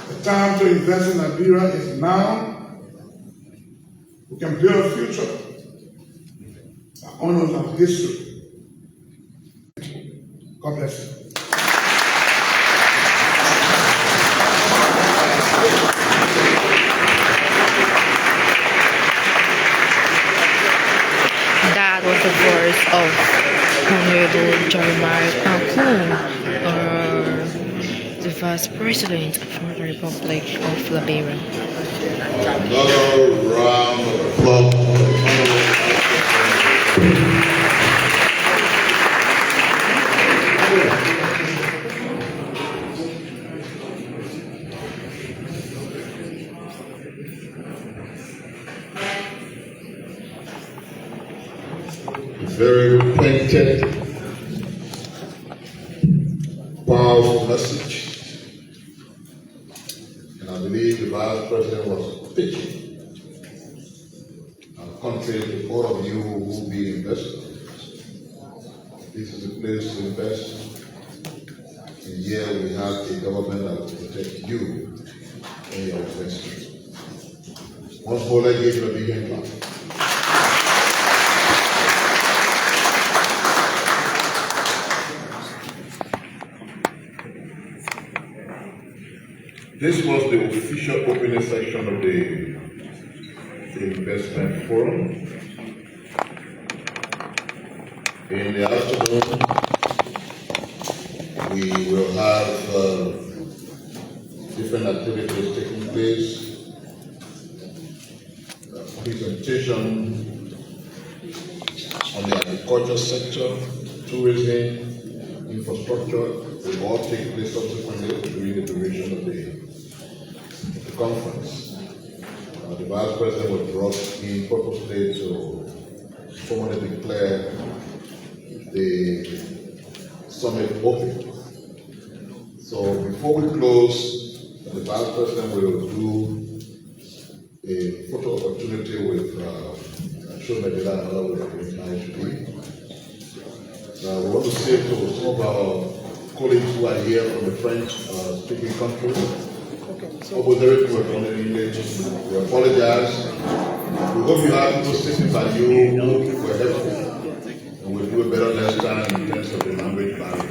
The time to invest in Liberia is now. We can build a future that honors our history. God bless you. That was the voice of Honorable Jeremiah Pankun, the Vice President of the Republic of Liberia. Another round of applause. Very pointed, powerful message. And I believe the Vice President was pitching our country to all of you who will be investors. This is a place to invest. And here we have a government that will protect you and your investment. Once more, let's give you a big hand clap. This was the official opening section of the investment forum. In the afternoon, we will have different activities taking place. Presentation on the agriculture sector, tourism, infrastructure will all take place subsequently during the duration of the conference. The Vice President was brought in purposely to formally declare the summit open. So before we close, the Vice President will do a photo opportunity with China-Liberia and other with IHB. We want to say to some of our colleagues who are here from the French-speaking countries, over everything we're done in English. We apologize. We hope you have people sitting by you who were helpful. And we'll do a better next time in terms of the language barrier.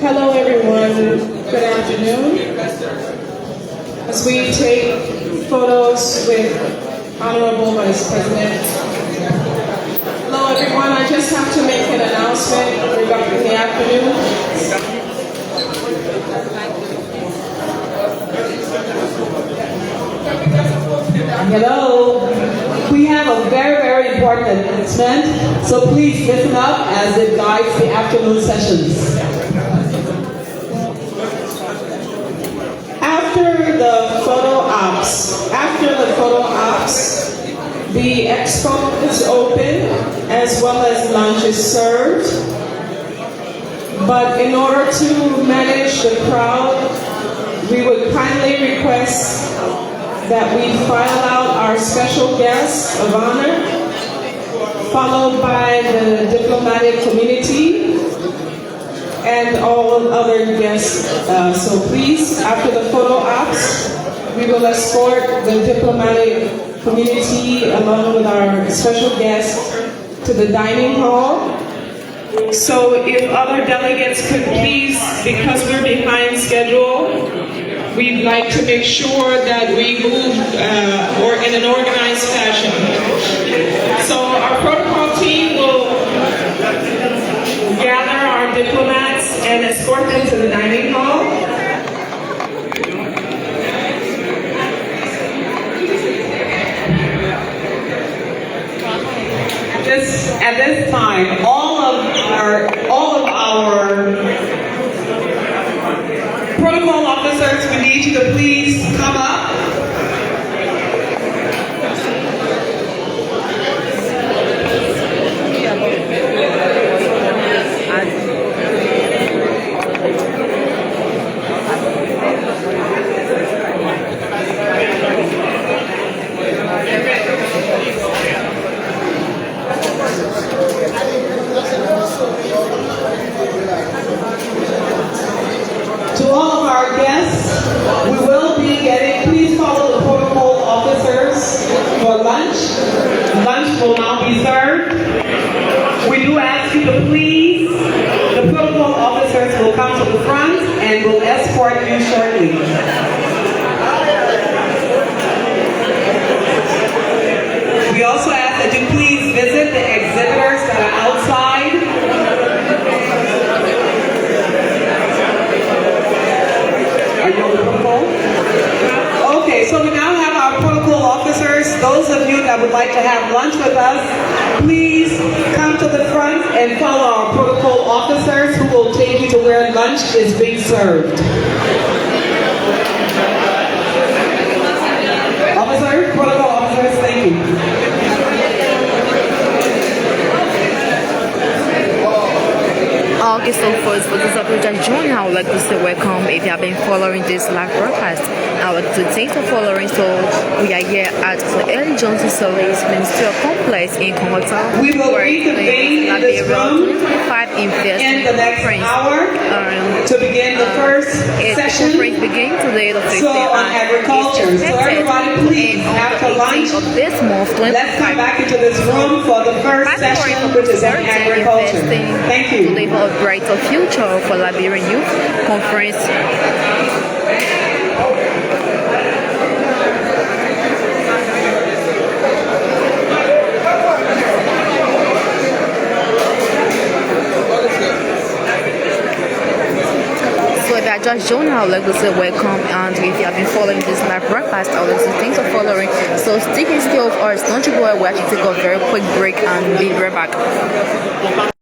Hello everyone, good afternoon. As we take photos with Honorable Vice President. Hello everyone, I just have to make an announcement regarding the afternoon. Hello. We have a very, very important announcement, so please listen up as it guides the afternoon sessions. After the photo ops, the expo is open as well as lunch is served. But in order to manage the crowd, we would kindly request that we file out our special guest of honor, followed by the diplomatic community and all other guests. So please, after the photo ops, we will escort the diplomatic community along with our special guests to the dining hall. So if other delegates could please, because we're behind schedule, we'd like to make sure that we move or in an organized fashion. So our protocol team will gather our diplomats and escort them to the dining hall. At this time, all of our protocol officers, we need you to please come up. To all of our guests, we will be getting, please follow the protocol officers for lunch. Lunch will now be served. We do ask you to please, the protocol officers will come to the front and will escort you shortly. We also ask that you please visit the exhibitors that are outside. Are you on the protocol? Okay, so we now have our protocol officers. Those of you that would like to have lunch with us, please come to the front and follow our protocol officers who will take you to where lunch is being served. Officer, protocol officers, thank you. Okay, so first, for those of you that join, I would like to say welcome if you have been following this live broadcast. I would like to thank you for following. So we are here at the L. Johnson Service Ministerial Complex in Kongota. We will reconvene in this room 2025 in the next hour to begin the first session. Conference begin today, the 15th on agriculture. So everybody, please, after lunch, of this month, let's come back into this room for the first session, which is on agriculture. Thank you. Today for a brighter future for Liberian Youth Conference. just joined, I would like to say welcome, and if you have been following this live broadcast, I would like to thanks for following. So stick and stay with us, don't you go away, we'll actually take a very quick break and be right back.